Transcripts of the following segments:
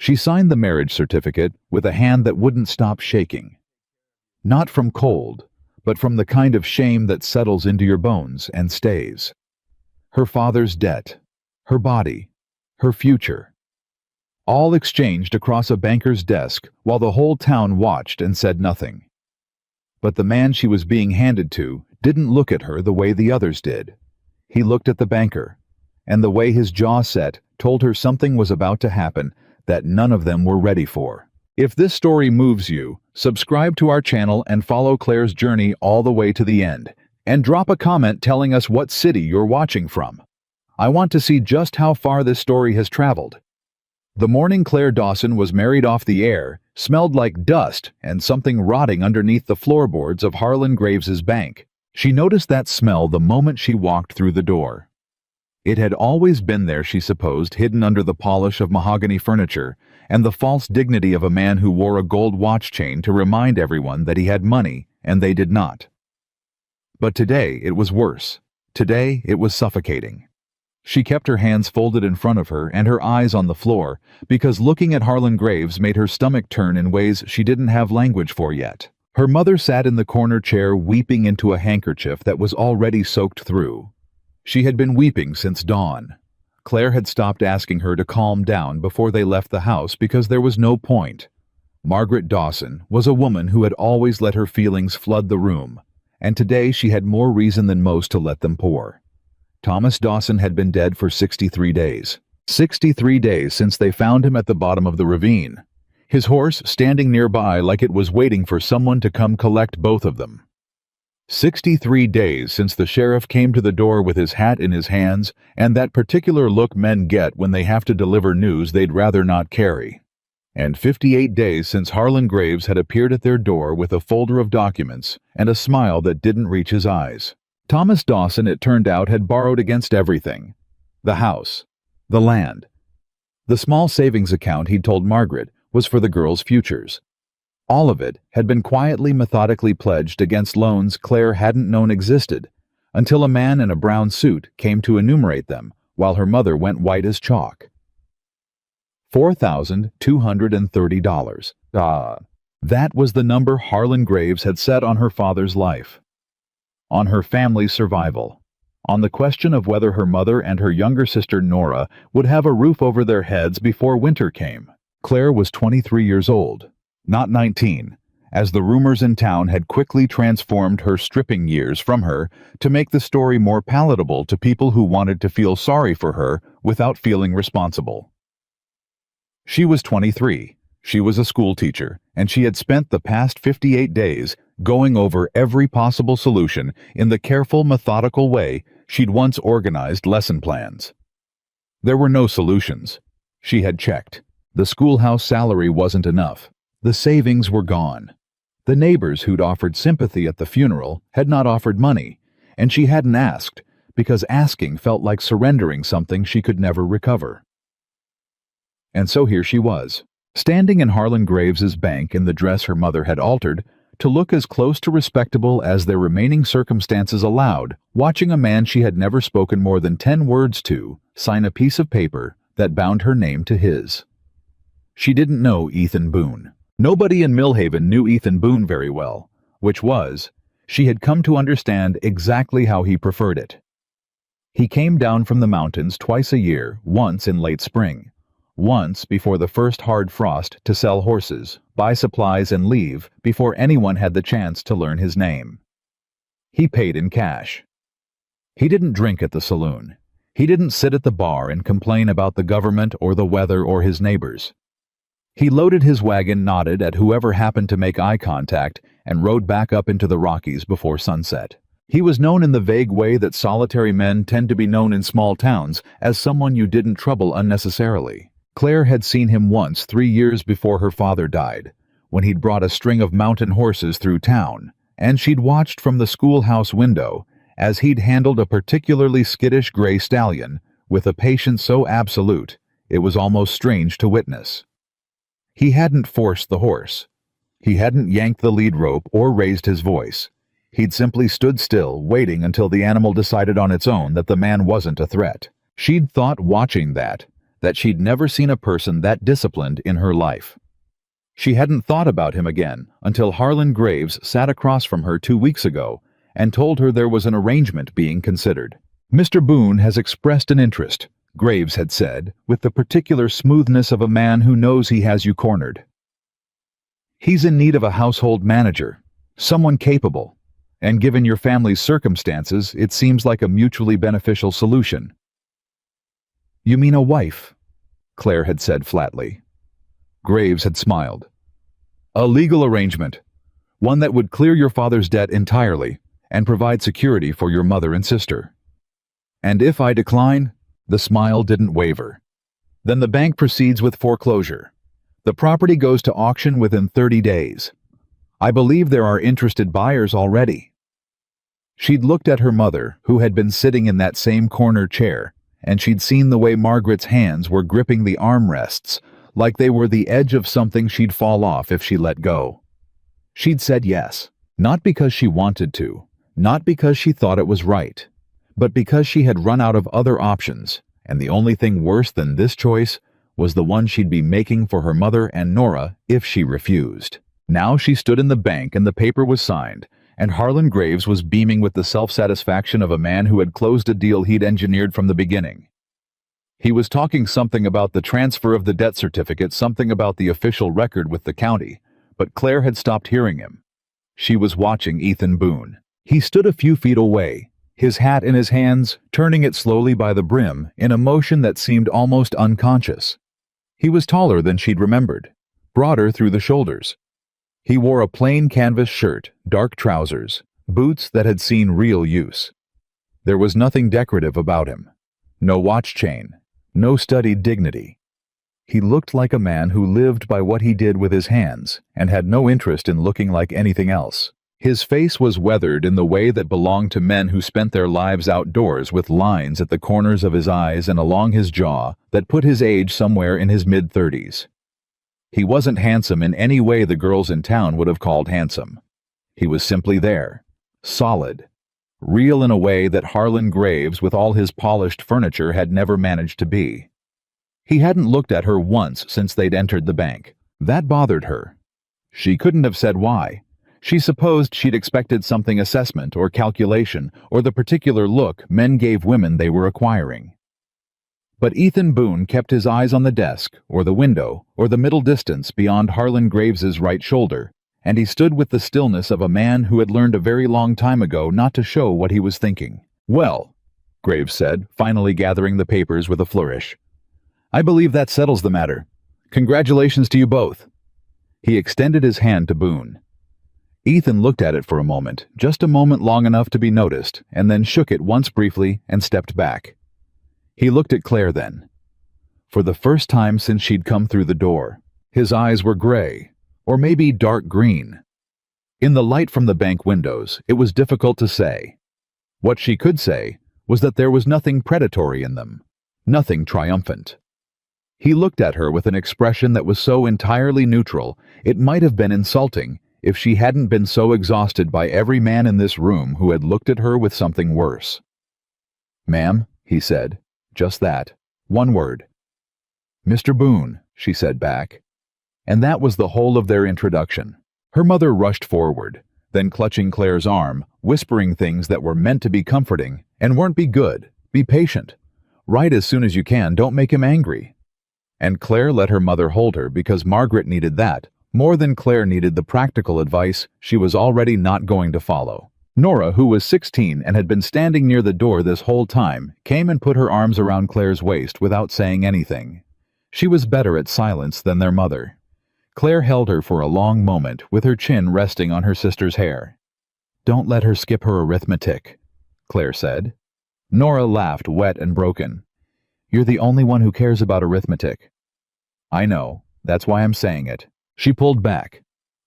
She signed the marriage certificate with a hand that wouldn't stop shaking. Not from cold, but from the kind of shame that settles into your bones and stays. Her father's debt, her body, her future, all exchanged across a banker's desk while the whole town watched and said nothing. But the man she was being handed to didn't look at her the way the others did. He looked at the banker, and the way his jaw set told her something was about to happen that none of them were ready for. If this story moves you, subscribe to our channel and follow Claire's journey all the way to the end. And drop a comment telling us what city you're watching from. I want to see just how far this story has traveled. The morning Claire Dawson was married off the air smelled like dust and something rotting underneath the floorboards of Harlan Graves's bank. She noticed that smell the moment she walked through the door. It had always been there, she supposed, hidden under the polish of mahogany furniture and the false dignity of a man who wore a gold watch chain to remind everyone that he had money and they did not. But today it was worse. Today it was suffocating. She kept her hands folded in front of her and her eyes on the floor because looking at Harlan Graves made her stomach turn in ways she didn't have language for yet. Her mother sat in the corner chair weeping into a handkerchief that was already soaked through. She had been weeping since dawn. Claire had stopped asking her to calm down before they left the house because there was no point. Margaret Dawson was a woman who had always let her feelings flood the room, and today she had more reason than most to let them pour. Thomas Dawson had been dead for 63 days. 63 days since they found him at the bottom of the ravine, his horse standing nearby like it was waiting for someone to come collect both of them. 63 days since the sheriff came to the door with his hat in his hands and that particular look men get when they have to deliver news they'd rather not carry. And 58 days since Harlan Graves had appeared at their door with a folder of documents and a smile that didn't reach his eyes. Thomas Dawson, it turned out, had borrowed against everything. The house, the land. The small savings account he'd told Margaret was for the girls' futures. All of it had been quietly, methodically pledged against loans Claire hadn't known existed, until a man in a brown suit came to enumerate them while her mother went white as chalk. $4,230. That was the number Harlan Graves had set on her father's life, on her family's survival, on the question of whether her mother and her younger sister Nora would have a roof over their heads before winter came. Claire was 23 years old, not 19, as the rumors in town had quickly transformed her stripping years from her to make the story more palatable to people who wanted to feel sorry for her without feeling responsible. She was 23. She was a schoolteacher, and she had spent the past 58 days going over every possible solution in the careful, methodical way she'd once organized lesson plans. There were no solutions. She had checked. The schoolhouse salary wasn't enough. The savings were gone. The neighbors who'd offered sympathy at the funeral had not offered money, and she hadn't asked, because asking felt like surrendering something she could never recover. And so here she was, standing in Harlan Graves's bank in the dress her mother had altered to look as close to respectable as their remaining circumstances allowed, watching a man she had never spoken more than 10 words to sign a piece of paper that bound her name to his. She didn't know Ethan Boone. Nobody in Millhaven knew Ethan Boone very well, which was, she had come to understand exactly how he preferred it. He came down from the mountains twice a year, once in late spring, once before the first hard frost to sell horses, buy supplies and leave before anyone had the chance to learn his name. He paid in cash. He didn't drink at the saloon. He didn't sit at the bar and complain about the government or the weather or his neighbors. He loaded his wagon, nodded at whoever happened to make eye contact, and rode back up into the Rockies before sunset. He was known in the vague way that solitary men tend to be known in small towns as someone you didn't trouble unnecessarily. Claire had seen him once 3 years before her father died, when he'd brought a string of mountain horses through town, and she'd watched from the schoolhouse window as he'd handled a particularly skittish gray stallion with a patience so absolute it was almost strange to witness. He hadn't forced the horse. He hadn't yanked the lead rope or raised his voice. He'd simply stood still, waiting until the animal decided on its own that the man wasn't a threat. She'd thought watching that that she'd never seen a person that disciplined in her life. She hadn't thought about him again until Harlan Graves sat across from her 2 weeks ago and told her there was an arrangement being considered. "Mr. Boone has expressed an interest," Graves had said, with the particular smoothness of a man who knows he has you cornered. "He's in need of a household manager, someone capable, and given your family's circumstances, it seems like a mutually beneficial solution." "You mean a wife?" Claire had said flatly. Graves had smiled. "A legal arrangement, one that would clear your father's debt entirely and provide security for your mother and sister." "And if I decline?" The smile didn't waver. "Then the bank proceeds with foreclosure. The property goes to auction within 30 days. I believe there are interested buyers already." She'd looked at her mother, who had been sitting in that same corner chair, and she'd seen the way Margaret's hands were gripping the armrests, like they were the edge of something she'd fall off if she let go. She'd said yes, not because she wanted to, not because she thought it was right, but because she had run out of other options, and the only thing worse than this choice was the one she'd be making for her mother and Nora if she refused. Now she stood in the bank and the paper was signed, and Harlan Graves was beaming with the self-satisfaction of a man who had closed a deal he'd engineered from the beginning. He was talking something about the transfer of the debt certificate, something about the official record with the county, but Claire had stopped hearing him. She was watching Ethan Boone. He stood a few feet away, his hat in his hands, turning it slowly by the brim in a motion that seemed almost unconscious. He was taller than she'd remembered, broader through the shoulders. He wore a plain canvas shirt, dark trousers, boots that had seen real use. There was nothing decorative about him. No watch chain, no studied dignity. He looked like a man who lived by what he did with his hands and had no interest in looking like anything else. His face was weathered in the way that belonged to men who spent their lives outdoors, with lines at the corners of his eyes and along his jaw that put his age somewhere in his mid-30s. He wasn't handsome in any way the girls in town would have called handsome. He was simply there, solid, real in a way that Harlan Graves, with all his polished furniture, had never managed to be. He hadn't looked at her once since they'd entered the bank. That bothered her. She couldn't have said why. She supposed she'd expected something, assessment or calculation or the particular look men gave women they were acquiring. But Ethan Boone kept his eyes on the desk or the window or the middle distance beyond Harlan Graves's right shoulder, and he stood with the stillness of a man who had learned a very long time ago not to show what he was thinking. "Well," Graves said, finally gathering the papers with a flourish, "I believe that settles the matter. Congratulations to you both." He extended his hand to Boone. Ethan looked at it for a moment, just a moment long enough to be noticed, and then shook it once briefly and stepped back. He looked at Claire then. For the first time since she'd come through the door, his eyes were gray, or maybe dark green. In the light from the bank windows, it was difficult to say. What she could say was that there was nothing predatory in them, nothing triumphant. He looked at her with an expression that was so entirely neutral it might have been insulting if she hadn't been so exhausted by every man in this room who had looked at her with something worse. "Ma'am," he said, just that, one word. "Mr. Boone," she said back. And that was the whole of their introduction. Her mother rushed forward, then clutching Claire's arm, whispering things that were meant to be comforting and weren't. "Be good, be patient, write as soon as you can, don't make him angry." And Claire let her mother hold her because Margaret needed that more than Claire needed the practical advice she was already not going to follow. Nora, who was 16 and had been standing near the door this whole time, came and put her arms around Claire's waist without saying anything. She was better at silence than their mother. Claire held her for a long moment with her chin resting on her sister's hair. "Don't let her skip her arithmetic," Claire said. Nora laughed, wet and broken. "You're the only one who cares about arithmetic." "I know, that's why I'm saying it." She pulled back.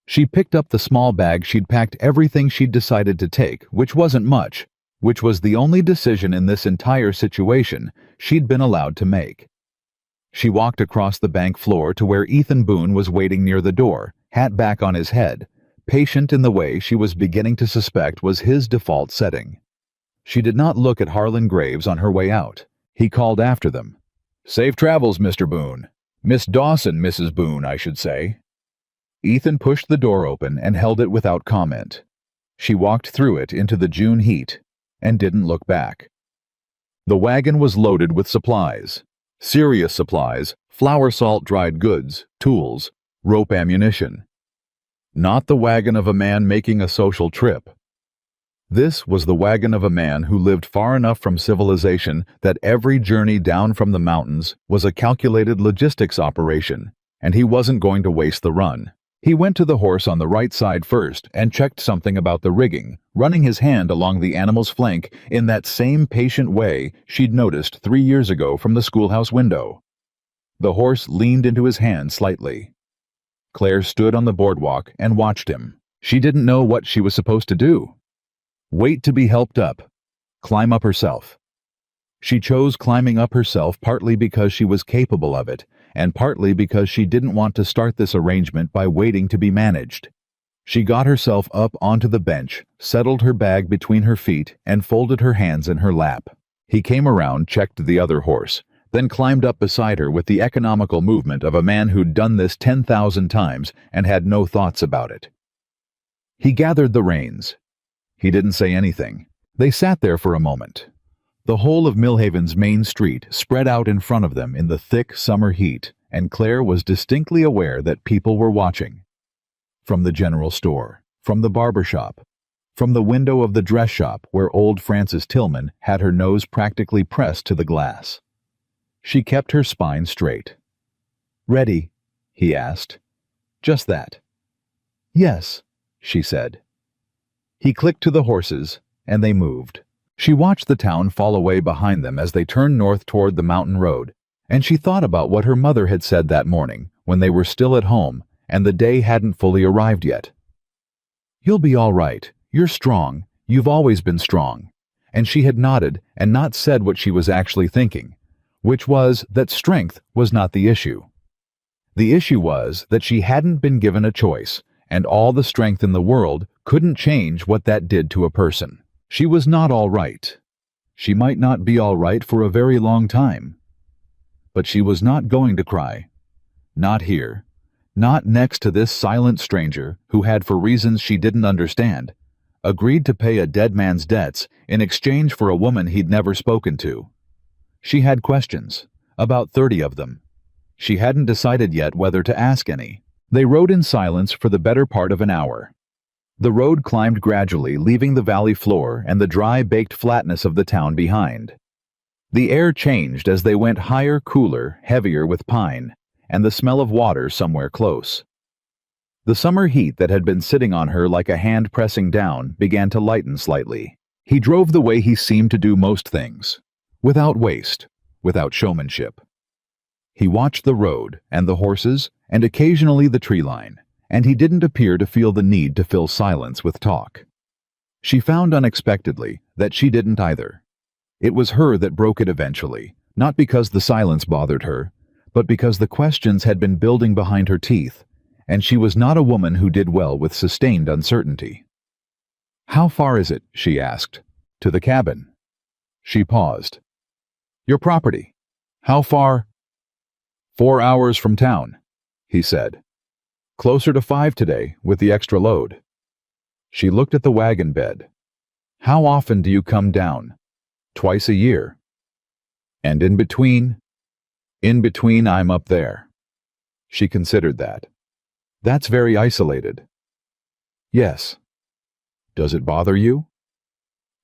She picked up the small bag she'd packed everything she'd decided to take, which wasn't much, which was the only decision in this entire situation she'd been allowed to make. She walked across the bank floor to where Ethan Boone was waiting near the door, hat back on his head, patient in the way she was beginning to suspect was his default setting. She did not look at Harlan Graves on her way out. He called after them. Safe travels, Mr. Boone. Miss Dawson, Mrs. Boone, I should say. Ethan pushed the door open and held it without comment. She walked through it into the June heat and didn't look back. The wagon was loaded with supplies. Serious supplies, flour, salt, dried goods, tools, rope, ammunition. Not the wagon of a man making a social trip. This was the wagon of a man who lived far enough from civilization that every journey down from the mountains was a calculated logistics operation, and he wasn't going to waste the run. He went to the horse on the right side first and checked something about the rigging, running his hand along the animal's flank in that same patient way she'd noticed 3 years ago from the schoolhouse window. The horse leaned into his hand slightly. Claire stood on the boardwalk and watched him. She didn't know what she was supposed to do. Wait to be helped up. Climb up herself. She chose climbing up herself partly because she was capable of it, and partly because she didn't want to start this arrangement by waiting to be managed. She got herself up onto the bench, settled her bag between her feet, and folded her hands in her lap. He came around, checked the other horse, then climbed up beside her with the economical movement of a man who'd done this 10,000 times and had no thoughts about it. He gathered the reins. He didn't say anything. They sat there for a moment. The whole of Millhaven's main street spread out in front of them in the thick summer heat, and Claire was distinctly aware that people were watching. From the general store, from the barber shop, from the window of the dress shop where old Frances Tillman had her nose practically pressed to the glass. She kept her spine straight. "Ready?" he asked. "Just that." "Yes," she said. He clicked to the horses, and they moved. She watched the town fall away behind them as they turned north toward the mountain road, and she thought about what her mother had said that morning when they were still at home and the day hadn't fully arrived yet. "You'll be all right. You're strong. You've always been strong." And she had nodded and not said what she was actually thinking, which was that strength was not the issue. The issue was that she hadn't been given a choice, and all the strength in the world couldn't change what that did to a person. She was not all right. She might not be all right for a very long time. But she was not going to cry. Not here. Not next to this silent stranger who had, for reasons she didn't understand, agreed to pay a dead man's debts in exchange for a woman he'd never spoken to. She had questions, about 30 of them. She hadn't decided yet whether to ask any. They rode in silence for the better part of an hour. The road climbed gradually, leaving the valley floor and the dry, baked flatness of the town behind. The air changed as they went higher, cooler, heavier with pine, and the smell of water somewhere close. The summer heat that had been sitting on her like a hand pressing down began to lighten slightly. He drove the way he seemed to do most things, without waste, without showmanship. He watched the road and the horses and occasionally the tree line, and he didn't appear to feel the need to fill silence with talk. She found unexpectedly that she didn't either. It was her that broke it eventually, not because the silence bothered her, but because the questions had been building behind her teeth, and she was not a woman who did well with sustained uncertainty. "How far is it?" she asked. "To the cabin." She paused. "Your property. How far?" "4 hours from town," he said. "Closer to 5 today, with the extra load." She looked at the wagon bed. "How often do you come down?" "Twice a year." "And in between?" "In between, I'm up there." She considered that. "That's very isolated." "Yes." "Does it bother you?"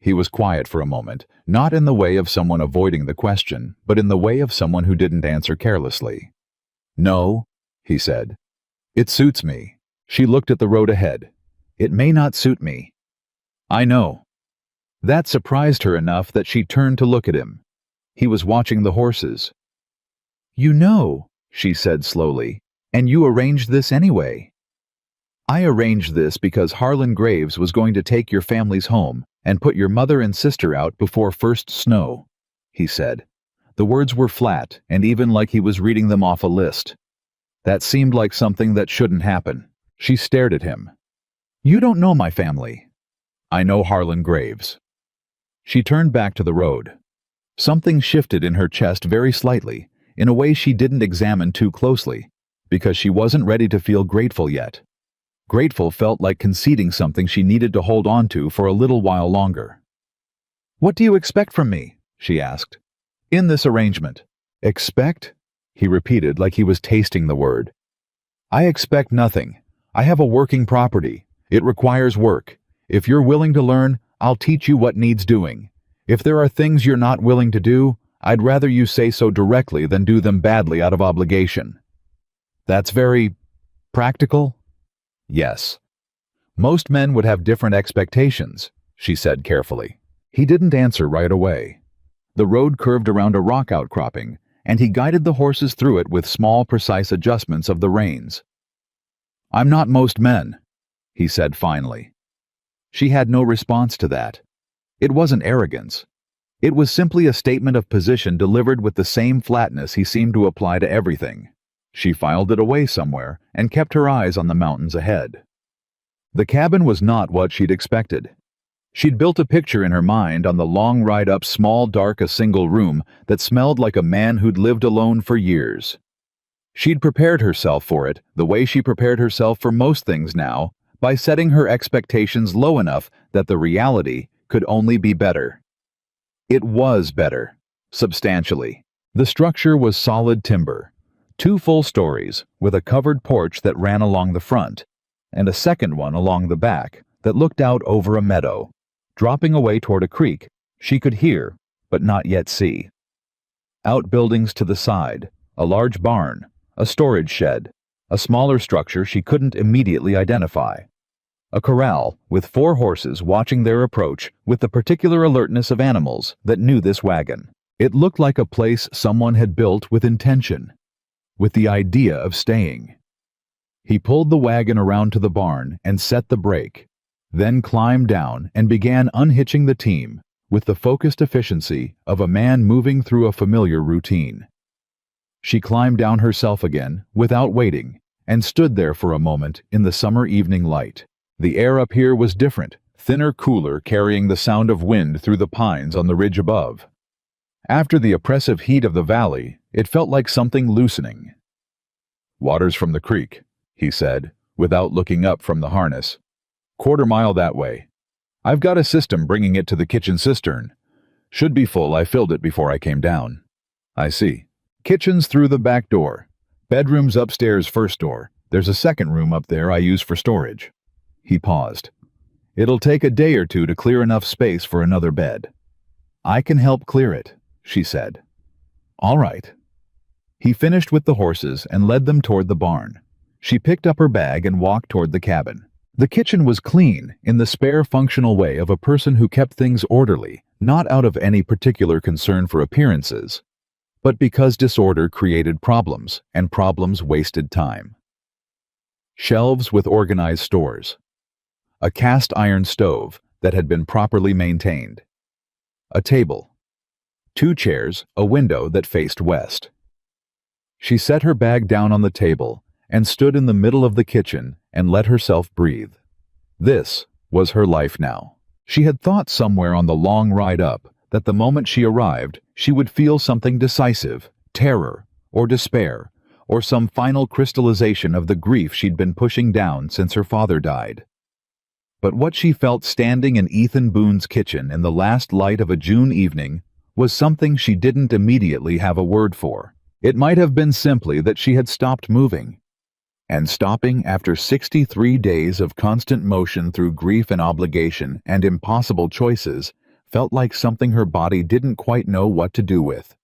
He was quiet for a moment, not in the way of someone avoiding the question, but in the way of someone who didn't answer carelessly. "No," he said. "It suits me." She looked at the road ahead. "It may not suit me." "I know." That surprised her enough that she turned to look at him. He was watching the horses. "You know," she said slowly, "and you arranged this anyway." "I arranged this because Harlan Graves was going to take your families home and put your mother and sister out before first snow," he said. The words were flat and even like he was reading them off a list. That seemed like something that shouldn't happen. She stared at him. "You don't know my family." "I know Harlan Graves." She turned back to the road. Something shifted in her chest very slightly. in a way she didn't examine too closely, because she wasn't ready to feel grateful yet. Grateful felt like conceding something she needed to hold on to for a little while longer. "What do you expect from me?" she asked. "In this arrangement." "Expect?" he repeated like he was tasting the word. "I expect nothing. I have a working property. It requires work. If you're willing to learn, I'll teach you what needs doing. If there are things you're not willing to do, I'd rather you say so directly than do them badly out of obligation." "That's very practical?" "Yes. Most men would have different expectations," she said carefully. He didn't answer right away. The road curved around a rock outcropping, and he guided the horses through it with small, precise adjustments of the reins. "I'm not most men," he said finally. She had no response to that. It wasn't arrogance. It was simply a statement of position delivered with the same flatness he seemed to apply to everything. She filed it away somewhere and kept her eyes on the mountains ahead. The cabin was not what she'd expected. She'd built a picture in her mind on the long ride up small, dark, a single room that smelled like a man who'd lived alone for years. She'd prepared herself for it the way she prepared herself for most things now, by setting her expectations low enough that the reality could only be better. It was better, substantially. The structure was solid timber, 2 full stories with a covered porch that ran along the front, and a second one along the back that looked out over a meadow, dropping away toward a creek she could hear but not yet see. Outbuildings to the side, a large barn, a storage shed, a smaller structure she couldn't immediately identify. A corral with 4 horses watching their approach with the particular alertness of animals that knew this wagon. It looked like a place someone had built with intention, with the idea of staying. He pulled the wagon around to the barn and set the brake, then climbed down and began unhitching the team with the focused efficiency of a man moving through a familiar routine. She climbed down herself again without waiting and stood there for a moment in the summer evening light. The air up here was different, thinner, cooler, carrying the sound of wind through the pines on the ridge above. After the oppressive heat of the valley, it felt like something loosening. "Water's from the creek," he said, without looking up from the harness. "Quarter mile that way. I've got a system bringing it to the kitchen cistern. Should be full. I filled it before I came down." "I see. Kitchen's through the back door. Bedroom's upstairs first door. There's a second room up there I use for storage." He paused. "It'll take a day or 2 to clear enough space for another bed." "I can help clear it," she said. "All right." He finished with the horses and led them toward the barn. She picked up her bag and walked toward the cabin. The kitchen was clean in the spare, functional way of a person who kept things orderly, not out of any particular concern for appearances, but because disorder created problems, and problems wasted time. Shelves with organized stores. A cast iron stove that had been properly maintained. A table. 2 chairs, a window that faced west. She set her bag down on the table and stood in the middle of the kitchen and let herself breathe. This was her life now. She had thought somewhere on the long ride up that the moment she arrived, she would feel something decisive, terror, or despair, or some final crystallization of the grief she'd been pushing down since her father died. But what she felt standing in Ethan Boone's kitchen in the last light of a June evening was something she didn't immediately have a word for. It might have been simply that she had stopped moving. And stopping after 63 days of constant motion through grief and obligation and impossible choices felt like something her body didn't quite know what to do with.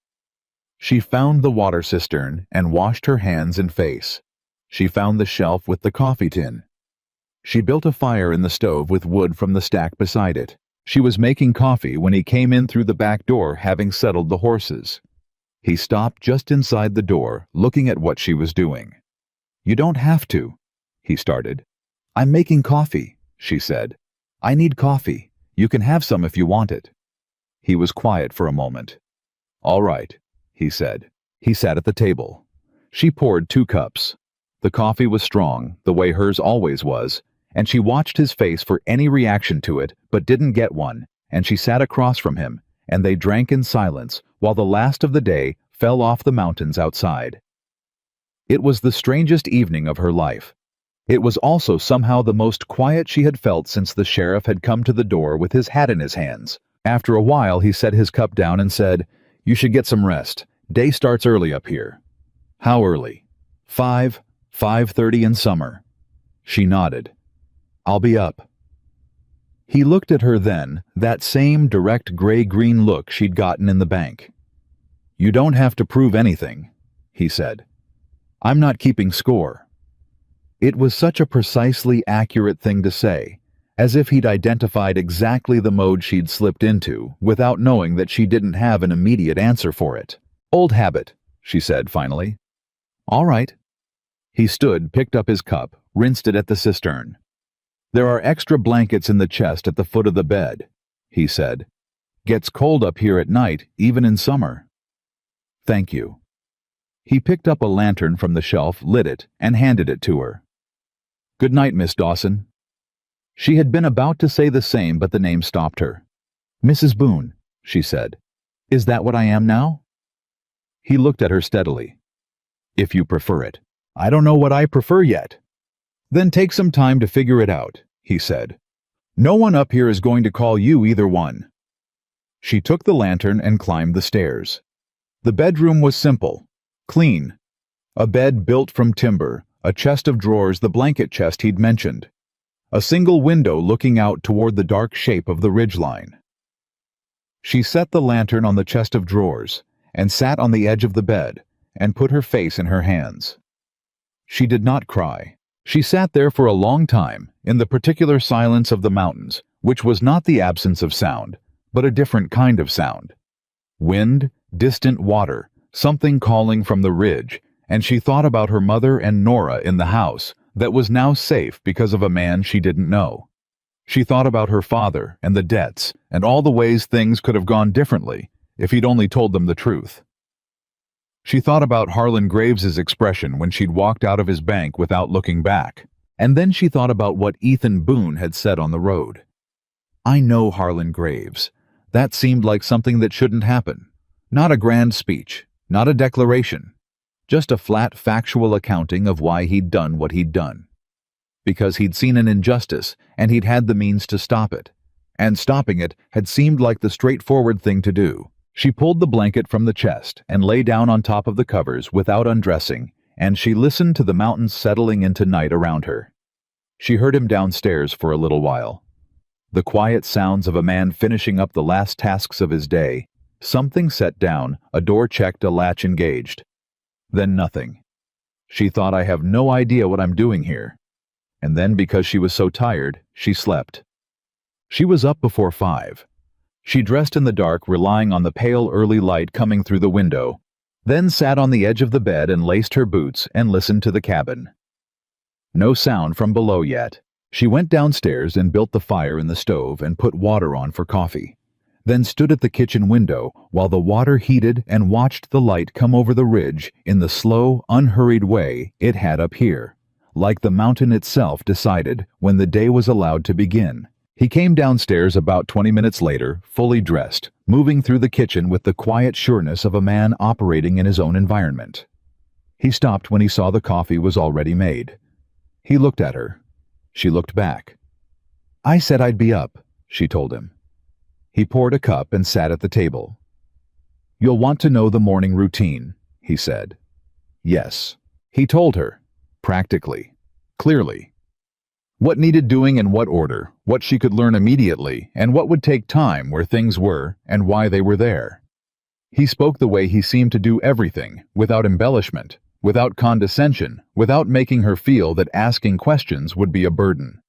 She found the water cistern and washed her hands and face. She found the shelf with the coffee tin. She built a fire in the stove with wood from the stack beside it. She was making coffee when he came in through the back door, having settled the horses. He stopped just inside the door, looking at what she was doing. "You don't have to," he started. "I'm making coffee," she said. "I need coffee. You can have some if you want it." He was quiet for a moment. "All right," he said. He sat at the table. She poured 2 cups. The coffee was strong, the way hers always was, and she watched his face for any reaction to it, but didn't get one, and she sat across from him, and they drank in silence while the last of the day fell off the mountains outside. It was the strangest evening of her life. It was also somehow the most quiet she had felt since the sheriff had come to the door with his hat in his hands. After a while, he set his cup down and said, "You should get some rest. Day starts early up here." "How early?" 5:30 in summer." She nodded. "I'll be up." He looked at her then, that same direct gray-green look she'd gotten in the bank. "You don't have to prove anything," he said. "I'm not keeping score." It was such a precisely accurate thing to say, as if he'd identified exactly the mode she'd slipped into, without knowing that she didn't have an immediate answer for it. "Old habit," she said finally. "All right." He stood, picked up his cup, rinsed it at the cistern. "There are extra blankets in the chest at the foot of the bed," he said. "Gets cold up here at night, even in summer." "Thank you." He picked up a lantern from the shelf, lit it, and handed it to her. "Good night, Miss Dawson." She had been about to say the same, but the name stopped her. "Mrs. Boone," she said. "Is that what I am now?" He looked at her steadily. "If you prefer it. I don't know what I prefer yet." "Then take some time to figure it out," he said. "No one up here is going to call you either one." She took the lantern and climbed the stairs. The bedroom was simple, clean. A bed built from timber, a chest of drawers, the blanket chest he'd mentioned. A single window looking out toward the dark shape of the ridgeline. She set the lantern on the chest of drawers and sat on the edge of the bed and put her face in her hands. She did not cry. She sat there for a long time in the particular silence of the mountains, which was not the absence of sound, but a different kind of sound. Wind, distant water, something calling from the ridge, and she thought about her mother and Nora in the house that was now safe because of a man she didn't know. She thought about her father and the debts and all the ways things could have gone differently if he'd only told them the truth. She thought about Harlan Graves's expression when she'd walked out of his bank without looking back, and then she thought about what Ethan Boone had said on the road. "I know Harlan Graves." That seemed like something that shouldn't happen. Not a grand speech, not a declaration. Just a flat factual accounting of why he'd done what he'd done. Because he'd seen an injustice and he'd had the means to stop it. And stopping it had seemed like the straightforward thing to do. She pulled the blanket from the chest and lay down on top of the covers without undressing, and she listened to the mountains settling into night around her. She heard him downstairs for a little while. The quiet sounds of a man finishing up the last tasks of his day. Something set down, a door checked, a latch engaged. Then nothing. She thought, "I have no idea what I'm doing here." And then, because she was so tired, she slept. She was up before 5. She dressed in the dark, relying on the pale early light coming through the window, then sat on the edge of the bed and laced her boots and listened to the cabin. No sound from below yet. She went downstairs and built the fire in the stove and put water on for coffee. Then stood at the kitchen window while the water heated and watched the light come over the ridge in the slow, unhurried way it had up here, like the mountain itself decided when the day was allowed to begin. He came downstairs about 20 minutes later, fully dressed, moving through the kitchen with the quiet sureness of a man operating in his own environment. He stopped when he saw the coffee was already made. He looked at her. She looked back. "I said I'd be up," she told him. He poured a cup and sat at the table. "You'll want to know the morning routine," he said. Yes. He told her, practically, clearly. What needed doing in what order, what she could learn immediately, and what would take time, where things were, and why they were there. He spoke the way he seemed to do everything, without embellishment, without condescension, without making her feel that asking questions would be a burden.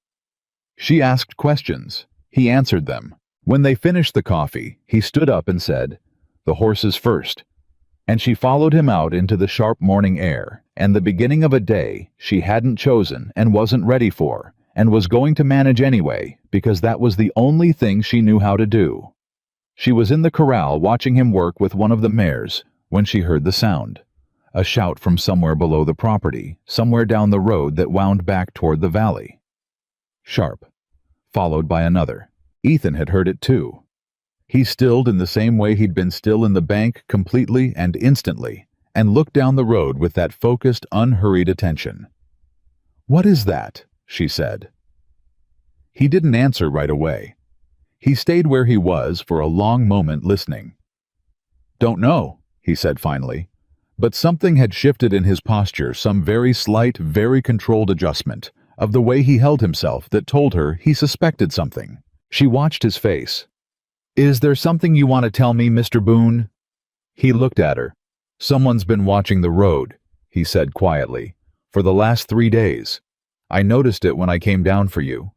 She asked questions. He answered them. When they finished the coffee, he stood up and said, "The horses first." And she followed him out into the sharp morning air, and the beginning of a day she hadn't chosen and wasn't ready for, and was going to manage anyway, because that was the only thing she knew how to do. She was in the corral watching him work with one of the mares when she heard the sound. A shout from somewhere below the property, somewhere down the road that wound back toward the valley. Sharp. Followed by another. Ethan had heard it too. He stilled in the same way he'd been still in the bank, completely and instantly, and looked down the road with that focused, unhurried attention. "What is that?" she said. He didn't answer right away. He stayed where he was for a long moment listening. "Don't know," he said finally, but something had shifted in his posture, some very slight, very controlled adjustment of the way he held himself that told her he suspected something. She watched his face. "Is there something you want to tell me, Mr. Boone?" He looked at her. "Someone's been watching the road," he said quietly, "for the last 3 days. I noticed it when I came down for you."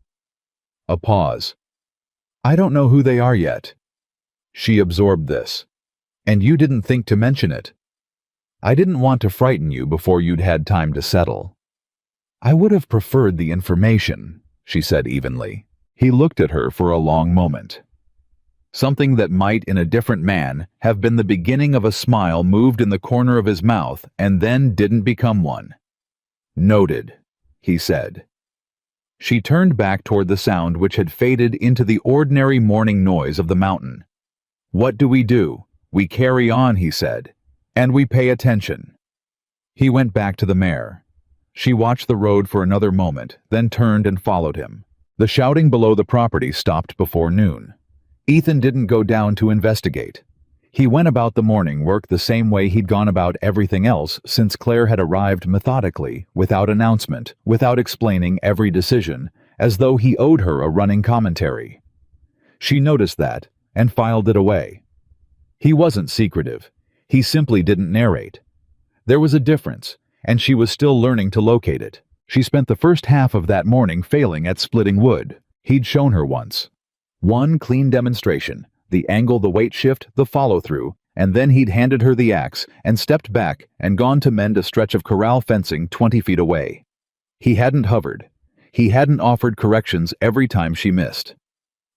A pause. "I don't know who they are yet." She absorbed this. "And you didn't think to mention it." "I didn't want to frighten you before you'd had time to settle." "I would have preferred the information," she said evenly. He looked at her for a long moment. Something that might, in a different man, have been the beginning of a smile moved in the corner of his mouth and then didn't become one. "Noted," he said. She turned back toward the sound which had faded into the ordinary morning noise of the mountain. "What do? We carry on," he said, "and we pay attention." He went back to the mare. She watched the road for another moment, then turned and followed him. The shouting below the property stopped before noon. Ethan didn't go down to investigate. He went about the morning work the same way he'd gone about everything else since Claire had arrived, methodically, without announcement, without explaining every decision, as though he owed her a running commentary. She noticed that, and filed it away. He wasn't secretive. He simply didn't narrate. There was a difference, and she was still learning to locate it. She spent the first half of that morning failing at splitting wood. He'd shown her once. One clean demonstration, the angle, the weight shift, the follow-through, and then he'd handed her the axe and stepped back and gone to mend a stretch of corral fencing 20 feet away. He hadn't hovered. He hadn't offered corrections every time she missed.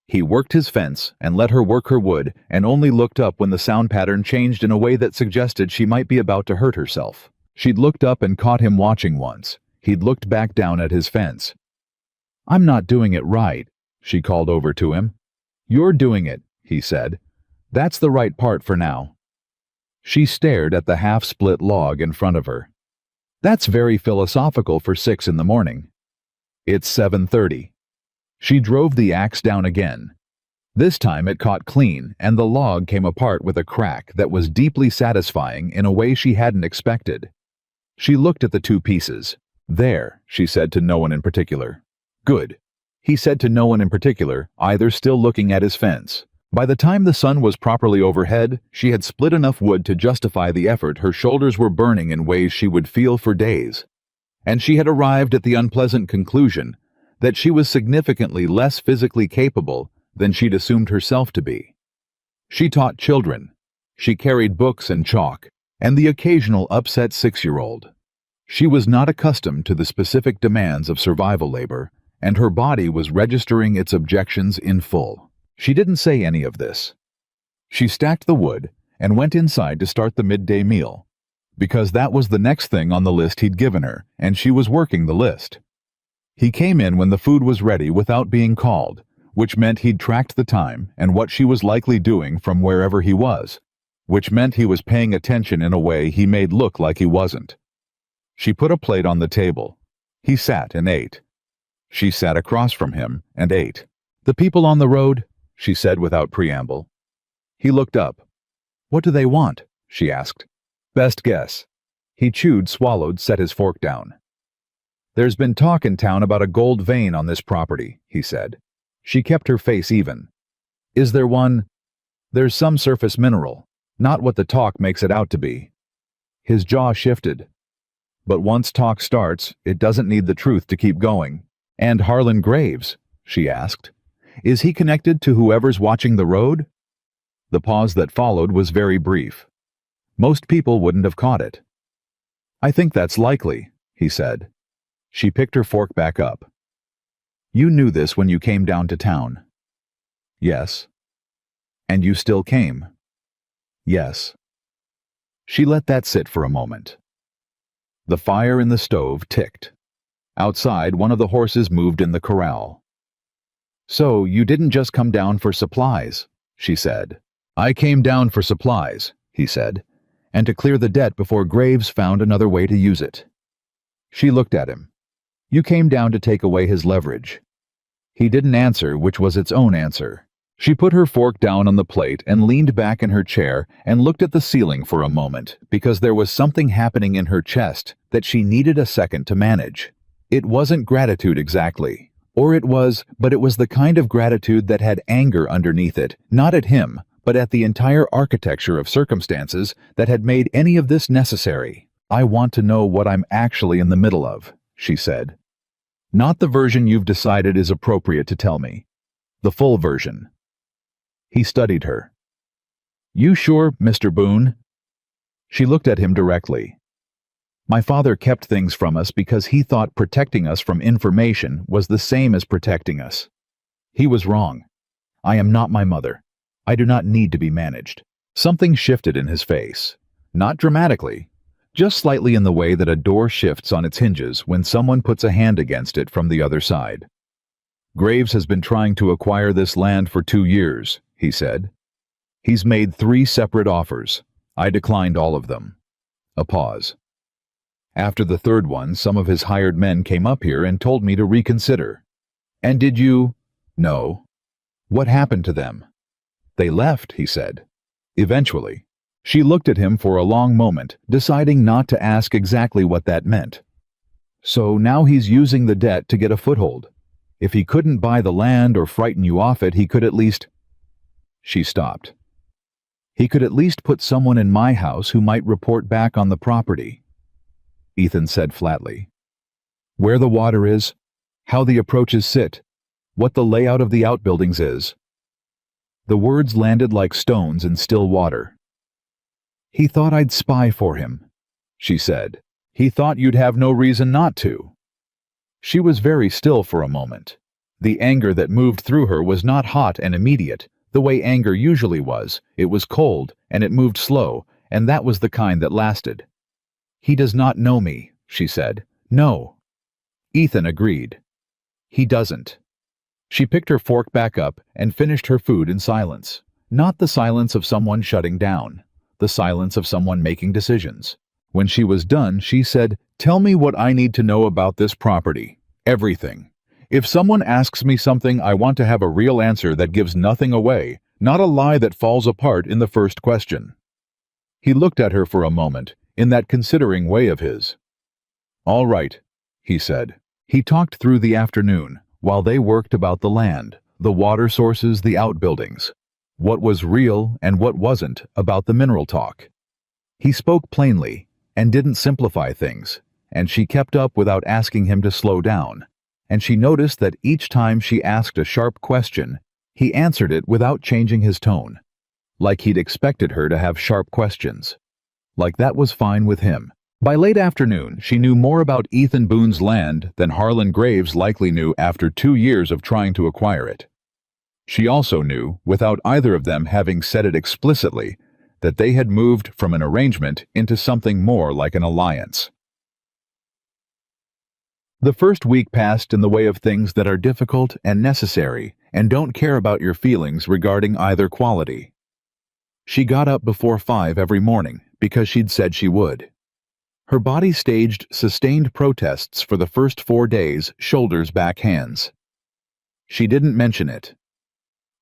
He worked his fence and let her work her wood and only looked up when the sound pattern changed in a way that suggested she might be about to hurt herself. She'd looked up and caught him watching once. He'd looked back down at his fence. "I'm not doing it right," she called over to him. "You're doing it," he said. "That's the right part for now." She stared at the half-split log in front of her. "That's very philosophical for 6 in the morning." "It's 7:30. She drove the axe down again. This time it caught clean, and the log came apart with a crack that was deeply satisfying in a way she hadn't expected. She looked at the 2 pieces. "There," she said to no one in particular. "Good," he said to no one in particular, either, still looking at his fence. By the time the sun was properly overhead, she had split enough wood to justify the effort her shoulders were burning in ways she would feel for days. And she had arrived at the unpleasant conclusion that she was significantly less physically capable than she'd assumed herself to be. She taught children. She carried books and chalk, and the occasional upset 6-year-old. She was not accustomed to the specific demands of survival labor, and her body was registering its objections in full. She didn't say any of this. She stacked the wood and went inside to start the midday meal, because that was the next thing on the list he'd given her, and she was working the list. He came in when the food was ready without being called, which meant he'd tracked the time and what she was likely doing from wherever he was, which meant he was paying attention in a way he made look like he wasn't. She put a plate on the table. He sat and ate. She sat across from him and ate. "The people on the road?" she said without preamble. He looked up. "What do they want?" she asked. "Best guess." He chewed, swallowed, set his fork down. "There's been talk in town about a gold vein on this property," he said. She kept her face even. "Is there one?" "There's some surface mineral. Not what the talk makes it out to be." His jaw shifted. "But once talk starts, it doesn't need the truth to keep going." "And Harlan Graves?" she asked. "Is he connected to whoever's watching the road?" The pause that followed was very brief. Most people wouldn't have caught it. "I think that's likely," he said. She picked her fork back up. "You knew this when you came down to town?" "Yes." "And you still came?" "Yes." She let that sit for a moment. The fire in the stove ticked. Outside, one of the horses moved in the corral. "So you didn't just come down for supplies?" she said. I came down for supplies, he said, and to clear the debt before Graves found another way to use it. She looked at him. You came down to take away his leverage. He didn't answer, which was its own answer. She put her fork down on the plate and leaned back in her chair and looked at the ceiling for a moment because there was something happening in her chest that she needed a second to manage. It wasn't gratitude exactly. Or it was, but it was the kind of gratitude that had anger underneath it, not at him, but at the entire architecture of circumstances that had made any of this necessary. I want to know what I'm actually in the middle of, she said. Not the version you've decided is appropriate to tell me. The full version. He studied her. You sure, Mr. Boone? She looked at him directly. My father kept things from us because he thought protecting us from information was the same as protecting us. He was wrong. I am not my mother. I do not need to be managed. Something shifted in his face. Not dramatically, just slightly in the way that a door shifts on its hinges when someone puts a hand against it from the other side. Graves has been trying to acquire this land for 2 years, he said. He's made 3 separate offers. I declined all of them. A pause. After the 3rd one, some of his hired men came up here and told me to reconsider. And did you? No. What happened to them? They left, he said. Eventually. She looked at him for a long moment, deciding not to ask exactly what that meant. So now he's using the debt to get a foothold. If he couldn't buy the land or frighten you off it, he could at least... She stopped. He could at least put someone in my house who might report back on the property, Ethan said flatly. Where the water is, how the approaches sit, what the layout of the outbuildings is. The words landed like stones in still water. He thought I'd spy for him, she said. He thought you'd have no reason not to. She was very still for a moment. The anger that moved through her was not hot and immediate, the way anger usually was. It was cold, and it moved slow, and that was the kind that lasted. He does not know me, she said. No. Ethan agreed. He doesn't. She picked her fork back up and finished her food in silence. Not the silence of someone shutting down, the silence of someone making decisions. When she was done, she said, Tell me what I need to know about this property. Everything. If someone asks me something, I want to have a real answer that gives nothing away, not a lie that falls apart in the first question. He looked at her for a moment, in that considering way of his. All right, he said. He talked through the afternoon, while they worked about the land, the water sources, the outbuildings, what was real and what wasn't about the mineral talk. He spoke plainly, and didn't simplify things, and she kept up without asking him to slow down. And she noticed that each time she asked a sharp question, he answered it without changing his tone, like he'd expected her to have sharp questions. Like that was fine with him. By late afternoon, she knew more about Ethan Boone's land than Harlan Graves likely knew after 2 years of trying to acquire it. She also knew, without either of them having said it explicitly, that they had moved from an arrangement into something more like an alliance. The first week passed in the way of things that are difficult and necessary and don't care about your feelings regarding either quality. She got up before 5 every morning because she'd said she would. Her body staged sustained protests for the first 4 days, shoulders back hands. She didn't mention it.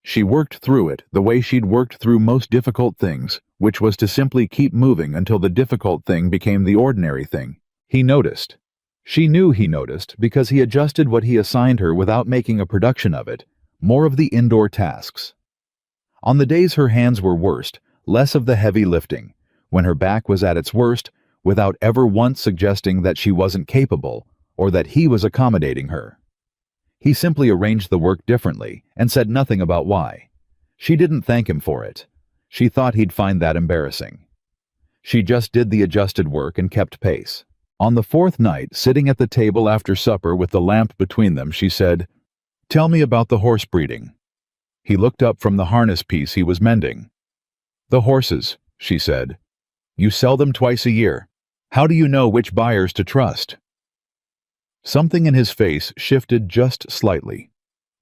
She worked through it the way she'd worked through most difficult things, which was to simply keep moving until the difficult thing became the ordinary thing. He noticed. She knew he noticed because he adjusted what he assigned her without making a production of it, more of the indoor tasks. On the days her hands were worst, less of the heavy lifting. When her back was at its worst, without ever once suggesting that she wasn't capable or that he was accommodating her. He simply arranged the work differently and said nothing about why. She didn't thank him for it. She thought he'd find that embarrassing. She just did the adjusted work and kept pace. On the 4th night, sitting at the table after supper with the lamp between them, she said, Tell me about the horse breeding. He looked up from the harness piece he was mending. The horses, she said. You sell them twice a year. How do you know which buyers to trust? Something in his face shifted just slightly.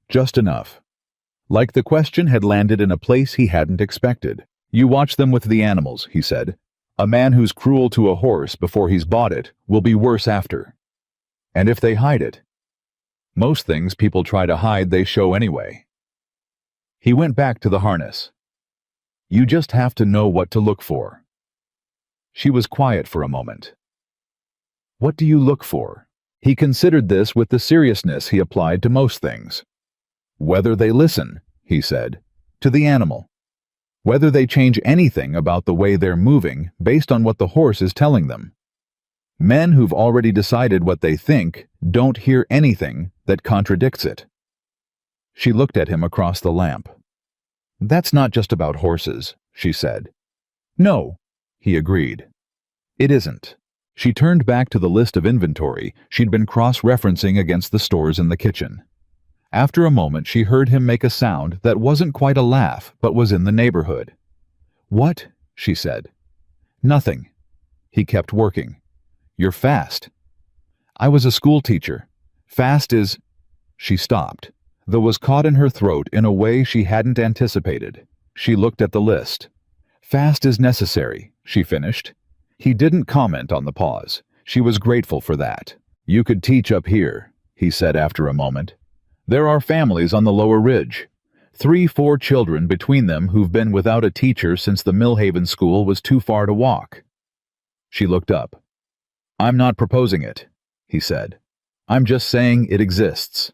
Just enough. Like the question had landed in a place he hadn't expected. "You watch them with the animals," he said. "A man who's cruel to a horse before he's bought it will be worse after. And if they hide it, most things people try to hide they show anyway." He went back to the harness. "You just have to know what to look for." She was quiet for a moment. "What do you look for?" He considered this with the seriousness he applied to most things. "Whether they listen," he said, "to the animal. Whether they change anything about the way they're moving based on what the horse is telling them. Men who've already decided what they think don't hear anything that contradicts it." She looked at him across the lamp. "That's not just about horses," she said. "No," he agreed. "It isn't." She turned back to the list of inventory she'd been cross-referencing against the stores in the kitchen. After a moment, she heard him make a sound that wasn't quite a laugh, but was in the neighborhood. "What?" she said. "Nothing." He kept working. "You're fast." "I was a school teacher. Fast is—" She stopped, though was caught in her throat in a way she hadn't anticipated. She looked at the list. "Fast is necessary," she finished. He didn't comment on the pause. She was grateful for that. "You could teach up here," he said after a moment. "There are families on the lower ridge. 3-4 children between them who've been without a teacher since the Millhaven school was too far to walk." She looked up. "I'm not proposing it," he said. "I'm just saying it exists."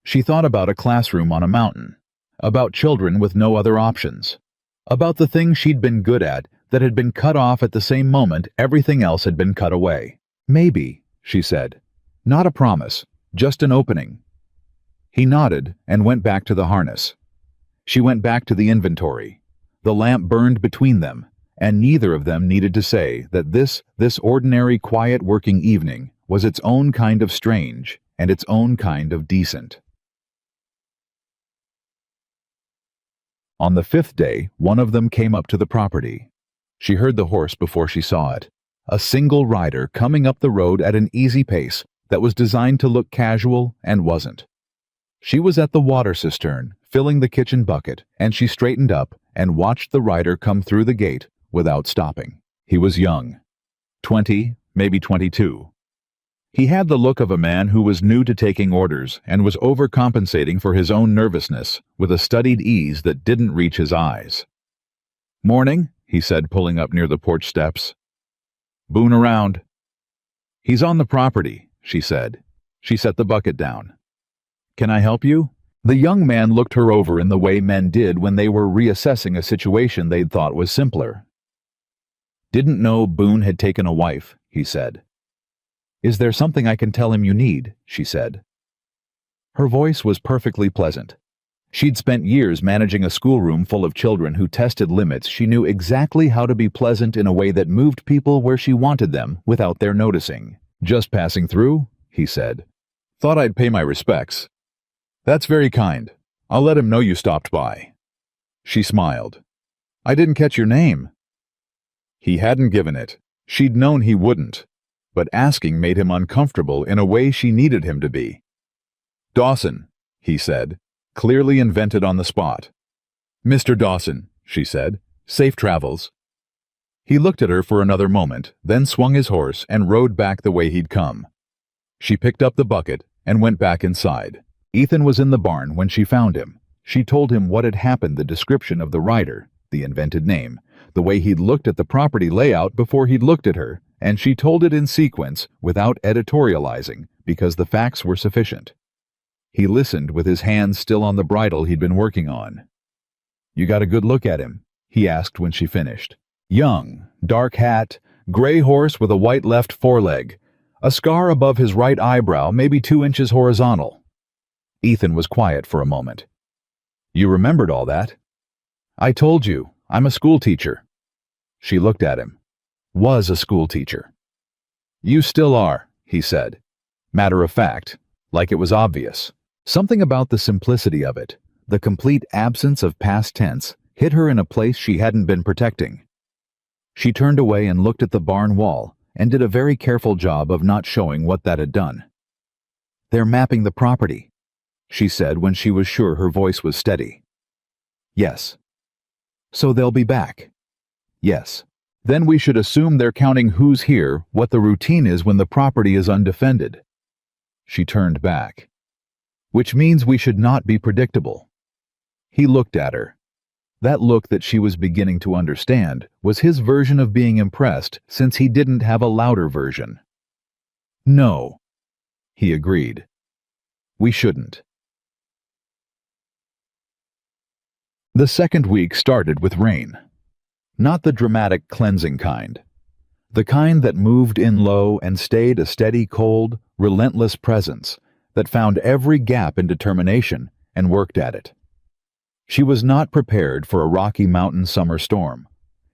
She thought about a classroom on a mountain, about children with no other options, about the things she'd been good at that had been cut off at the same moment everything else had been cut away. "Maybe," she said. "Not a promise, just an opening." He nodded and went back to the harness. She went back to the inventory. The lamp burned between them, and neither of them needed to say that this ordinary quiet working evening was its own kind of strange and its own kind of decent. On the 5th day, one of them came up to the property. She heard the horse before she saw it. A single rider coming up the road at an easy pace that was designed to look casual and wasn't. She was at the water cistern, filling the kitchen bucket, and she straightened up and watched the rider come through the gate without stopping. He was young. 20, maybe 22. He had the look of a man who was new to taking orders and was overcompensating for his own nervousness with a studied ease that didn't reach his eyes. "Morning," he said, pulling up near the porch steps. "Boone around." "He's on the property," she said. She set the bucket down. "Can I help you?" The young man looked her over in the way men did when they were reassessing a situation they'd thought was simpler. "Didn't know Boone had taken a wife," he said. "Is there something I can tell him you need?" she said. Her voice was perfectly pleasant. She'd spent years managing a schoolroom full of children who tested limits. She knew exactly how to be pleasant in a way that moved people where she wanted them without their noticing. "Just passing through," he said. "Thought I'd pay my respects." "That's very kind. I'll let him know you stopped by." She smiled. "I didn't catch your name." He hadn't given it. She'd known he wouldn't, but asking made him uncomfortable in a way she needed him to be. "Dawson," he said, clearly invented on the spot. "Mr. Dawson," she said. "Safe travels." He looked at her for another moment, then swung his horse and rode back the way he'd come. She picked up the bucket and went back inside. Ethan was in the barn when she found him. She told him what had happened, the description of the rider, the invented name, the way he'd looked at the property layout before he'd looked at her, and she told it in sequence without editorializing because the facts were sufficient. He listened with his hands still on the bridle he'd been working on. "You got a good look at him?" he asked when she finished. "Young, dark hat, gray horse with a white left foreleg, a scar above his right eyebrow, maybe 2 inches horizontal." Ethan was quiet for a moment. "You remembered all that?" "I told you, I'm a school teacher." She looked at him. "Was a school teacher." "You still are," he said. Matter of fact, like it was obvious. Something about the simplicity of it, the complete absence of past tense, hit her in a place she hadn't been protecting. She turned away and looked at the barn wall and did a very careful job of not showing what that had done. "They're mapping the property." she said when she was sure her voice was steady. Yes. So they'll be back? Yes. Then we should assume they're counting who's here, what the routine is when the property is undefended. She turned back. Which means we should not be predictable. He looked at her. That look that she was beginning to understand was his version of being impressed, since he didn't have a louder version. No, he agreed. We shouldn't. The second week started with rain. Not the dramatic cleansing kind. The kind that moved in low and stayed a steady, cold, relentless presence that found every gap in determination and worked at it. She was not prepared for a Rocky Mountain summer storm.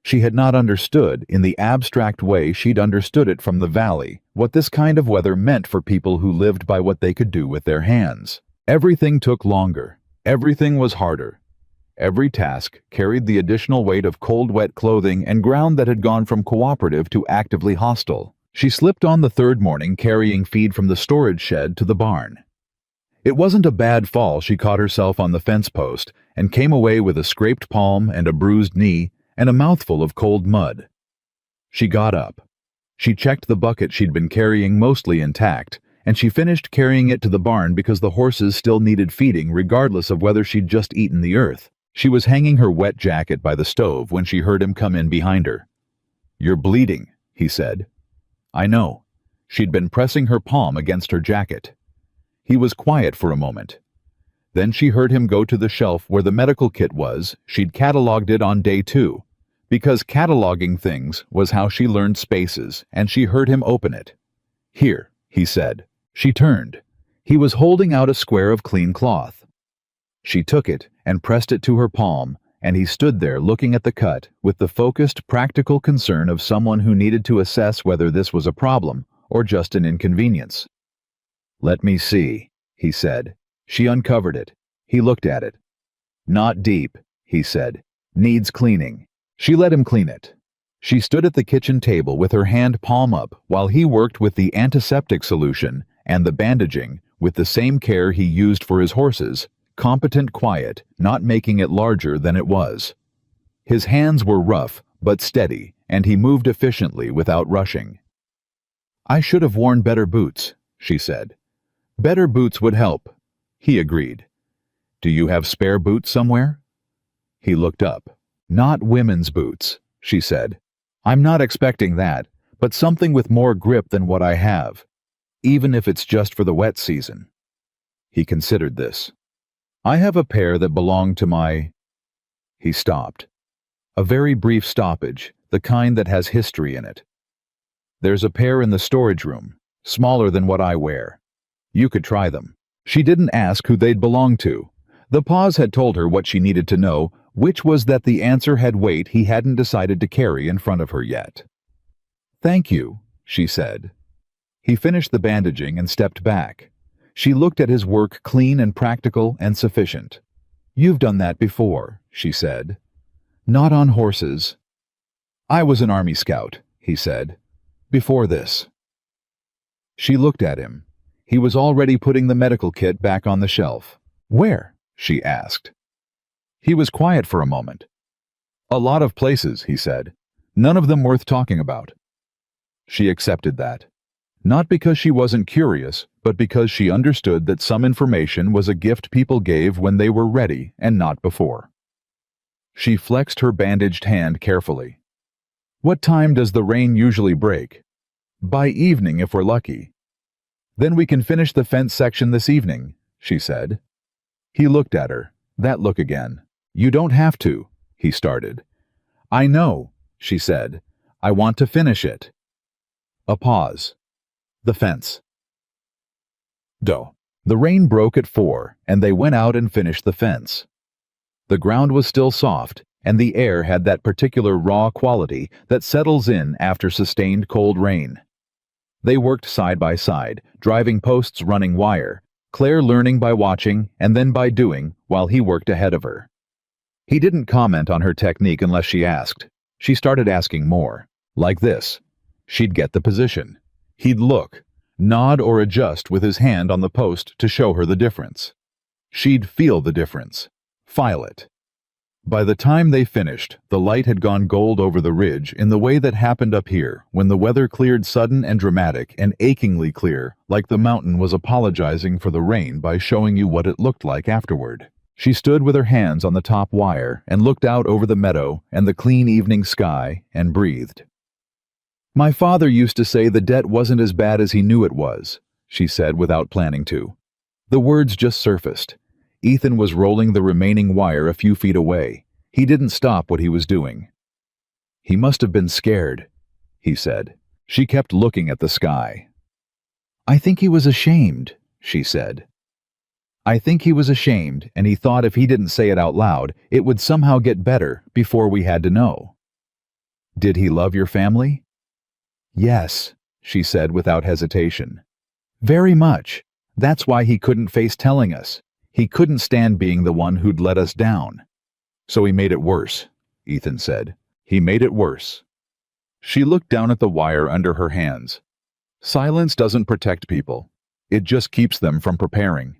She had not understood, in the abstract way she'd understood it from the valley, what this kind of weather meant for people who lived by what they could do with their hands. Everything took longer. Everything was harder. Every task carried the additional weight of cold, wet clothing and ground that had gone from cooperative to actively hostile. She slipped on the third morning carrying feed from the storage shed to the barn. It wasn't a bad fall. She caught herself on the fence post and came away with a scraped palm and a bruised knee and a mouthful of cold mud. She got up. She checked the bucket she'd been carrying mostly intact, and she finished carrying it to the barn because the horses still needed feeding regardless of whether she'd just eaten the earth. She was hanging her wet jacket by the stove when she heard him come in behind her. "You're bleeding," he said. "I know." She'd been pressing her palm against her jacket. He was quiet for a moment. Then she heard him go to the shelf where the medical kit was. She'd cataloged it on day 2, because cataloging things was how she learned spaces, and she heard him open it. "Here," he said. She turned. He was holding out a square of clean cloth. She took it and pressed it to her palm, and he stood there looking at the cut with the focused, practical concern of someone who needed to assess whether this was a problem or just an inconvenience. "Let me see," he said. She uncovered it. He looked at it. "Not deep," he said. "Needs cleaning." She let him clean it. She stood at the kitchen table with her hand palm up while he worked with the antiseptic solution and the bandaging with the same care he used for his horses, competent, quiet, not making it larger than it was. His hands were rough but steady, and he moved efficiently without rushing. "I should have worn better boots," she said. "Better boots would help," he agreed. "Do you have spare boots somewhere?" He looked up. "Not women's boots," she said. "I'm not expecting that, but something with more grip than what I have, even if it's just for the wet season." He considered this. "I have a pair that belong to my—" He stopped. A very brief stoppage, the kind that has history in it. "There's a pair in the storage room, smaller than what I wear. You could try them." She didn't ask who they'd belong to. The pause had told her what she needed to know, which was that the answer had weight he hadn't decided to carry in front of her yet. "Thank you," she said. He finished the bandaging and stepped back. She looked at his work, clean and practical and sufficient. "You've done that before," she said. "Not on horses." "I was an Army Scout," he said. "Before this." She looked at him. He was already putting the medical kit back on the shelf. "Where?" she asked. He was quiet for a moment. "A lot of places," he said. "None of them worth talking about." She accepted that. Not because she wasn't curious, but because she understood that some information was a gift people gave when they were ready and not before. She flexed her bandaged hand carefully. "What time does the rain usually break?" "By evening if we're lucky." "Then we can finish the fence section this evening," she said. He looked at her, that look again. "You don't have to," he started. "I know," she said. "I want to finish it." A pause. The fence. The rain broke at 4, and they went out and finished the fence. The ground was still soft, and the air had that particular raw quality that settles in after sustained cold rain. They worked side by side, driving posts running wire, Claire learning by watching and then by doing while he worked ahead of her. He didn't comment on her technique unless she asked. She started asking more. Like this. She'd get the position. He'd look, nod or adjust with his hand on the post to show her the difference. She'd feel the difference. File it. By the time they finished, the light had gone gold over the ridge in the way that happened up here when the weather cleared sudden and dramatic and achingly clear, like the mountain was apologizing for the rain by showing you what it looked like afterward. She stood with her hands on the top wire and looked out over the meadow and the clean evening sky and breathed. "My father used to say the debt wasn't as bad as he knew it was," she said without planning to. The words just surfaced. Ethan was rolling the remaining wire a few feet away. He didn't stop what he was doing. "He must have been scared," he said. She kept looking at the sky. "I think he was ashamed," she said. "I think he was ashamed, and he thought if he didn't say it out loud, it would somehow get better before we had to know." "Did he love your family?" "Yes," she said without hesitation. "Very much. That's why he couldn't face telling us. He couldn't stand being the one who'd let us down." "So he made it worse," Ethan said. "He made it worse." She looked down at the wire under her hands. Silence doesn't protect people. It just keeps them from preparing.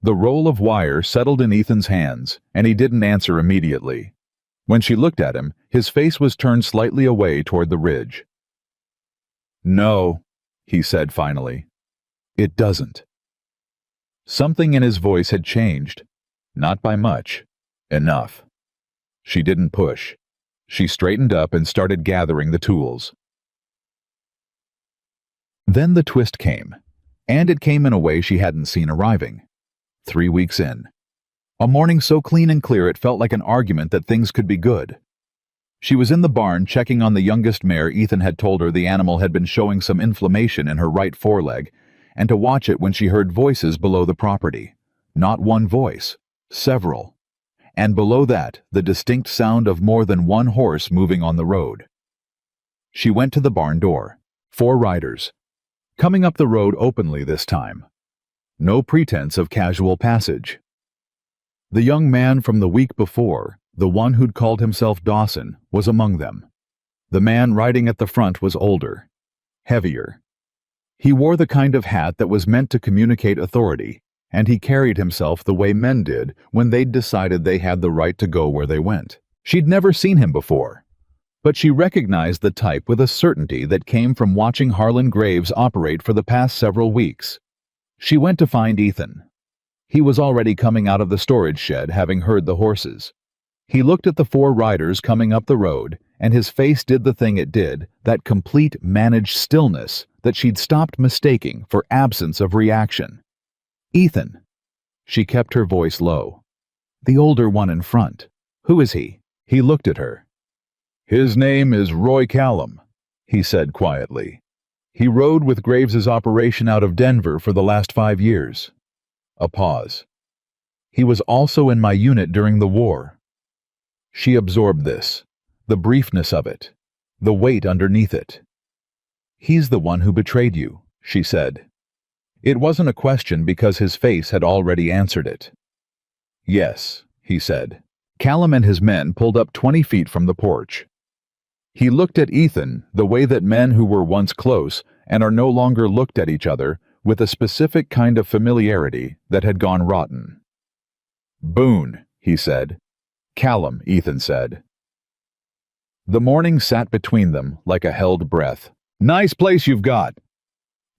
The roll of wire settled in Ethan's hands, and he didn't answer immediately. When she looked at him, his face was turned slightly away toward the ridge. "No," he said finally. "It doesn't." Something in his voice had changed. Not by much. Enough. She didn't push. She straightened up and started gathering the tools. Then the twist came, and it came in a way she hadn't seen arriving. 3 weeks in. A morning so clean and clear it felt like an argument that things could be good. She was in the barn checking on the youngest mare. Ethan had told her the animal had been showing some inflammation in her right foreleg, and to watch it when she heard voices below the property. Not one voice, several. And below that, the distinct sound of more than one horse moving on the road. She went to the barn door. 4 riders. Coming up the road openly this time. No pretense of casual passage. The young man from the week before, the one who'd called himself Dawson, was among them. The man riding at the front was older. Heavier. He wore the kind of hat that was meant to communicate authority, and he carried himself the way men did when they'd decided they had the right to go where they went. She'd never seen him before, but she recognized the type with a certainty that came from watching Harlan Graves operate for the past several weeks. She went to find Ethan. He was already coming out of the storage shed, having heard the horses. He looked at the 4 riders coming up the road, and his face did the thing it did, that complete managed stillness that she'd stopped mistaking for absence of reaction. "Ethan." She kept her voice low. "The older one in front. Who is he?" He looked at her. "His name is Roy Callum," he said quietly. "He rode with Graves's operation out of Denver for the last 5 years." A pause. "He was also in my unit during the war." She absorbed this, the briefness of it, the weight underneath it. "He's the one who betrayed you," she said. It wasn't a question because his face had already answered it. "Yes," he said. Callum and his men pulled up 20 feet from the porch. He looked at Ethan the way that men who were once close and are no longer looked at each other, with a specific kind of familiarity that had gone rotten. "Boone," he said. "Callum," Ethan said. The morning sat between them like a held breath. "Nice place you've got."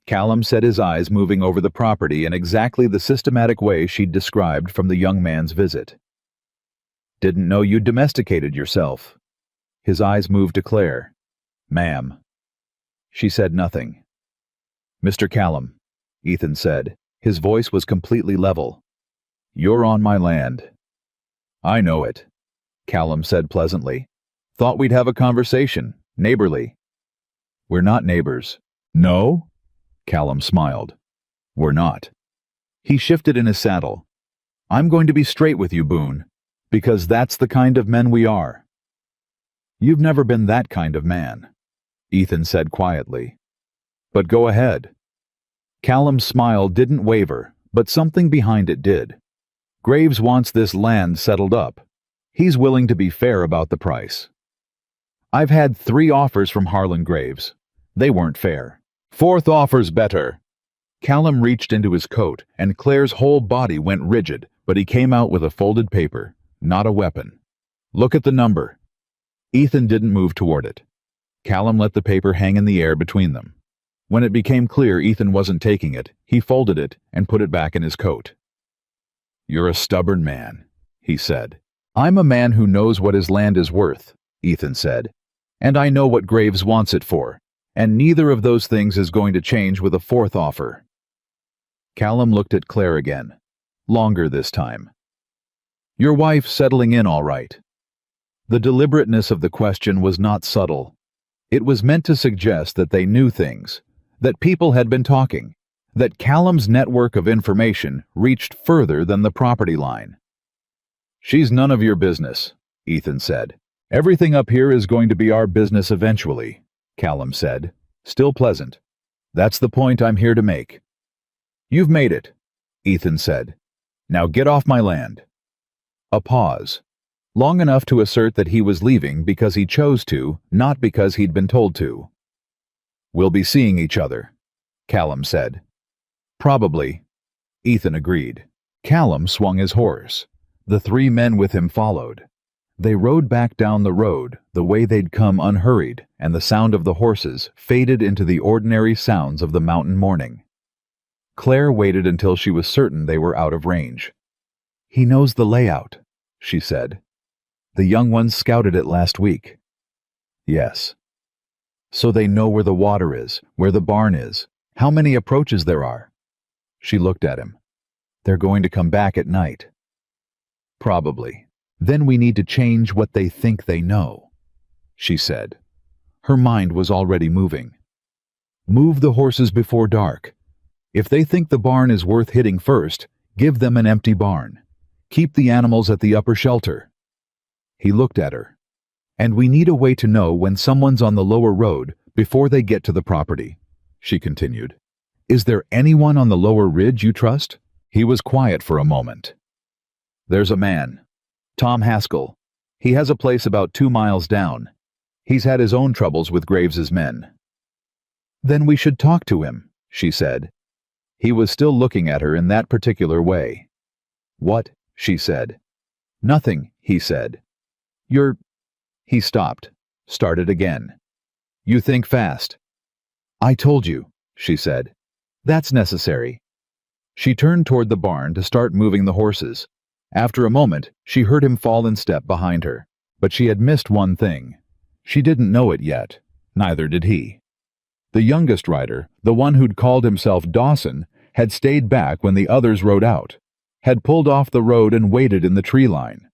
Callum said, his eyes moving over the property in exactly the systematic way she'd described from the young man's visit. "Didn't know you'd domesticated yourself." His eyes moved to Claire. "Ma'am." She said nothing. "Mr. Callum," Ethan said. His voice was completely level. "You're on my land." "I know it," Callum said pleasantly. "Thought we'd have a conversation, neighborly." "We're not neighbors." "No?" Callum smiled. "We're not." He shifted in his saddle. "I'm going to be straight with you, Boone, because that's the kind of men we are." "You've never been that kind of man," Ethan said quietly. "But go ahead." Callum's smile didn't waver, but something behind it did. "Graves wants this land settled up. He's willing to be fair about the price. I've had 3 offers from Harlan Graves. They weren't fair." "4th offer's better," Callum reached into his coat, and Claire's whole body went rigid, but he came out with a folded paper, not a weapon. "Look at the number." Ethan didn't move toward it. Callum let the paper hang in the air between them. When it became clear Ethan wasn't taking it, he folded it and put it back in his coat. "You're a stubborn man," he said. "I'm a man who knows what his land is worth," Ethan said. "And I know what Graves wants it for, and neither of those things is going to change with a fourth offer." Callum looked at Claire again. Longer this time. "Your wife's settling in all right." The deliberateness of the question was not subtle. It was meant to suggest that they knew things, that people had been talking, that Callum's network of information reached further than the property line. "She's none of your business," Ethan said. "Everything up here is going to be our business eventually," Callum said, still pleasant. "That's the point I'm here to make." "You've made it," Ethan said. "Now get off my land." A pause. Long enough to assert that he was leaving because he chose to, not because he'd been told to. "We'll be seeing each other," Callum said. "Probably," Ethan agreed. Callum swung his horse. The three men with him followed. They rode back down the road, the way they'd come unhurried, and the sound of the horses faded into the ordinary sounds of the mountain morning. Claire waited until she was certain they were out of range. "He knows the layout," she said. "The young ones scouted it last week." "Yes." "So they know where the water is, where the barn is, how many approaches there are." She looked at him. "They're going to come back at night." "Probably. Then we need to change what they think they know," she said. Her mind was already moving. "Move the horses before dark. If they think the barn is worth hitting first, give them an empty barn. Keep the animals at the upper shelter." He looked at her. "And we need a way to know when someone's on the lower road before they get to the property," she continued. "Is there anyone on the lower ridge you trust?" He was quiet for a moment. "There's a man. Tom Haskell. He has a place about 2 miles down. He's had his own troubles with Graves's men." "Then we should talk to him," she said. He was still looking at her in that particular way. "What?" she said. "Nothing," he said. "You're—" He stopped, started again. "You think fast." "I told you," she said. "That's necessary." She turned toward the barn to start moving the horses. After a moment, she heard him fall in step behind her. But she had missed one thing. She didn't know it yet. Neither did he. The youngest rider, the one who'd called himself Dawson, had stayed back when the others rode out, had pulled off the road and waited in the tree line.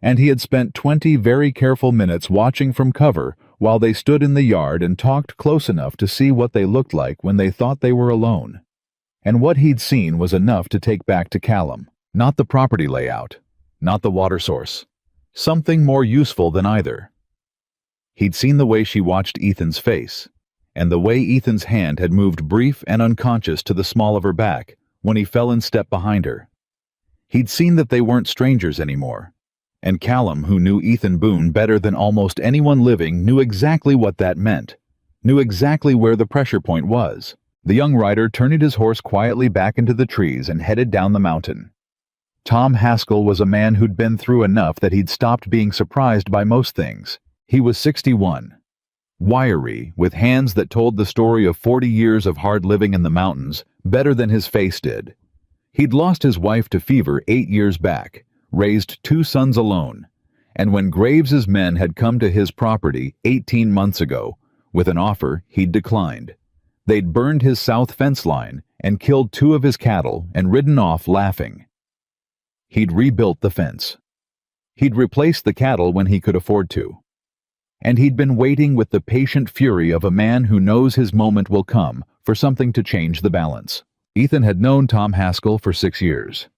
And he had spent 20 very careful minutes watching from cover while they stood in the yard and talked close enough to see what they looked like when they thought they were alone. And what he'd seen was enough to take back to Callum. Not the property layout, not the water source. Something more useful than either. He'd seen the way she watched Ethan's face, and the way Ethan's hand had moved brief and unconscious to the small of her back when he fell in step behind her. He'd seen that they weren't strangers anymore, and Callum, who knew Ethan Boone better than almost anyone living, knew exactly what that meant, knew exactly where the pressure point was. The young rider turned his horse quietly back into the trees and headed down the mountain. Tom Haskell was a man who'd been through enough that he'd stopped being surprised by most things. He was 61. Wiry, with hands that told the story of 40 years of hard living in the mountains better than his face did. He'd lost his wife to fever 8 years back, raised 2 sons alone, and when Graves's men had come to his property 18 months ago, with an offer he'd declined, they'd burned his south fence line and killed 2 of his cattle and ridden off laughing. He'd rebuilt the fence. He'd replaced the cattle when he could afford to. And he'd been waiting with the patient fury of a man who knows his moment will come for something to change the balance. Ethan had known Tom Haskell for 6 years.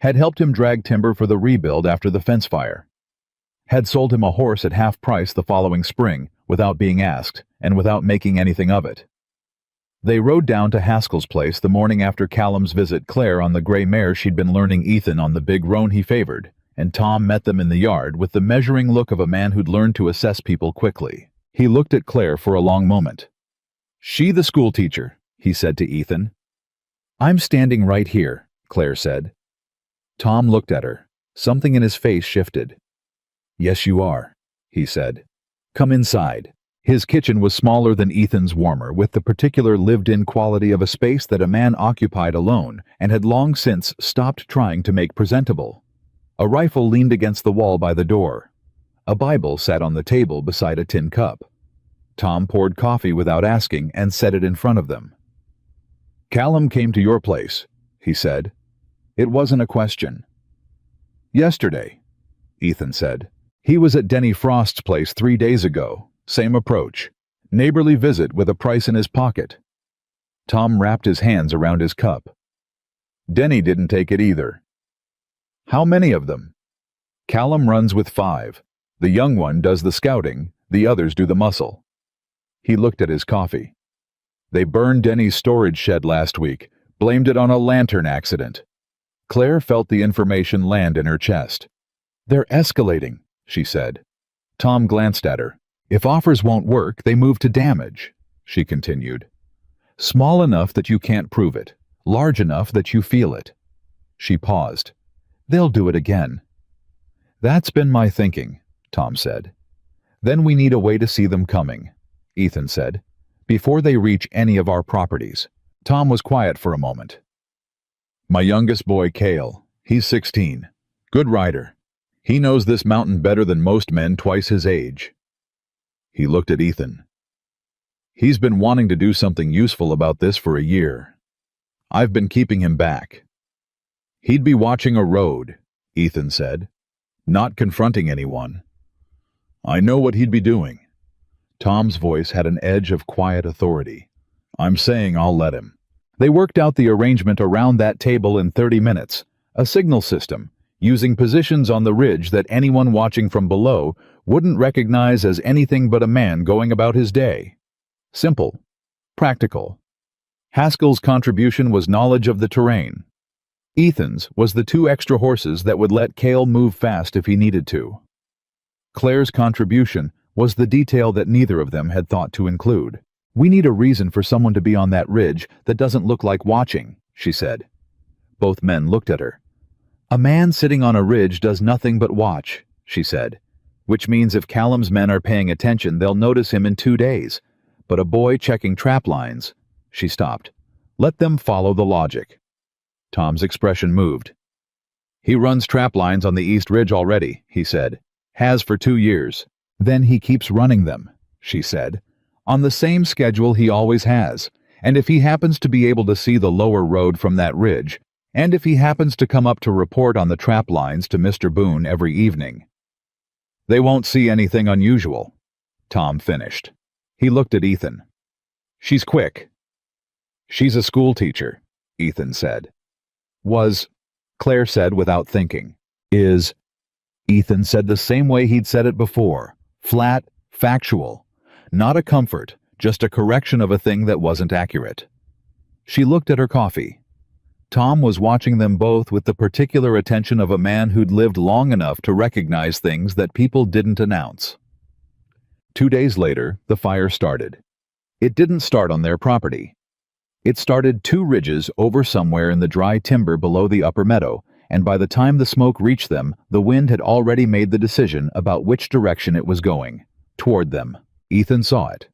Had helped him drag timber for the rebuild after the fence fire. Had sold him a horse at half price the following spring without being asked and without making anything of it. They rode down to Haskell's place the morning after Callum's visit Claire on the gray mare she'd been learning Ethan on the big roan he favored, and Tom met them in the yard with the measuring look of a man who'd learned to assess people quickly. He looked at Claire for a long moment. "She the schoolteacher," he said to Ethan. I'm standing right here, Claire said. Tom looked at her. Something in his face shifted. Yes, you are, he said. Come inside. His kitchen was smaller than Ethan's warmer, with the particular lived-in quality of a space that a man occupied alone and had long since stopped trying to make presentable. A rifle leaned against the wall by the door. A Bible sat on the table beside a tin cup. Tom poured coffee without asking and set it in front of them. Callum came to your place, he said. It wasn't a question. Yesterday, Ethan said. He was at Denny Frost's place 3 days ago. Same approach. Neighborly visit with a price in his pocket. Tom wrapped his hands around his cup. Denny didn't take it either. How many of them? Callum runs with 5. The young one does the scouting, the others do the muscle. He looked at his coffee. They burned Denny's storage shed last week, blamed it on a lantern accident. Claire felt the information land in her chest. They're escalating, she said. Tom glanced at her. If offers won't work, they move to damage, she continued. Small enough that you can't prove it, large enough that you feel it. She paused. They'll do it again. That's been my thinking, Tom said. Then we need a way to see them coming, Ethan said, before they reach any of our properties. Tom was quiet for a moment. My youngest boy, Cale, he's 16. Good rider. He knows this mountain better than most men twice his age. He looked at Ethan. He's been wanting to do something useful about this for a year. I've been keeping him back. He'd be watching a road, Ethan said, not confronting anyone. I know what he'd be doing. Tom's voice had an edge of quiet authority. I'm saying I'll let him. They worked out the arrangement around that table in 30 minutes, a signal system, using positions on the ridge that anyone watching from below wouldn't recognize as anything but a man going about his day. Simple. Practical. Haskell's contribution was knowledge of the terrain. Ethan's was the 2 extra horses that would let Cale move fast if he needed to. Claire's contribution was the detail that neither of them had thought to include. We need a reason for someone to be on that ridge that doesn't look like watching, she said. Both men looked at her. A man sitting on a ridge does nothing but watch, she said, which means if Callum's men are paying attention, they'll notice him in 2 days. But a boy checking trap lines, she stopped. Let them follow the logic. Tom's expression moved. He runs trap lines on the East Ridge already, he said. Has for 2 years. Then he keeps running them, she said. On the same schedule he always has, and if he happens to be able to see the lower road from that ridge, and if he happens to come up to report on the trap lines to Mr. Boone every evening. They won't see anything unusual, Tom finished. He looked at Ethan. She's quick. She's a school teacher, Ethan said. Was, Claire said without thinking. Is, Ethan said the same way he'd said it before, flat, factual. Not a comfort, just a correction of a thing that wasn't accurate. She looked at her coffee. Tom was watching them both with the particular attention of a man who'd lived long enough to recognize things that people didn't announce. 2 days later, the fire started. It didn't start on their property. It started 2 ridges over somewhere in the dry timber below the upper meadow, and by the time the smoke reached them, the wind had already made the decision about which direction it was going. Toward them. Ethan saw it.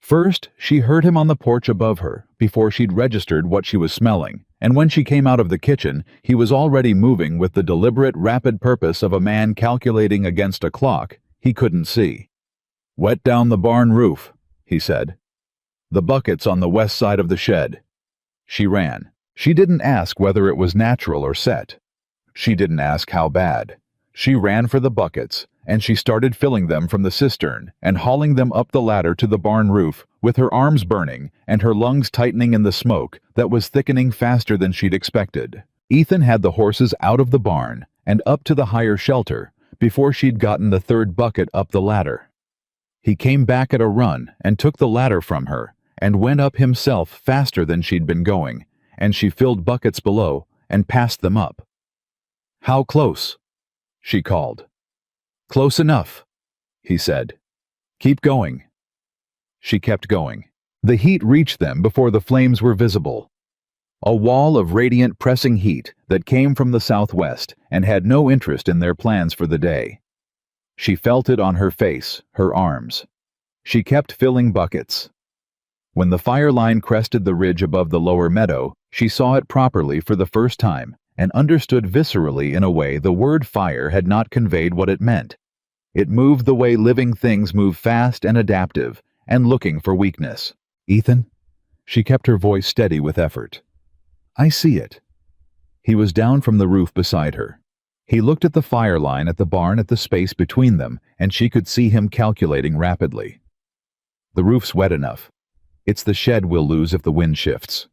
First, she heard him on the porch above her, before she'd registered what she was smelling, and when she came out of the kitchen, he was already moving with the deliberate, rapid purpose of a man calculating against a clock he couldn't see. Wet down the barn roof, he said. The bucket's on the west side of the shed. She ran. She didn't ask whether it was natural or set. She didn't ask how bad. She ran for the buckets, and she started filling them from the cistern and hauling them up the ladder to the barn roof, with her arms burning and her lungs tightening in the smoke that was thickening faster than she'd expected. Ethan had the horses out of the barn and up to the higher shelter before she'd gotten the 3rd bucket up the ladder. He came back at a run and took the ladder from her and went up himself faster than she'd been going, and she filled buckets below and passed them up. How close? She called. Close enough, he said. Keep going. She kept going. The heat reached them before the flames were visible. a wall of radiant pressing heat that came from the southwest and had no interest in their plans for the day. She felt it on her face, her arms. She kept filling buckets. When the fire line crested the ridge above the lower meadow, she saw it properly for the first time and understood viscerally in a way the word fire had not conveyed what it meant. It moved the way living things move, fast and adaptive, and looking for weakness. "Ethan?" She kept her voice steady with effort. "I see it." He was down from the roof beside her. He looked at the fire line at the barn, at the space between them, and she could see him calculating rapidly. "The roof's wet enough. It's the shed we'll lose if the wind shifts.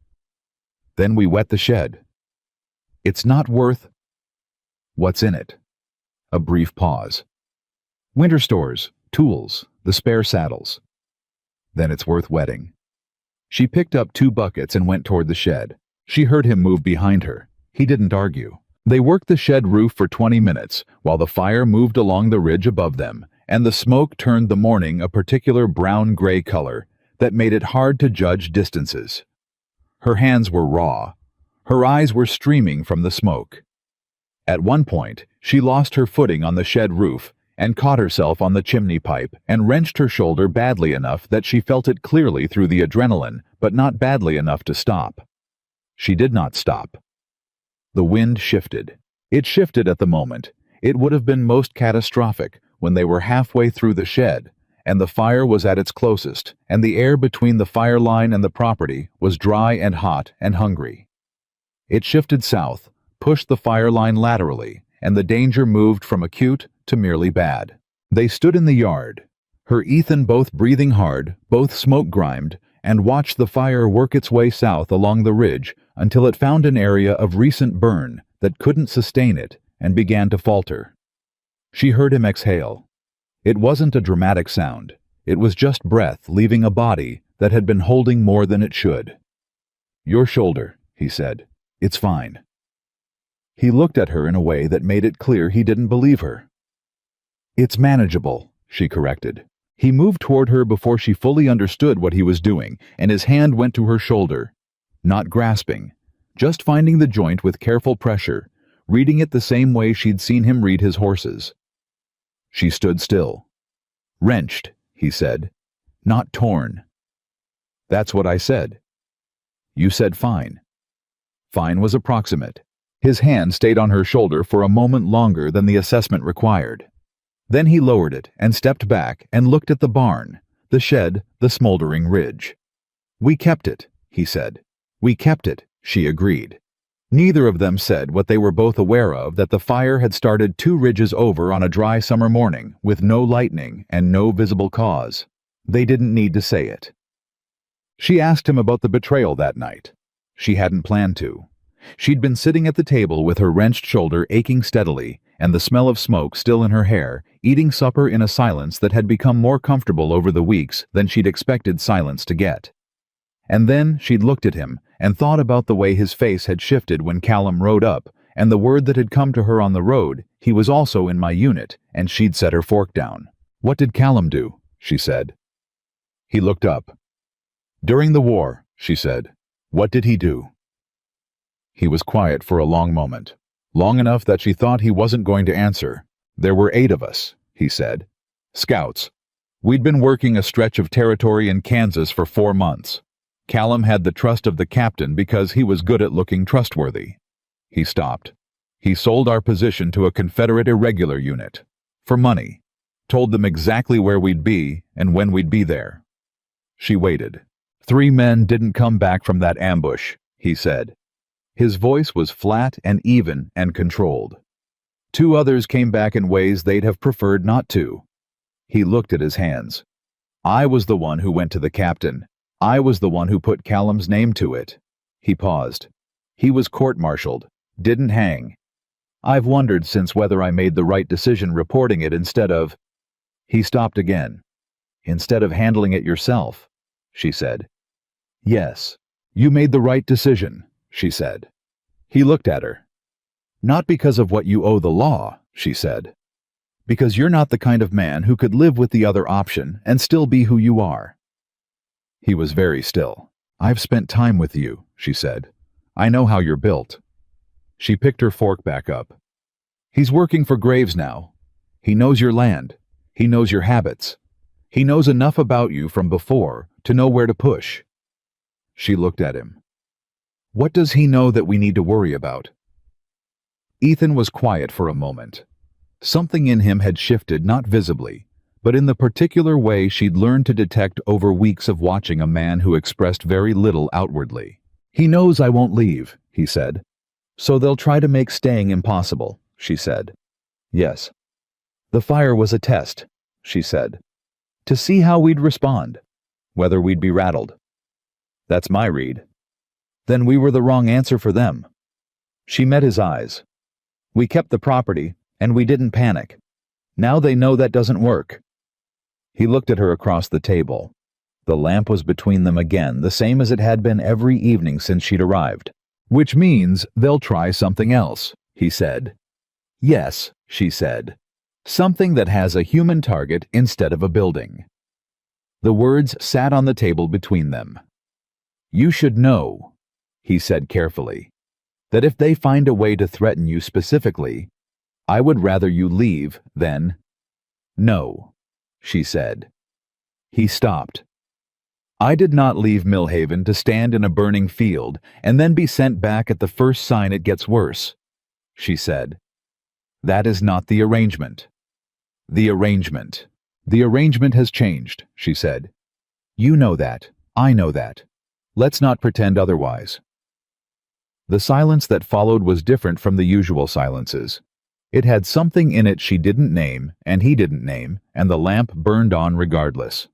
Then we wet the shed. It's not worth—" "What's in it?" A brief pause. "Winter stores, tools, the spare saddles." "Then it's worth wetting." She picked up 2 buckets and went toward the shed. She heard him move behind her. He didn't argue. They worked the shed roof for 20 minutes while the fire moved along the ridge above them, and the smoke turned the morning a particular brown-gray color that made it hard to judge distances. Her hands were raw. Her eyes were streaming from the smoke. At one point, she lost her footing on the shed roof and caught herself on the chimney pipe and wrenched her shoulder badly enough that she felt it clearly through the adrenaline, but not badly enough to stop. She did not stop. The wind shifted. It shifted at the moment. It would have been most catastrophic when they were halfway through the shed, and the fire was at its closest, and the air between the fire line and the property was dry and hot and hungry. It shifted south, pushed the fire line laterally, and the danger moved from acute to merely bad. They stood in the yard, her Ethan both breathing hard, both smoke-grimed, and watched the fire work its way south along the ridge until it found an area of recent burn that couldn't sustain it and began to falter. She heard him exhale. It wasn't a dramatic sound. It was just breath leaving a body that had been holding more than it should. "Your shoulder," he said. "It's fine." He looked at her in a way that made it clear he didn't believe her. "It's manageable," she corrected. He moved toward her before she fully understood what he was doing, and his hand went to her shoulder. Not grasping, just finding the joint with careful pressure, reading it the same way she'd seen him read his horses. She stood still. "Wrenched," he said. "Not torn." "That's what I said." "You said fine." Fine was approximate. His hand stayed on her shoulder for a moment longer than the assessment required. Then he lowered it and stepped back and looked at the barn, the shed, the smoldering ridge. "We kept it," he said. "We kept it," she agreed. Neither of them said what they were both aware of, that the fire had started 2 ridges over on a dry summer morning with no lightning and no visible cause. They didn't need to say it. She asked him about the betrayal that night. She hadn't planned to. She'd been sitting at the table with her wrenched shoulder aching steadily and the smell of smoke still in her hair, eating supper in a silence that had become more comfortable over the weeks than she'd expected silence to get. And then she'd looked at him and thought about the way his face had shifted when Callum rode up, and the word that had come to her on the road, "He was also in my unit," and she'd set her fork down. "What did Callum do?" she said. He looked up. "During the war," she said. "What did he do?" He was quiet for a long moment, long enough that she thought he wasn't going to answer. "There were 8 of us," he said. "Scouts. We'd been working a stretch of territory in Kansas for 4 months. Callum had the trust of the captain because he was good at looking trustworthy." He stopped. "He sold our position to a Confederate irregular unit. For money. Told them exactly where we'd be and when we'd be there." She waited. 3 men didn't come back from that ambush," he said. His voice was flat and even and controlled. 2 others came back in ways they'd have preferred not to. He looked at his hands. "I was the one who went to the captain. I was the one who put Callum's name to it." He paused. "He was court-martialed, didn't hang. I've wondered since whether I made the right decision reporting it instead of—" He stopped again. "Instead of handling it yourself," she said. "Yes, you made the right decision," she said. He looked at her. "Not because of what you owe the law," she said. "Because you're not the kind of man who could live with the other option and still be who you are." He was very still. "I've spent time with you," she said. I know how you're built." She picked her fork back up. "He's working for Graves now. He knows your land. He knows your habits. He knows enough about you from before to know where to push." She looked at him. "What does he know that we need to worry about?" Ethan was quiet for a moment. Something in him had shifted, not visibly, but in the particular way she'd learned to detect over weeks of watching a man who expressed very little outwardly. "He knows I won't leave," he said. "So they'll try to make staying impossible," she said. "Yes." "The fire was a test," she said, "to see how we'd respond, whether we'd be rattled." "That's my read." "Then we were the wrong answer for them." She met his eyes. "We kept the property, and we didn't panic. Now they know that doesn't work." He looked at her across the table. The lamp was between them again, the same as it had been every evening since she'd arrived. "Which means they'll try something else," he said. "Yes," she said. "Something that has a human target instead of a building." The words sat on the table between them. "You should know," he said carefully, "that if they find a way to threaten you specifically, I would rather you leave than—" "No," she said. He stopped. "I did not leave Millhaven to stand in a burning field and then be sent back at the first sign it gets worse," she said. "That is not the arrangement." The arrangement has changed," she said. "You know that. I know that. Let's not pretend otherwise." The silence that followed was different from the usual silences. It had something in it she didn't name, and he didn't name, and the lamp burned on regardless.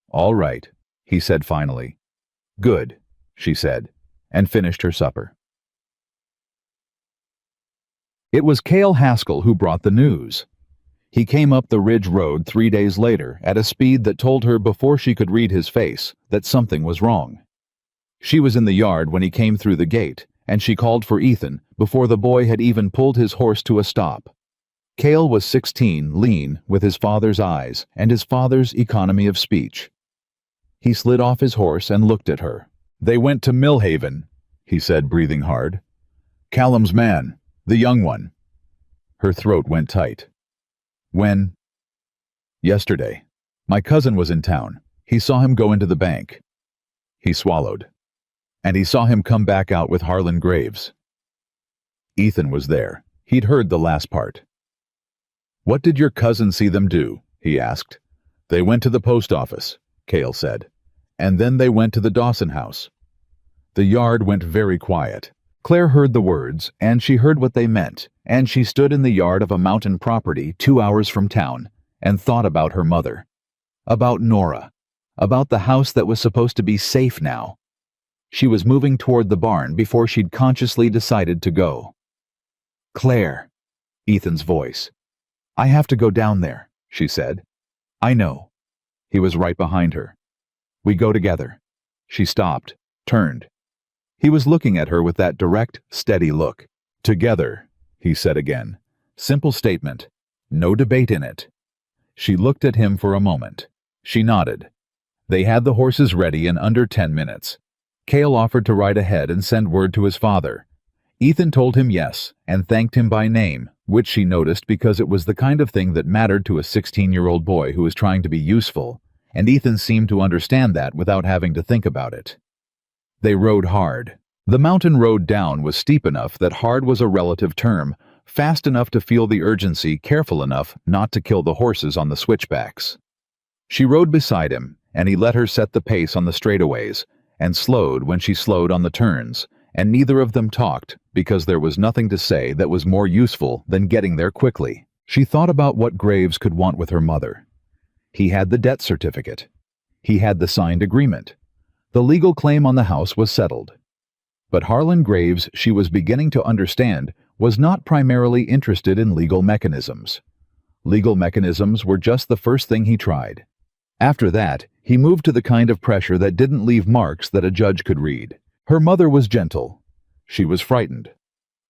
"All right," he said finally. "Good," she said, and finished her supper. It was Cale Haskell who brought the news. He came up the ridge road 3 days later at a speed that told her before she could read his face that something was wrong. She was in the yard when he came through the gate, and she called for Ethan before the boy had even pulled his horse to a stop. Cale was 16, lean, with his father's eyes and his father's economy of speech. He slid off his horse and looked at her. "They went to Millhaven," he said, breathing hard. "Callum's man, the young one." Her throat went tight. "When?" "Yesterday. My cousin was in town. He saw him go into the bank." He swallowed. "And he saw him come back out with Harlan Graves." Ethan was there. He'd heard the last part. "What did your cousin see them do?" he asked. "They went to the post office," Cale said. "And then they went to the Dawson house." The yard went very quiet. Claire heard the words, and she heard what they meant, and she stood in the yard of a mountain property 2 hours from town, and thought about her mother. About Nora. About the house that was supposed to be safe now. She was moving toward the barn before she'd consciously decided to go. "Claire," Ethan's voice. "I have to go down there," she said. "I know." He was right behind her. "We go together." She stopped, turned. He was looking at her with that direct, steady look. "Together," he said again. Simple statement. No debate in it. She looked at him for a moment. She nodded. They had the horses ready in under 10 minutes. Cale offered to ride ahead and send word to his father. Ethan told him yes, and thanked him by name, which she noticed because it was the kind of thing that mattered to a 16-year-old boy who was trying to be useful, and Ethan seemed to understand that without having to think about it. They rode hard. The mountain road down was steep enough that hard was a relative term, fast enough to feel the urgency, careful enough not to kill the horses on the switchbacks. She rode beside him, and he let her set the pace on the straightaways, and slowed when she slowed on the turns, and neither of them talked because there was nothing to say that was more useful than getting there quickly. She thought about what Graves could want with her mother. He had the debt certificate. He had the signed agreement. The legal claim on the house was settled. But Harlan Graves, she was beginning to understand, was not primarily interested in legal mechanisms. Legal mechanisms were just the first thing he tried. After that, he moved to the kind of pressure that didn't leave marks that a judge could read. Her mother was gentle. She was frightened.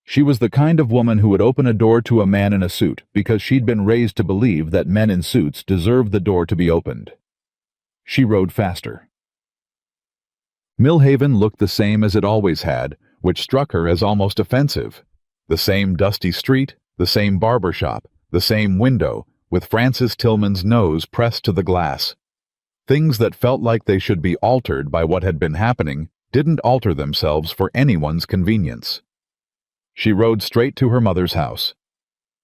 She was the kind of woman who would open a door to a man in a suit because she'd been raised to believe that men in suits deserved the door to be opened. She rode faster. Millhaven looked the same as it always had, which struck her as almost offensive. The same dusty street, the same barber shop, the same window, with Francis Tillman's nose pressed to the glass. Things that felt like they should be altered by what had been happening didn't alter themselves for anyone's convenience. She rode straight to her mother's house.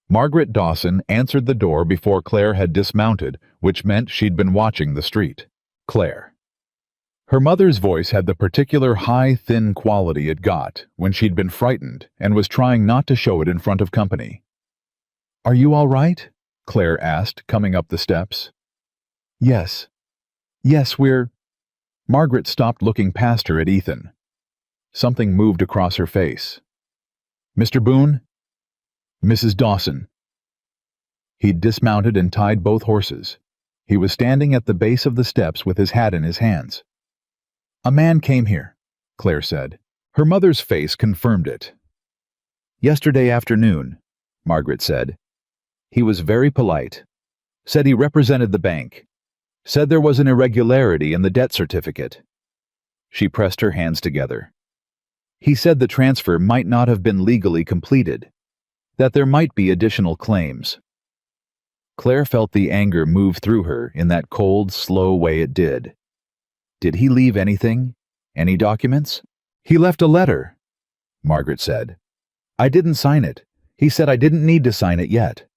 Margaret Dawson answered the door before Claire had dismounted, which meant she'd been watching the street. Claire. Her mother's voice had the particular high, thin quality it got when she'd been frightened and was trying not to show it in front of company. "Are you all right?" Claire asked, coming up the steps. "Yes. Yes, we're—" Margaret stopped looking past her at Ethan. Something moved across her face. "Mr. Boone?" "Mrs. Dawson." He'd dismounted and tied both horses. He was standing at the base of the steps with his hat in his hands. "A man came here," Claire said. Her mother's face confirmed it. "Yesterday afternoon," Margaret said. "He was very polite. Said he represented the bank. Said there was an irregularity in the debt certificate." She pressed her hands together. "He said the transfer might not have been legally completed, that there might be additional claims." Claire felt the anger move through her in that cold, slow way it did. "Did he leave anything? Any documents?" "He left a letter," Margaret said. "I didn't sign it. He said I didn't need to sign it yet."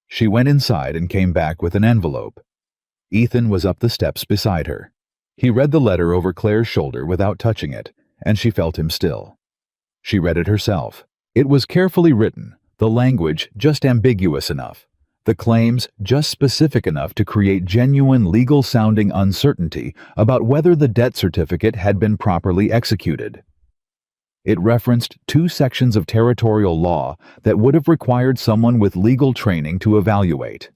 She went inside and came back with an envelope. Ethan was up the steps beside her. He read the letter over Claire's shoulder without touching it, and she felt him still. She read it herself. It was carefully written, the language just ambiguous enough, the claims just specific enough to create genuine legal-sounding uncertainty about whether the debt certificate had been properly executed. It referenced 2 sections of territorial law that would have required someone with legal training to evaluate.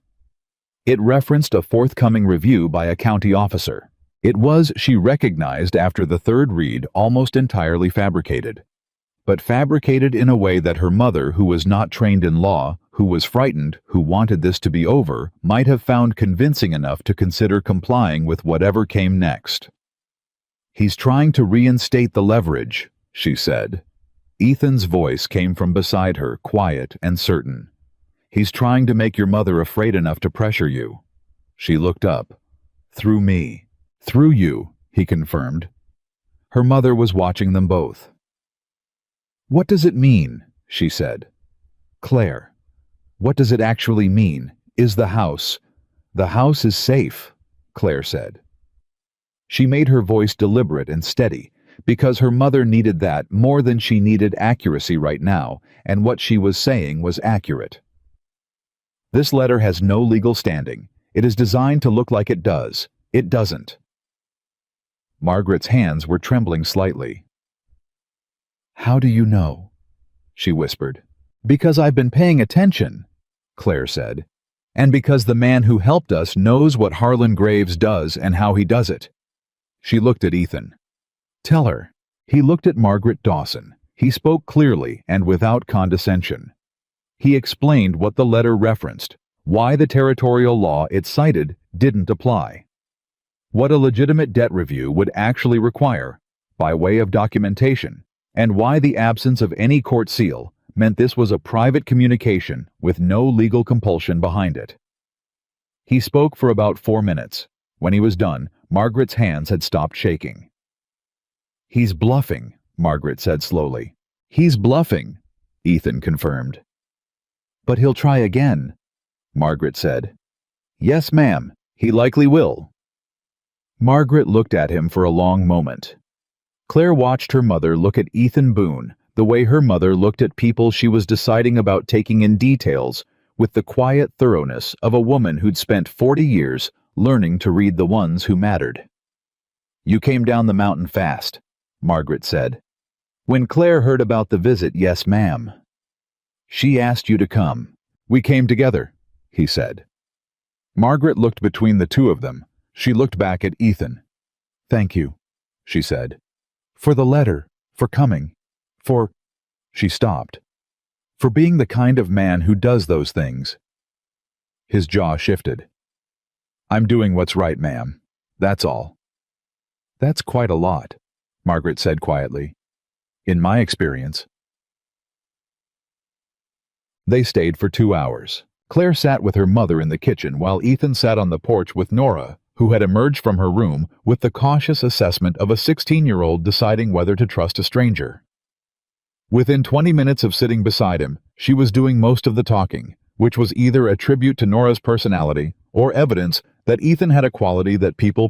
It referenced a forthcoming review by a county officer. It was, she recognized after the third read, almost entirely fabricated. But fabricated in a way that her mother, who was not trained in law, who was frightened, who wanted this to be over, might have found convincing enough to consider complying with whatever came next. "He's trying to reinstate the leverage," she said. Ethan's voice came from beside her, quiet and certain. "He's trying to make your mother afraid enough to pressure you." She looked up. "Through me." "Through you," he confirmed. Her mother was watching them both. "What does it mean?" she said. "Claire, what does it actually mean? Is the house—" "The house is safe," Claire said. She made her voice deliberate and steady, because her mother needed that more than she needed accuracy right now, and what she was saying was accurate. "This letter has no legal standing. It is designed to look like it does. It doesn't." Margaret's hands were trembling slightly. "How do you know?" she whispered. "Because I've been paying attention," Claire said, "and because the man who helped us knows what Harlan Graves does and how he does it." She looked at Ethan. "Tell her." He looked at Margaret Dawson. He spoke clearly and without condescension. He explained what the letter referenced, why the territorial law it cited didn't apply, what a legitimate debt review would actually require, by way of documentation, and why the absence of any court seal meant this was a private communication with no legal compulsion behind it. He spoke for about 4 minutes. When he was done, Margaret's hands had stopped shaking. "He's bluffing," Margaret said slowly. "He's bluffing," Ethan confirmed. "But he'll try again," Margaret said. "Yes, ma'am, he likely will." Margaret looked at him for a long moment. Claire watched her mother look at Ethan Boone the way her mother looked at people she was deciding about taking in details, with the quiet thoroughness of a woman who'd spent 40 years learning to read the ones who mattered. "You came down the mountain fast," Margaret said. "When Claire heard about the visit, yes, ma'am. She asked you to come. We came together," he said. Margaret looked between the two of them. She looked back at Ethan. "Thank you," she said. "For the letter, for coming, for—" She stopped. "For being the kind of man who does those things." His jaw shifted. "I'm doing what's right, ma'am. That's all." "That's quite a lot," Margaret said quietly. in my experience. They stayed for 2 hours. Claire sat with her mother in the kitchen while Ethan sat on the porch with Nora, who had emerged from her room with the cautious assessment of a 16-year-old deciding whether to trust a stranger. Within 20 minutes of sitting beside him, she was doing most of the talking, which was either a tribute to Nora's personality or evidence that Ethan had a quality that people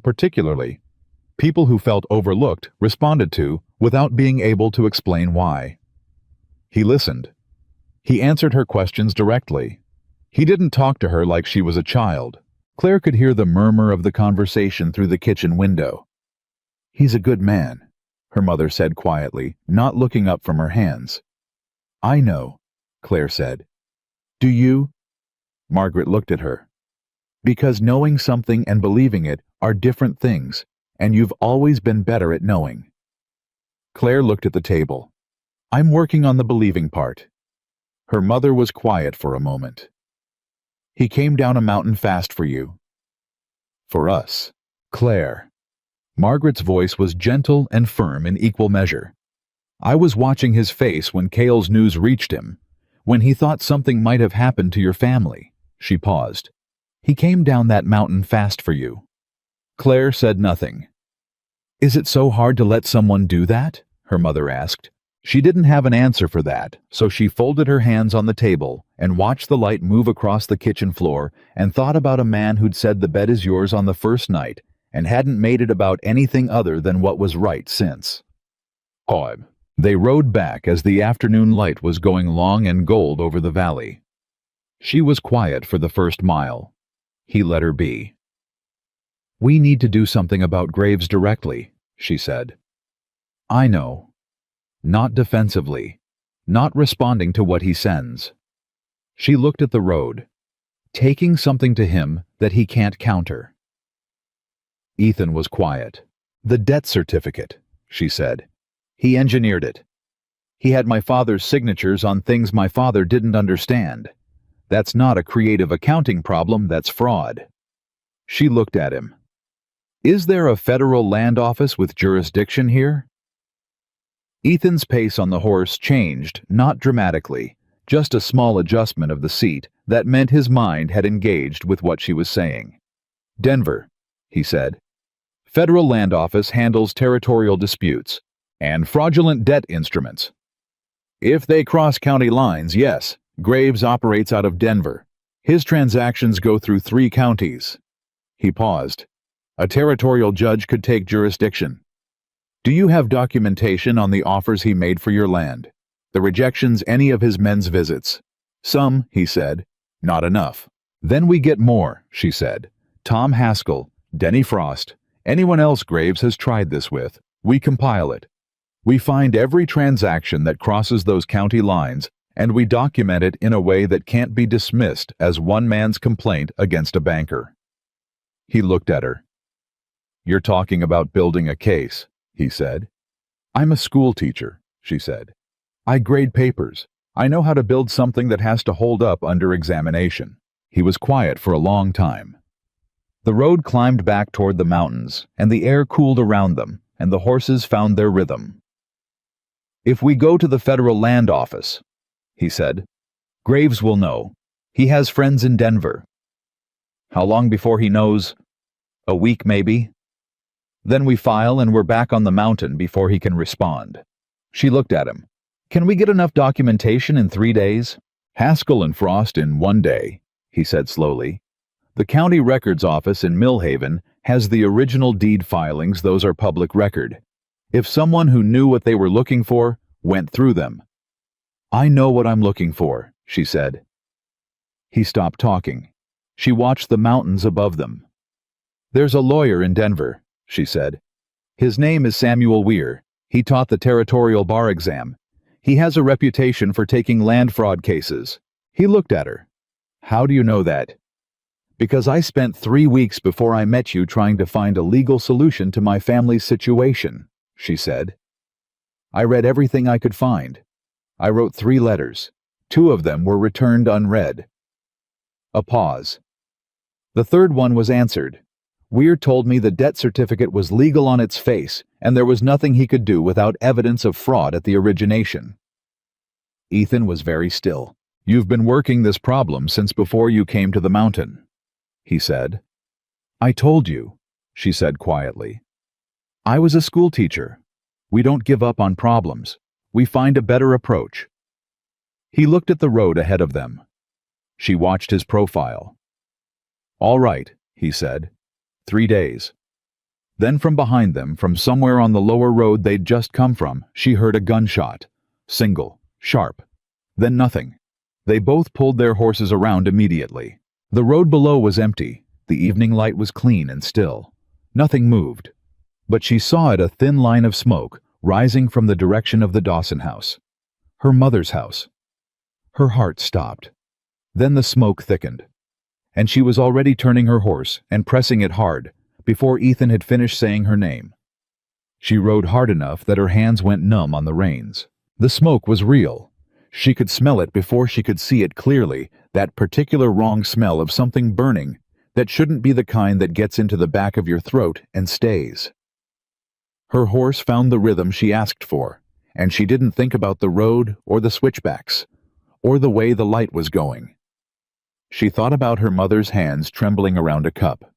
who felt overlooked, responded to without being able to explain why. He listened. He answered her questions directly. He didn't talk to her like she was a child. Claire could hear the murmur of the conversation through the kitchen window. "He's a good man," her mother said quietly, not looking up from her hands. "I know," Claire said. "Do you?" Margaret looked at her. "Because knowing something and believing it are different things, and you've always been better at knowing." Claire looked at the table. "I'm working on the believing part." Her mother was quiet for a moment. "He came down a mountain fast for you." "For us." "Claire." Margaret's voice was gentle and firm in equal measure. "I was watching his face when Cale's news reached him, when he thought something might have happened to your family." She paused. "He came down that mountain fast for you." Claire said nothing. "Is it so hard to let someone do that?" her mother asked. She didn't have an answer for that, so she folded her hands on the table and watched the light move across the kitchen floor and thought about a man who'd said the bed is yours on the first night and hadn't made it about anything other than what was right since. They rode back as the afternoon light was going long and gold over the valley. She was quiet for the first mile. He let her be. "We need to do something about Graves directly," she said. "I know. Not defensively. Not responding to what he sends." She looked at the road. "Taking something to him that he can't counter." Ethan was quiet. "The death certificate," she said. "He engineered it. He had my father's signatures on things my father didn't understand. That's not a creative accounting problem, that's fraud." She looked at him. "Is there a federal land office with jurisdiction here?" Ethan's pace on the horse changed, not dramatically, just a small adjustment of the seat that meant his mind had engaged with what she was saying. "Denver," he said. "Federal Land Office handles territorial disputes and fraudulent debt instruments. If they cross county lines, yes, Graves operates out of Denver. His transactions go through 3 counties." He paused. "A territorial judge could take jurisdiction. Do you have documentation on the offers he made for your land? The rejections any of his men's visits?" "Some," he said. "Not enough." "Then we get more," she said. "Tom Haskell, Denny Frost, anyone else Graves has tried this with. We compile it. We find every transaction that crosses those county lines, and we document it in a way that can't be dismissed as one man's complaint against a banker." He looked at her. "You're talking about building a case," he said. "I'm a school teacher," she said. "I grade papers. I know how to build something that has to hold up under examination." He was quiet for a long time. The road climbed back toward the mountains, and the air cooled around them, and the horses found their rhythm. "If we go to the Federal Land Office," he said, "Graves will know. He has friends in Denver." "How long before he knows?" "A week, maybe. Then we file and we're back on the mountain before he can respond." She looked at him. "Can we get enough documentation in 3 days?" "Haskell and Frost in 1 day," he said slowly. "The county records office in Millhaven has the original deed filings. Those are public record. If someone who knew what they were looking for went through them." "I know what I'm looking for," she said. He stopped talking. She watched the mountains above them. "There's a lawyer in Denver," she said. "His name is Samuel Weir. He taught the territorial bar exam. He has a reputation for taking land fraud cases." He looked at her. "How do you know that?" "Because I spent 3 weeks before I met you trying to find a legal solution to my family's situation," she said. "I read everything I could find. I wrote 3 letters. 2 of them were returned unread." A pause. "The 3rd one was answered. Weir told me the debt certificate was legal on its face, and there was nothing he could do without evidence of fraud at the origination. Ethan was very still. "You've been working this problem since before you came to the mountain," he said. "I told you," she said quietly. "I was a school teacher. We don't give up on problems. We find a better approach." He looked at the road ahead of them. She watched his profile. "All right," he said. 3 days. Then from behind them, from somewhere on the lower road they'd just come from, she heard a gunshot. Single. Sharp. Then nothing. They both pulled their horses around immediately. The road below was empty. The evening light was clean and still. Nothing moved. But she saw it, a thin line of smoke, rising from the direction of the Dawson house. Her mother's house. Her heart stopped. Then the smoke thickened. And she was already turning her horse and pressing it hard before Ethan had finished saying her name. She rode hard enough that her hands went numb on the reins. The smoke was real. She could smell it before she could see it clearly, that particular wrong smell of something burning that shouldn't be the kind that gets into the back of your throat and stays. Her horse found the rhythm she asked for, and she didn't think about the road or the switchbacks, or the way the light was going. She thought about her mother's hands trembling around a cup.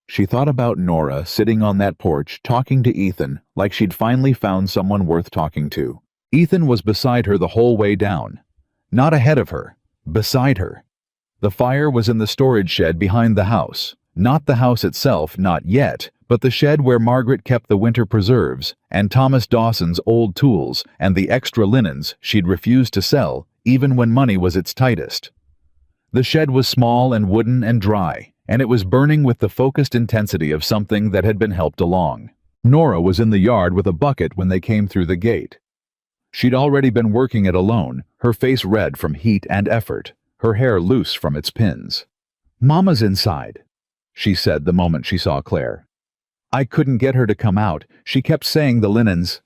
She thought about Nora sitting on that porch talking to Ethan like she'd finally found someone worth talking to. Ethan was beside her the whole way down. Not ahead of her, beside her. The fire was in the storage shed behind the house. Not the house itself, not yet, but the shed where Margaret kept the winter preserves, and Thomas Dawson's old tools, and the extra linens she'd refused to sell, even when money was its tightest. The shed was small and wooden and dry, and it was burning with the focused intensity of something that had been helped along. Nora was in the yard with a bucket when they came through the gate. She'd already been working it alone, her face red from heat and effort, her hair loose from its pins. "Mama's inside," she said the moment she saw Claire. "I couldn't get her to come out. She kept saying the linens."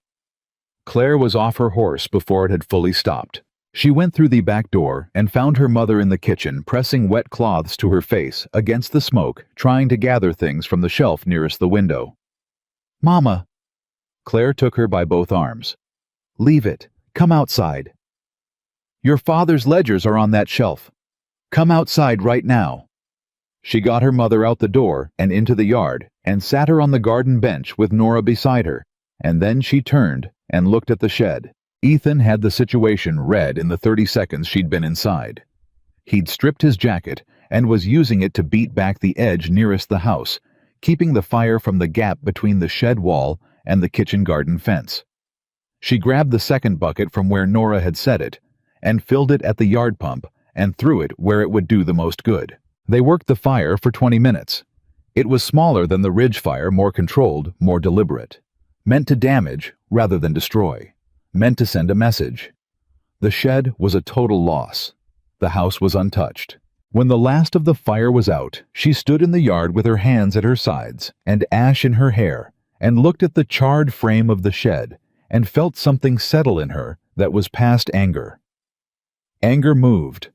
Claire was off her horse before it had fully stopped. She went through the back door and found her mother in the kitchen pressing wet cloths to her face against the smoke, trying to gather things from the shelf nearest the window. "Mama!" Claire took her by both arms. "Leave it. Come outside. Your father's ledgers are on that shelf. Come outside right now." She got her mother out the door and into the yard and sat her on the garden bench with Nora beside her, and then she turned and looked at the shed. Ethan had the situation read in the 30 seconds she'd been inside. He'd stripped his jacket and was using it to beat back the edge nearest the house, keeping the fire from the gap between the shed wall and the kitchen garden fence. She grabbed the second bucket from where Nora had set it and filled it at the yard pump and threw it where it would do the most good. They worked the fire for 20 minutes. It was smaller than the ridge fire, more controlled, more deliberate. Meant to damage rather than destroy. Meant to send a message. The shed was a total loss. The house was untouched. When the last of the fire was out, she stood in the yard with her hands at her sides and ash in her hair and looked at the charred frame of the shed and felt something settle in her that was past anger. Anger moved.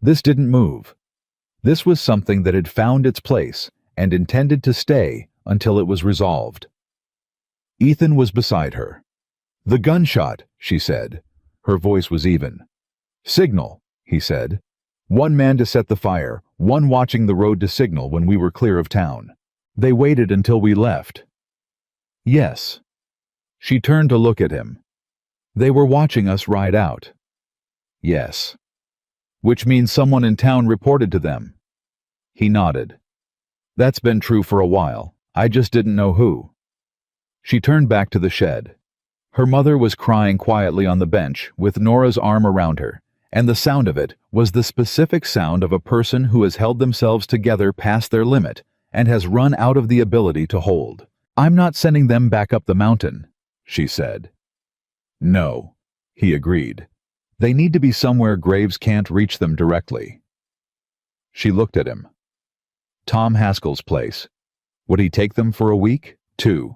This didn't move. This was something that had found its place and intended to stay until it was resolved. Ethan was beside her. "The gunshot," she said. Her voice was even. "Signal," he said. "One man to set the fire, one watching the road to signal when we were clear of town. They waited until we left." "Yes." She turned to look at him. "They were watching us ride out." "Yes." "Which means someone in town reported to them." He nodded. "That's been true for a while. I just didn't know who." She turned back to the shed. Her mother was crying quietly on the bench with Nora's arm around her, and the sound of it was the specific sound of a person who has held themselves together past their limit and has run out of the ability to hold. "I'm not sending them back up the mountain," she said. "No," he agreed. "They need to be somewhere Graves can't reach them directly." She looked at him. Tom Haskell's place. Would he take them for a week? 2?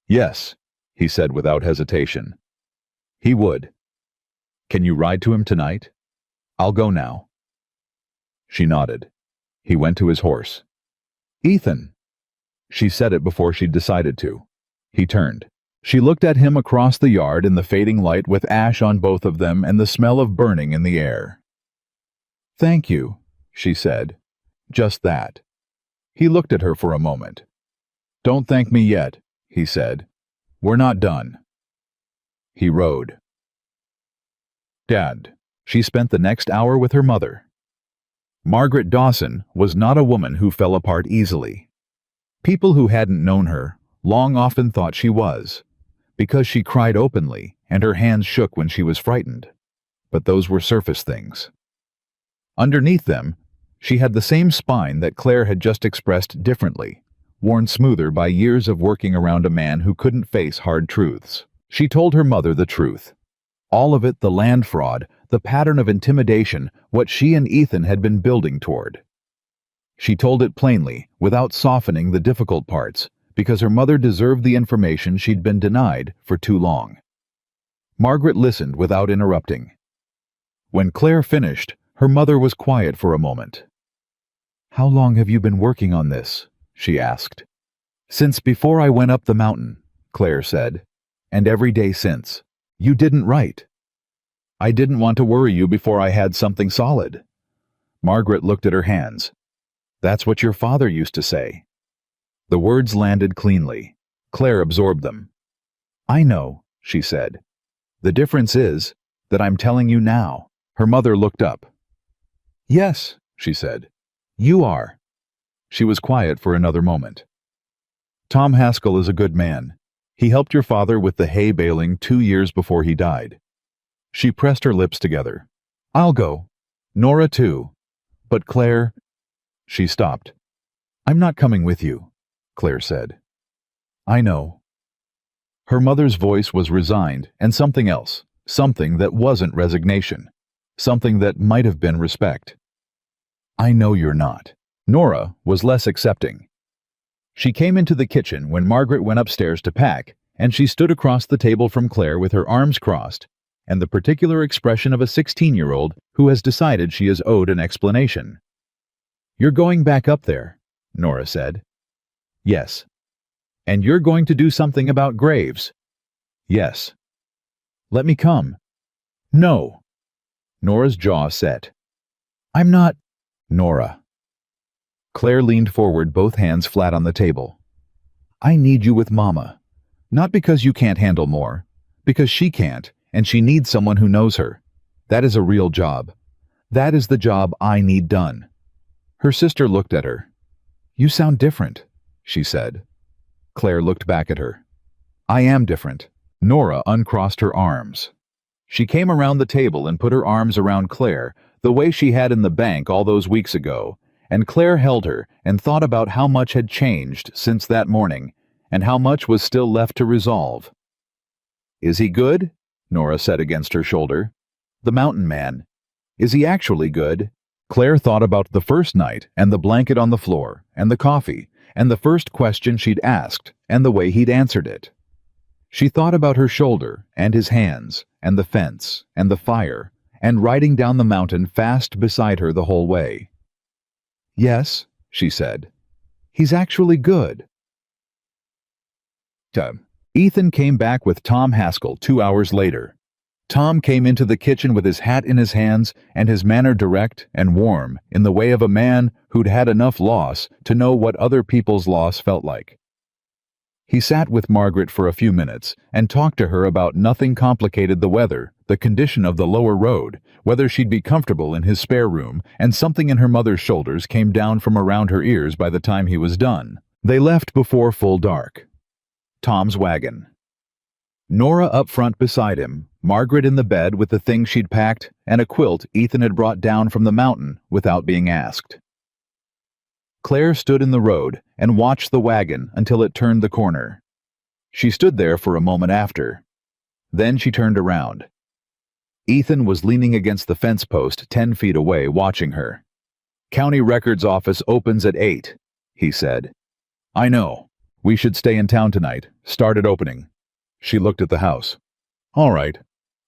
"Yes," he said without hesitation. "He would. Can you ride to him tonight? I'll go now." She nodded. He went to his horse. "Ethan," She said it before she'd decided to. He turned. She looked at him across the yard in the fading light with ash on both of them and the smell of burning in the air. "Thank you," she said. Just that. He looked at her for a moment. "Don't thank me yet," he said. "We're not done." He rode. Dad. She spent the next hour with her mother. Margaret Dawson was not a woman who fell apart easily. People who hadn't known her long often thought she was, because she cried openly and her hands shook when she was frightened. But those were surface things. Underneath them, she had the same spine that Claire had just expressed differently, worn smoother by years of working around a man who couldn't face hard truths. She told her mother the truth. All of it, the land fraud, the pattern of intimidation, what she and Ethan had been building toward. She told it plainly, without softening the difficult parts, because her mother deserved the information she'd been denied for too long. Margaret listened without interrupting. When Claire finished, her mother was quiet for a moment. "How long have you been working on this?" she asked. "Since before I went up the mountain," Claire said. "And every day since. You didn't write." "I didn't want to worry you before I had something solid." Margaret looked at her hands. "That's what your father used to say." The words landed cleanly. Claire absorbed them. "I know," she said. "The difference is that I'm telling you now." Her mother looked up. "Yes," she said. "You are." She was quiet for another moment. "Tom Haskell is a good man. He helped your father with the hay baling 2 years before he died." She pressed her lips together. "I'll go. Nora too. But Claire—" She stopped. "I'm not coming with you," Claire said. "I know." Her mother's voice was resigned and something else, something that wasn't resignation, something that might have been respect. "I know you're not." Nora was less accepting. She came into the kitchen when Margaret went upstairs to pack, and she stood across the table from Claire with her arms crossed, and the particular expression of a 16-year-old who has decided she is owed an explanation. "You're going back up there," Nora said. "Yes." "And you're going to do something about Graves?" "Yes." "Let me come." "No." Nora's jaw set. "I'm not—" "Nora." Claire leaned forward, both hands flat on the table. "I need you with Mama. Not because you can't handle more, because she can't, and she needs someone who knows her. That is a real job. That is the job I need done." Her sister looked at her. "You sound different," she said. Claire looked back at her. "I am different." Nora uncrossed her arms. She came around the table and put her arms around Claire, the way she had in the bank all those weeks ago, and Claire held her and thought about how much had changed since that morning, and how much was still left to resolve. "Is he good?" Nora said against her shoulder. "The mountain man. Is he actually good?" Claire thought about the first night, and the blanket on the floor, and the coffee, and the first question she'd asked, and the way he'd answered it. She thought about her shoulder, and his hands, and the fence, and the fire, and riding down the mountain fast beside her the whole way. "Yes," she said. "He's actually good." Ethan came back with Tom Haskell 2 hours later. Tom came into the kitchen with his hat in his hands and his manner direct and warm in the way of a man who'd had enough loss to know what other people's loss felt like. He sat with Margaret for a few minutes and talked to her about nothing complicated: the weather, the condition of the lower road, whether she'd be comfortable in his spare room, and something in her mother's shoulders came down from around her ears by the time he was done. They left before full dark. Tom's wagon. Nora up front beside him, Margaret in the bed with the things she'd packed, and a quilt Ethan had brought down from the mountain without being asked. Claire stood in the road and watched the wagon until it turned the corner. She stood there for a moment after. Then she turned around. Ethan was leaning against the fence post 10 feet away, watching her. "County Records office opens at 8, he said. "I know. We should stay in town tonight. Start at opening." She looked at the house. "All right."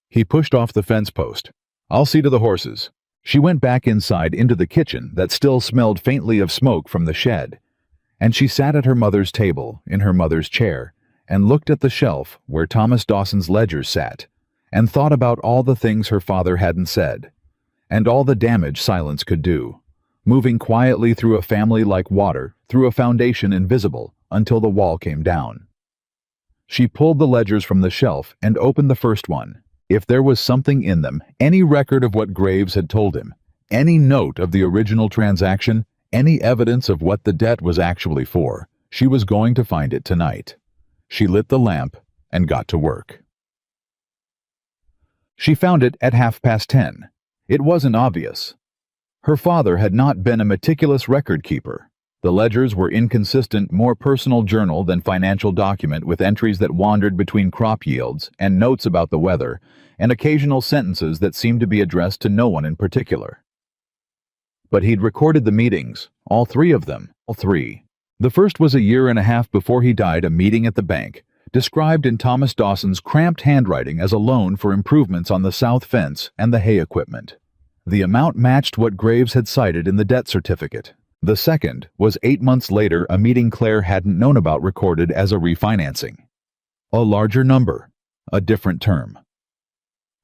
He pushed off the fence post. "I'll see to the horses." She went back inside into the kitchen that still smelled faintly of smoke from the shed, and she sat at her mother's table, in her mother's chair, and looked at the shelf where Thomas Dawson's ledgers sat, and thought about all the things her father hadn't said, and all the damage silence could do, moving quietly through a family like water, through a foundation invisible, until the wall came down. She pulled the ledgers from the shelf and opened the first one. If there was something in them, any record of what Graves had told him, any note of the original transaction, any evidence of what the debt was actually for, she was going to find it tonight. She lit the lamp and got to work. She found it at 10:30. It wasn't obvious. Her father had not been a meticulous record keeper. The ledgers were inconsistent, more personal journal than financial document, with entries that wandered between crop yields and notes about the weather, and occasional sentences that seemed to be addressed to no one in particular. But he'd recorded the meetings, all three of them, all three. The first was a year and a half before he died, a meeting at the bank, described in Thomas Dawson's cramped handwriting as a loan for improvements on the south fence and the hay equipment. The amount matched what Graves had cited in the debt certificate. The second was 8 months later, a meeting Claire hadn't known about, recorded as a refinancing. A larger number, a different term.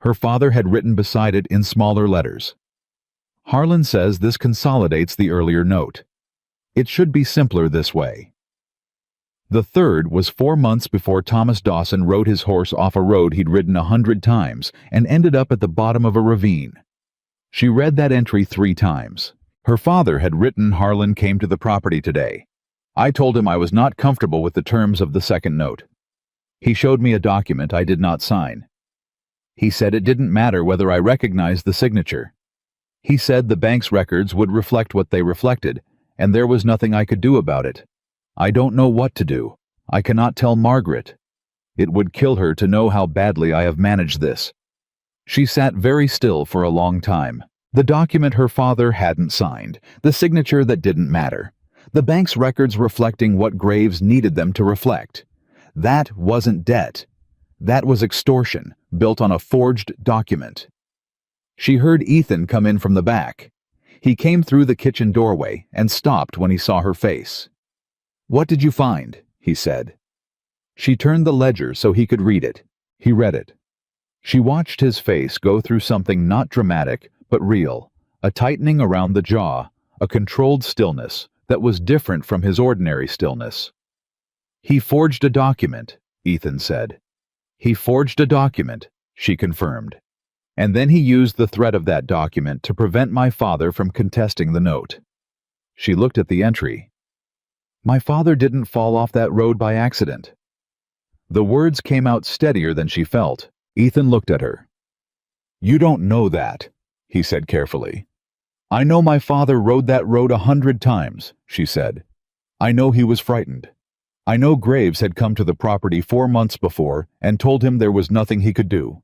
Her father had written beside it in smaller letters. Harlan says this consolidates the earlier note. It should be simpler this way. The third was 4 months before Thomas Dawson rode his horse off a road he'd ridden 100 times and ended up at the bottom of a ravine. She read that entry 3 times. Her father had written, Harlan came to the property today. I told him I was not comfortable with the terms of the second note. He showed me a document I did not sign. He said it didn't matter whether I recognized the signature. He said the bank's records would reflect what they reflected, and there was nothing I could do about it. I don't know what to do. I cannot tell Margaret. It would kill her to know how badly I have managed this. She sat very still for a long time. The document her father hadn't signed, the signature that didn't matter, the bank's records reflecting what Graves needed them to reflect. That wasn't debt. That was extortion, built on a forged document. She heard Ethan come in from the back. He came through the kitchen doorway and stopped when he saw her face. "What did you find?" he said. She turned the ledger so he could read it. He read it. She watched his face go through something not dramatic, but real, a tightening around the jaw, a controlled stillness that was different from his ordinary stillness. "He forged a document," Ethan said. "He forged a document," she confirmed. "And then he used the threat of that document to prevent my father from contesting the note." She looked at the entry. "My father didn't fall off that road by accident." The words came out steadier than she felt. Ethan looked at her. "You don't know that," he said carefully. "I know my father rode that road 100 times, she said. "I know he was frightened. I know Graves had come to the property 4 months before and told him there was nothing he could do."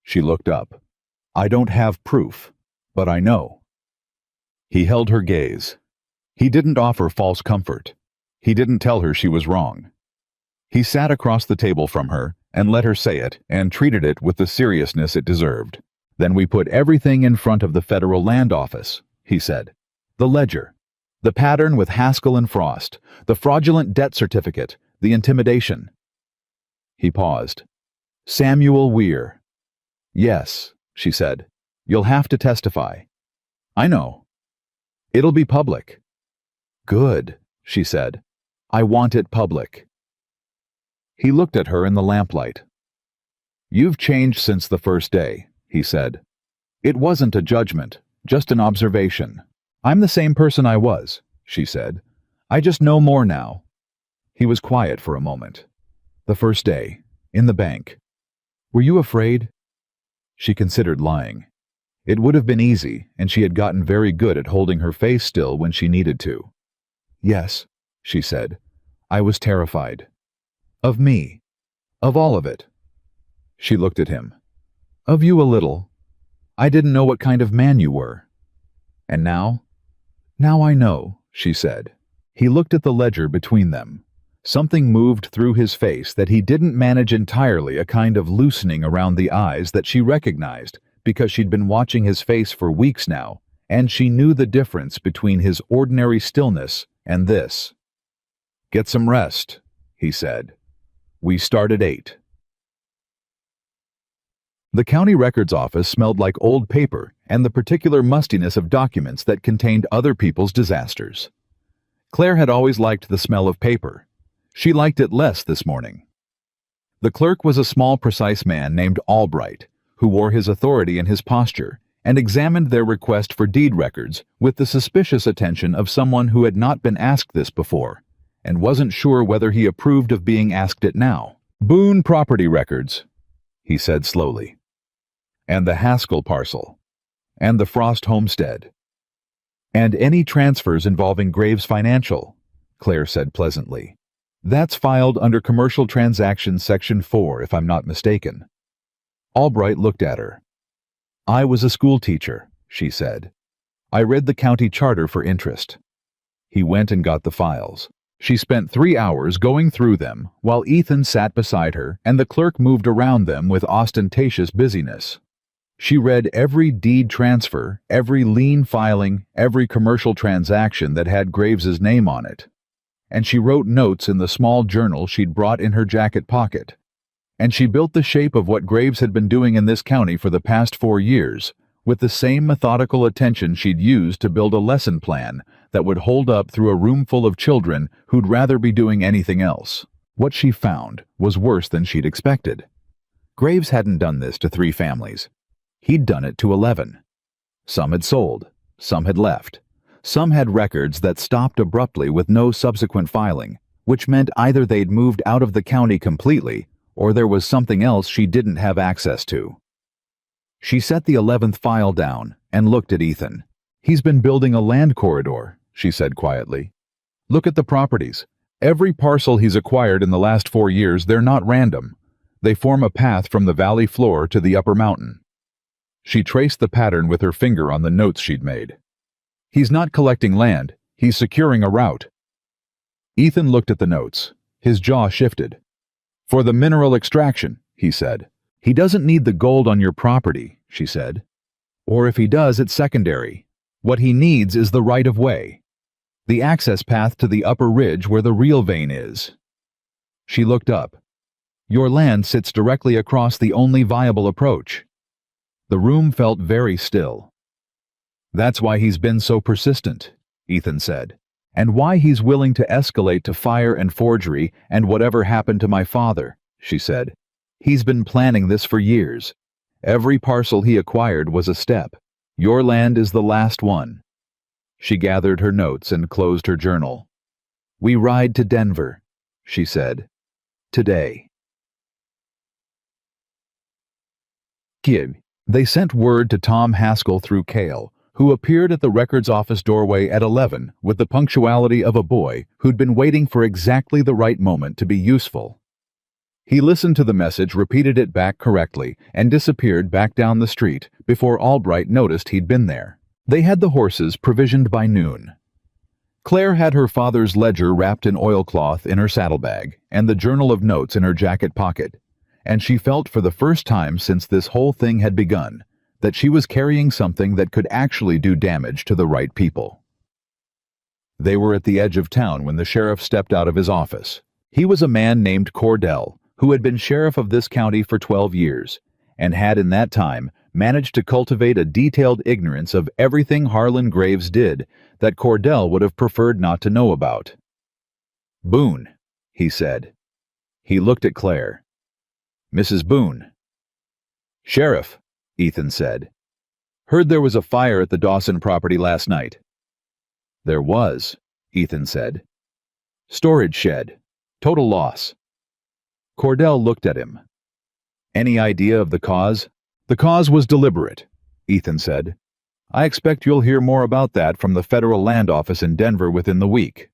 She looked up. "I don't have proof, but I know." He held her gaze. He didn't offer false comfort. He didn't tell her she was wrong. He sat across the table from her and let her say it and treated it with the seriousness it deserved. "Then we put everything in front of the Federal Land Office," he said. "The ledger, the pattern with Haskell and Frost, the fraudulent debt certificate, the intimidation." He paused. "Samuel Weir." "Yes," she said. "You'll have to testify." "I know." "It'll be public." "Good," she said. "I want it public." He looked at her in the lamplight. "You've changed since the first day," he said. "It wasn't a judgment, just an observation." "I'm the same person I was," she said. "I just know more now." He was quiet for a moment. "The first day, in the bank. Were you afraid?" She considered lying. It would have been easy, and she had gotten very good at holding her face still when she needed to. "Yes," she said. "I was terrified. Of me. Of all of it." She looked at him. "Of you a little. I didn't know what kind of man you were." "And now?" "Now I know," she said. He looked at the ledger between them. Something moved through his face that he didn't manage entirely, a kind of loosening around the eyes that she recognized because she'd been watching his face for weeks now, and she knew the difference between his ordinary stillness and this. "Get some rest," he said. "We start at 8. The county records office smelled like old paper and the particular mustiness of documents that contained other people's disasters. Claire had always liked the smell of paper. She liked it less this morning. The clerk was a small, precise man named Albright, who wore his authority in his posture and examined their request for deed records with the suspicious attention of someone who had not been asked this before and wasn't sure whether he approved of being asked it now. "Boone property records," he said slowly. "And the Haskell parcel. And the Frost homestead. And any transfers involving Graves Financial," Claire said pleasantly. "That's filed under Commercial Transactions Section 4, if I'm not mistaken." Albright looked at her. "I was a school teacher," she said. "I read the county charter for interest." He went and got the files. She spent 3 hours going through them while Ethan sat beside her and the clerk moved around them with ostentatious busyness. She read every deed transfer, every lien filing, every commercial transaction that had Graves's name on it. And she wrote notes in the small journal she'd brought in her jacket pocket. And she built the shape of what Graves had been doing in this county for the past 4 years, with the same methodical attention she'd used to build a lesson plan that would hold up through a room full of children who'd rather be doing anything else. What she found was worse than she'd expected. Graves hadn't done this to 3 families. He'd done it to 11. Some had sold, some had left. Some had records that stopped abruptly with no subsequent filing, which meant either they'd moved out of the county completely or there was something else she didn't have access to. She set the 11th file down and looked at Ethan. "He's been building a land corridor," she said quietly. "Look at the properties. Every parcel he's acquired in the last 4 years, they're not random. They form a path from the valley floor to the upper mountain." She traced the pattern with her finger on the notes she'd made. "He's not collecting land, he's securing a route." Ethan looked at the notes. His jaw shifted. "For the mineral extraction," he said. "He doesn't need the gold on your property," she said. "Or if he does, it's secondary. What he needs is the right-of-way. The access path to the upper ridge where the real vein is." She looked up. "Your land sits directly across the only viable approach." The room felt very still. "That's why he's been so persistent," Ethan said, "and why he's willing to escalate to fire and forgery and whatever happened to my father," she said. "He's been planning this for years. Every parcel he acquired was a step. Your land is the last one." She gathered her notes and closed her journal. "We ride to Denver," she said. "Today." Kid. They sent word to Tom Haskell through Cale, who appeared at the records office doorway at 11 with the punctuality of a boy who'd been waiting for exactly the right moment to be useful. He listened to the message, repeated it back correctly, and disappeared back down the street before Albright noticed he'd been there. They had the horses provisioned by noon. Claire had her father's ledger wrapped in oilcloth in her saddlebag and the journal of notes in her jacket pocket, and she felt for the first time since this whole thing had begun that she was carrying something that could actually do damage to the right people. They were at the edge of town when the sheriff stepped out of his office. He was a man named Cordell, who had been sheriff of this county for 12 years, and had in that time managed to cultivate a detailed ignorance of everything Harlan Graves did that Cordell would have preferred not to know about. "Boone," he said. He looked at Claire. "Mrs. Boone." "Sheriff," Ethan said. "Heard there was a fire at the Dawson property last night." "There was," Ethan said. "Storage shed. Total loss." Cordell looked at him. "Any idea of the cause?" "The cause was deliberate," Ethan said. "I expect you'll hear more about that from the Federal Land Office in Denver within the week."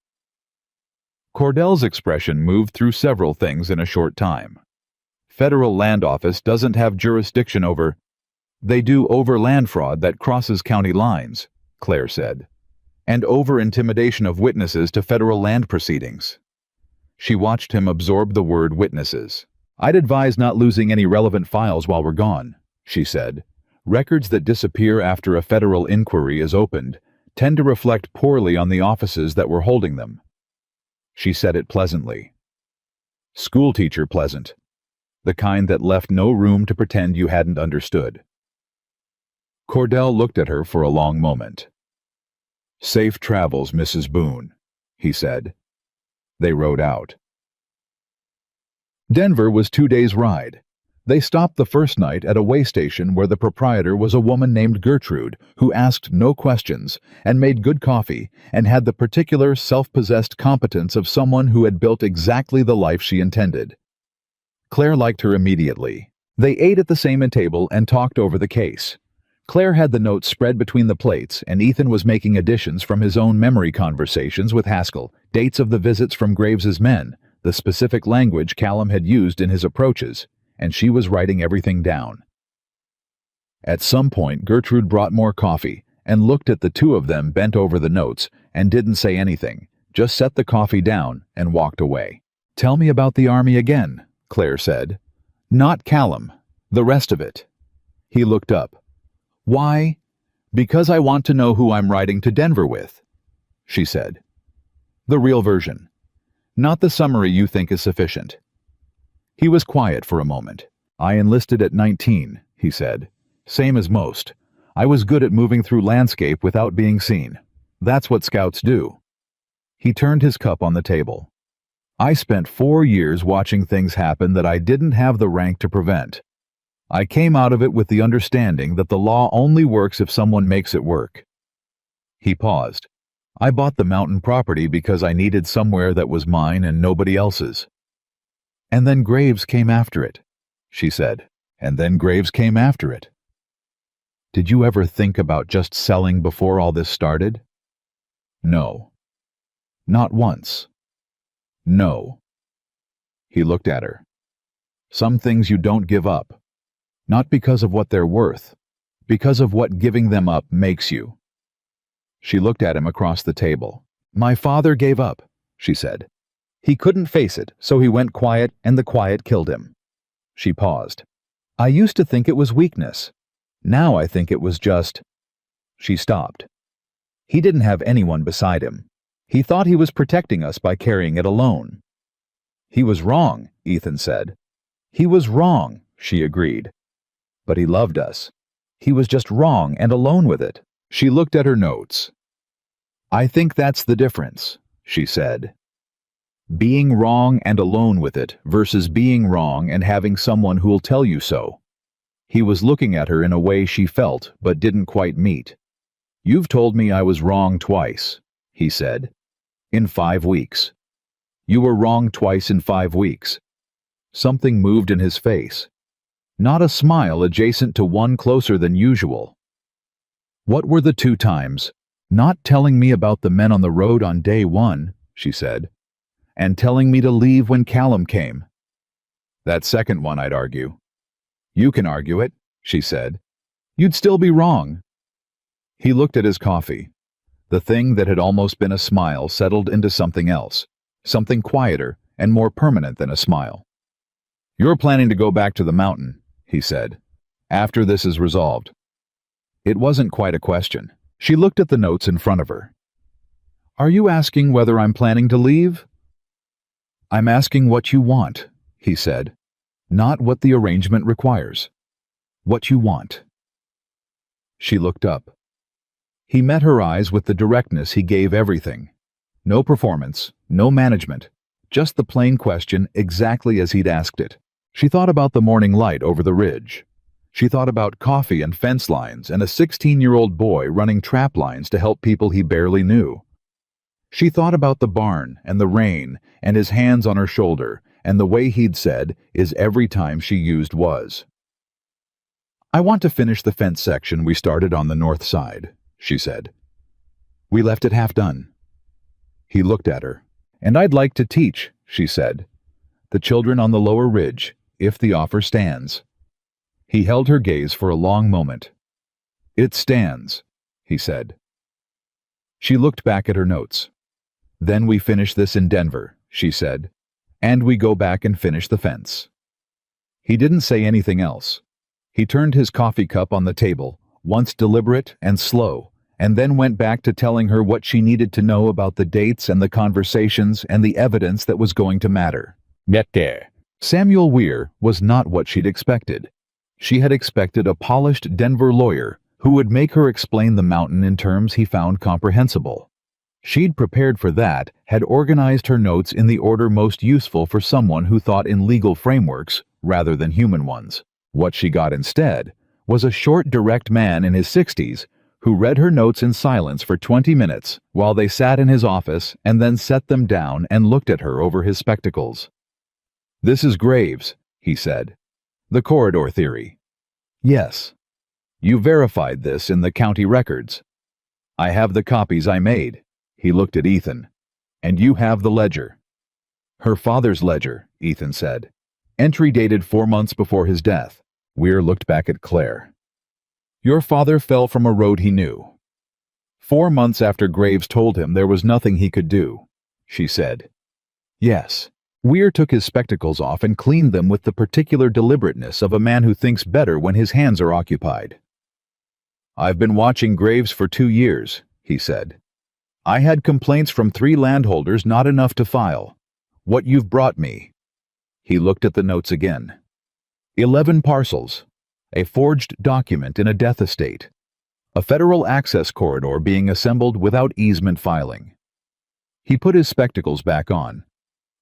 Cordell's expression moved through several things in a short time. Federal Land Office doesn't have jurisdiction over... They do over land fraud that crosses county lines, Claire said, and over intimidation of witnesses to federal land proceedings. She watched him absorb the word witnesses. "I'd advise not losing any relevant files while we're gone," she said. "Records that disappear after a federal inquiry is opened tend to reflect poorly on the offices that were holding them." She said it pleasantly. Schoolteacher pleasant. The kind that left no room to pretend you hadn't understood. Cordell looked at her for a long moment. "Safe travels, Mrs. Boone," he said. They rode out. Denver was 2 days' ride. They stopped the first night at a way station where the proprietor was a woman named Gertrude who asked no questions and made good coffee and had the particular self-possessed competence of someone who had built exactly the life she intended. Claire liked her immediately. They ate at the same table and talked over the case. Claire had the notes spread between the plates, and Ethan was making additions from his own memory conversations with Haskell, dates of the visits from Graves's men, the specific language Callum had used in his approaches, and she was writing everything down. At some point, Gertrude brought more coffee and looked at the two of them bent over the notes and didn't say anything, just set the coffee down and walked away. "Tell me about the army again," Claire said. "Not Callum, the rest of it." He looked up. "Why?" "Because I want to know who I'm riding to Denver with," she said. "The real version. Not the summary you think is sufficient." He was quiet for a moment. "I enlisted at 19, he said. "Same as most. I was good at moving through landscape without being seen. That's what scouts do." He turned his cup on the table. "I spent 4 years watching things happen that I didn't have the rank to prevent. I came out of it with the understanding that the law only works if someone makes it work." He paused. "I bought the mountain property because I needed somewhere that was mine and nobody else's." "And then Graves came after it," she said. "And then Graves came after it." "Did you ever think about just selling before all this started?" "No." "Not once?" "No." He looked at her. "Some things you don't give up. Not because of what they're worth, because of what giving them up makes you." She looked at him across the table. "My father gave up," she said. "He couldn't face it, so he went quiet, and the quiet killed him." She paused. "I used to think it was weakness. Now I think it was just—" She stopped. "He didn't have anyone beside him. He thought he was protecting us by carrying it alone." "He was wrong," Ethan said. "He was wrong," she agreed. "But he loved us. He was just wrong and alone with it." She looked at her notes. "I think that's the difference," she said. "Being wrong and alone with it versus being wrong and having someone who'll tell you so." He was looking at her in a way she felt but didn't quite meet. "You've told me I was wrong twice," he said. "In 5 weeks. You were wrong twice in 5 weeks." Something moved in his face. Not a smile adjacent to one closer than usual. "What were the 2 times? Not telling me about the men on the road on day 1, she said, and telling me to leave when Callum came." "That second one, I'd argue." "You can argue it," she said. "You'd still be wrong." He looked at his coffee. The thing that had almost been a smile settled into something else, something quieter and more permanent than a smile. "You're planning to go back to the mountain," he said, "after this is resolved." It wasn't quite a question. She looked at the notes in front of her. "Are you asking whether I'm planning to leave?" "I'm asking what you want," he said, "not what the arrangement requires. What you want." She looked up. He met her eyes with the directness he gave everything. No performance, no management, just the plain question exactly as he'd asked it. She thought about the morning light over the ridge. She thought about coffee and fence lines and a 16-year-old boy running trap lines to help people he barely knew. She thought about the barn and the rain and his hands on her shoulder and the way he'd said is every time she used was. "I want to finish the fence section we started on the north side," she said. "We left it half done." He looked at her. "And I'd like to teach," she said. "The children on the lower ridge, if the offer stands." He held her gaze for a long moment. "It stands," he said. She looked back at her notes. "Then we finish this in Denver," she said, "and we go back and finish the fence." He didn't say anything else. He turned his coffee cup on the table, once deliberate and slow, and then went back to telling her what she needed to know about the dates and the conversations and the evidence that was going to matter. Get there. Samuel Weir was not what she'd expected. She had expected a polished Denver lawyer who would make her explain the mountain in terms he found comprehensible. She'd prepared for that, had organized her notes in the order most useful for someone who thought in legal frameworks rather than human ones. What she got instead was a short, direct man in his 60s who read her notes in silence for 20 minutes while they sat in his office and then set them down and looked at her over his spectacles. "This is Graves," he said. "The corridor theory." "Yes." "You verified this in the county records." "I have the copies I made." He looked at Ethan. "And you have the ledger." "Her father's ledger," Ethan said. "Entry dated 4 months before his death." Weir looked back at Claire. "Your father fell from a road he knew. 4 months after Graves told him there was nothing he could do," she said. "Yes." Weir took his spectacles off and cleaned them with the particular deliberateness of a man who thinks better when his hands are occupied. "I've been watching Graves for 2 years," he said. "I had complaints from 3 landholders, not enough to file. What you've brought me." He looked at the notes again. 11 parcels. A forged document in a death estate. A federal access corridor being assembled without easement filing. He put his spectacles back on.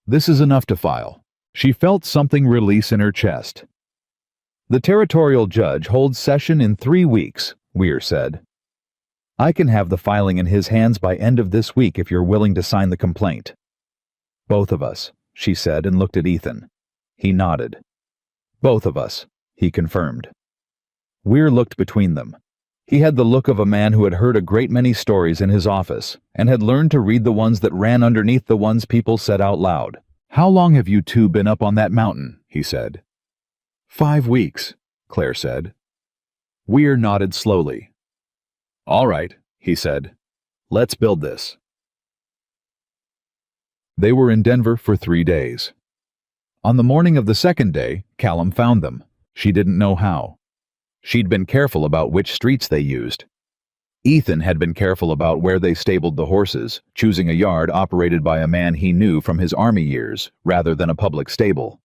"This is enough to file." She felt something release in her chest. "The territorial judge holds session in 3 weeks, Weir said. "I can have the filing in his hands by end of this week if you're willing to sign the complaint." "Both of us," she said and looked at Ethan. He nodded. "Both of us," he confirmed. Weir looked between them. He had the look of a man who had heard a great many stories in his office and had learned to read the ones that ran underneath the ones people said out loud. "How long have you two been up on that mountain?" he said. 5 weeks, Claire said. Weir nodded slowly. "All right," he said. "Let's build this." They were in Denver for 3 days. On the morning of the second day, Callum found them. She didn't know how. She'd been careful about which streets they used. Ethan had been careful about where they stabled the horses, choosing a yard operated by a man he knew from his army years, rather than a public stable.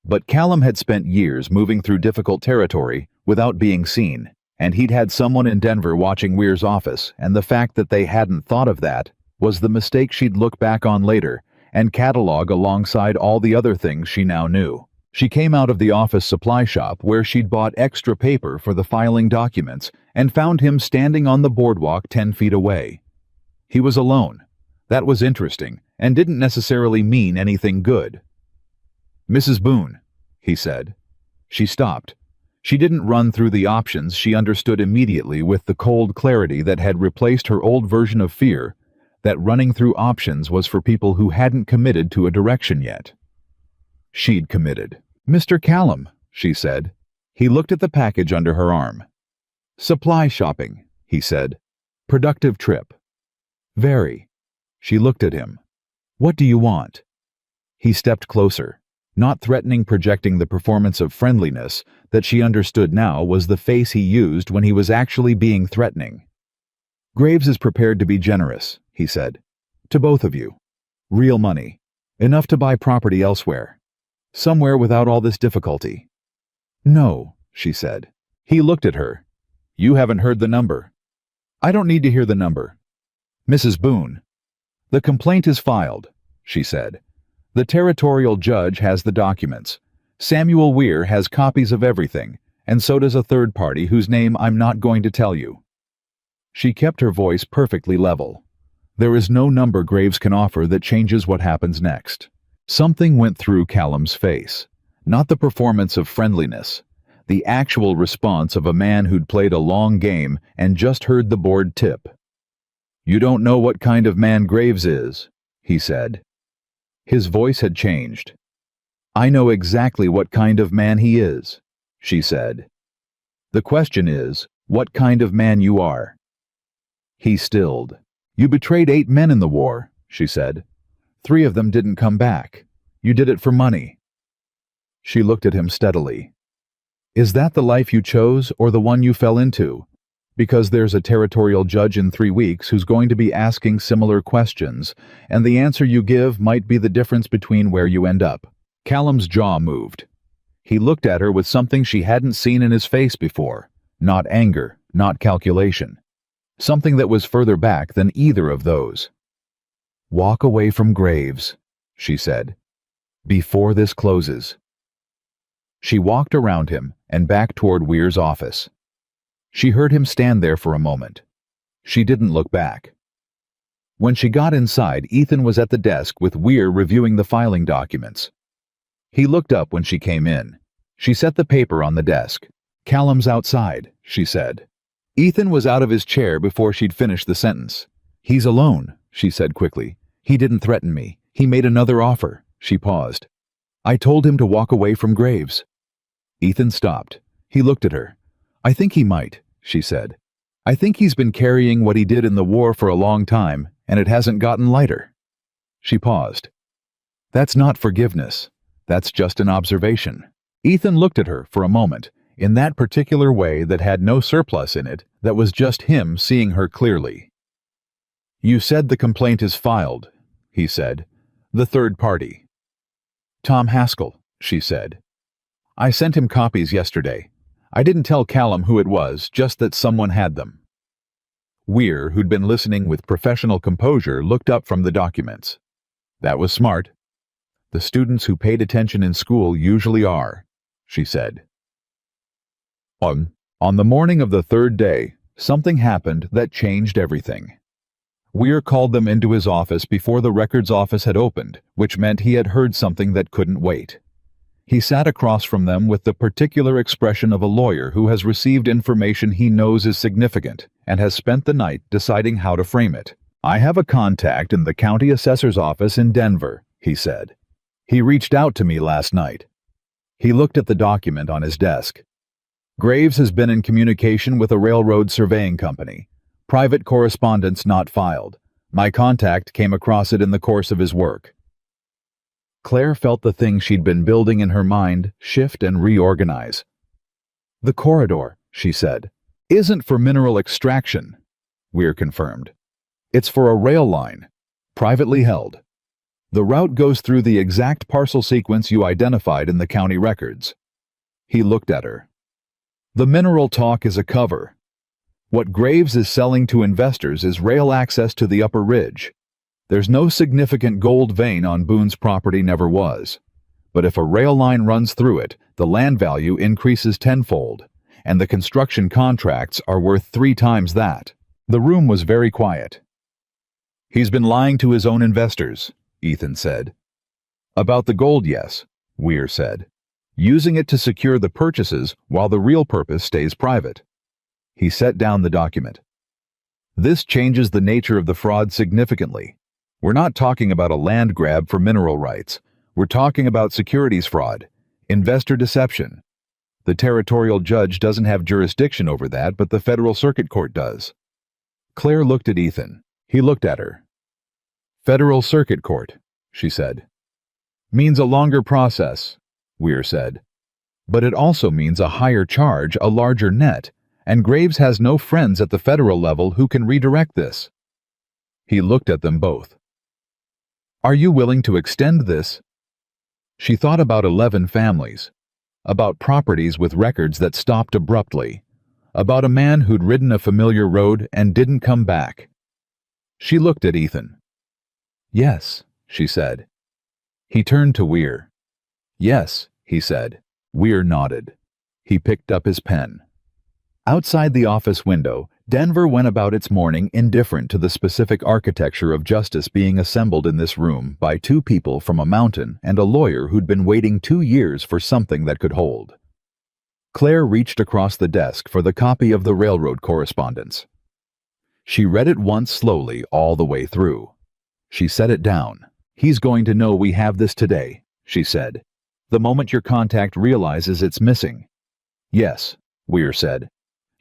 But Callum had spent years moving through difficult territory without being seen, and he'd had someone in Denver watching Weir's office, and the fact that they hadn't thought of that was the mistake she'd look back on later and catalog alongside all the other things she now knew. She came out of the office supply shop where she'd bought extra paper for the filing documents and found him standing on the boardwalk 10 feet away. He was alone. That was interesting and didn't necessarily mean anything good. "Mrs. Boone," he said. She stopped. She didn't run through the options. She understood immediately with the cold clarity that had replaced her old version of fear that running through options was for people who hadn't committed to a direction yet. She'd committed. "Mr. Callum," she said. He looked at the package under her arm. "Supply shopping," he said. "Productive trip." "Very." She looked at him. "What do you want?" He stepped closer, not threatening, projecting the performance of friendliness that she understood now was the face he used when he was actually being threatening. "Graves is prepared to be generous," he said. "To both of you. Real money. Enough to buy property elsewhere. Somewhere without all this difficulty." "No," she said. He looked at her. "You haven't heard the number." "I don't need to hear the number." "Mrs. Boone." "The complaint is filed," she said. "The territorial judge has the documents. Samuel Weir has copies of everything, and so does a third party whose name I'm not going to tell you." She kept her voice perfectly level. "There is no number Graves can offer that changes what happens next." Something went through Callum's face. Not the performance of friendliness. The actual response of a man who'd played a long game and just heard the board tip. "You don't know what kind of man Graves is," he said. His voice had changed. "I know exactly what kind of man he is," she said. "The question is, what kind of man you are." He stilled. "You betrayed 8 men in the war," she said. 3 of them didn't come back. You did it for money." She looked at him steadily. "Is that the life you chose or the one you fell into?" Because there's a territorial judge in 3 weeks who's going to be asking similar questions, and the answer you give might be the difference between where you end up. Callum's jaw moved. He looked at her with something she hadn't seen in his face before. Not anger, not calculation. Something that was further back than either of those. "Walk away from Graves," she said, "before this closes." She walked around him and back toward Weir's office. She heard him stand there for a moment. She didn't look back. When she got inside, Ethan was at the desk with Weir reviewing the filing documents. He looked up when she came in. She set the paper on the desk. "Callum's outside," she said. Ethan was out of his chair before she'd finished the sentence. "He's alone," she said quickly. "He didn't threaten me. He made another offer." She paused. "I told him to walk away from Graves." Ethan stopped. He looked at her. "I think he might," she said. "I think he's been carrying what he did in the war for a long time, and it hasn't gotten lighter." She paused. "That's not forgiveness. That's just an observation." Ethan looked at her for a moment, in that particular way that had no surplus in it, that was just him seeing her clearly. "You said the complaint is filed," he said. "The third party." "Tom Haskell," she said. "I sent him copies yesterday. I didn't tell Callum who it was, just that someone had them." Weir, who'd been listening with professional composure, looked up from the documents. "That was smart. The students who paid attention in school usually are," she said. On the morning of the third day, something happened that changed everything. Weir called them into his office before the records office had opened, which meant he had heard something that couldn't wait. He sat across from them with the particular expression of a lawyer who has received information he knows is significant and has spent the night deciding how to frame it. "I have a contact in the county assessor's office in Denver," he said. "He reached out to me last night." He looked at the document on his desk. "Graves has been in communication with a railroad surveying company. Private correspondence not filed. My contact came across it in the course of his work." Claire felt the thing she'd been building in her mind shift and reorganize. "The corridor," she said, "isn't for mineral extraction," Weir confirmed. "It's for a rail line, privately held. The route goes through the exact parcel sequence you identified in the county records." He looked at her. "The mineral talk is a cover. What Graves is selling to investors is rail access to the upper ridge. There's no significant gold vein on Boone's property, never was. But if a rail line runs through it, the land value increases tenfold, and the construction contracts are worth 3 times that." The room was very quiet. "He's been lying to his own investors," Ethan said. "About the gold, yes," Weir said. "Using it to secure the purchases while the real purpose stays private." He set down the document. "This changes the nature of the fraud significantly. We're not talking about a land grab for mineral rights. We're talking about securities fraud, investor deception. The territorial judge doesn't have jurisdiction over that, but the federal circuit court does." Claire looked at Ethan. He looked at her. "Federal circuit court," she said. "Means a longer process," Weir said. "But it also means a higher charge, a larger net, and Graves has no friends at the federal level who can redirect this." He looked at them both. "Are you willing to extend this?" She thought about 11 families, about properties with records that stopped abruptly, about a man who'd ridden a familiar road and didn't come back. She looked at Ethan. "Yes," she said. He turned to Weir. "Yes," he said. Weir nodded. He picked up his pen. Outside the office window, Denver went about its morning indifferent to the specific architecture of justice being assembled in this room by 2 people from a mountain and a lawyer who'd been waiting 2 years for something that could hold. Claire reached across the desk for the copy of the railroad correspondence. She read it once slowly all the way through. She set it down. "He's going to know we have this today," she said, "the moment your contact realizes it's missing." "Yes," Weir said.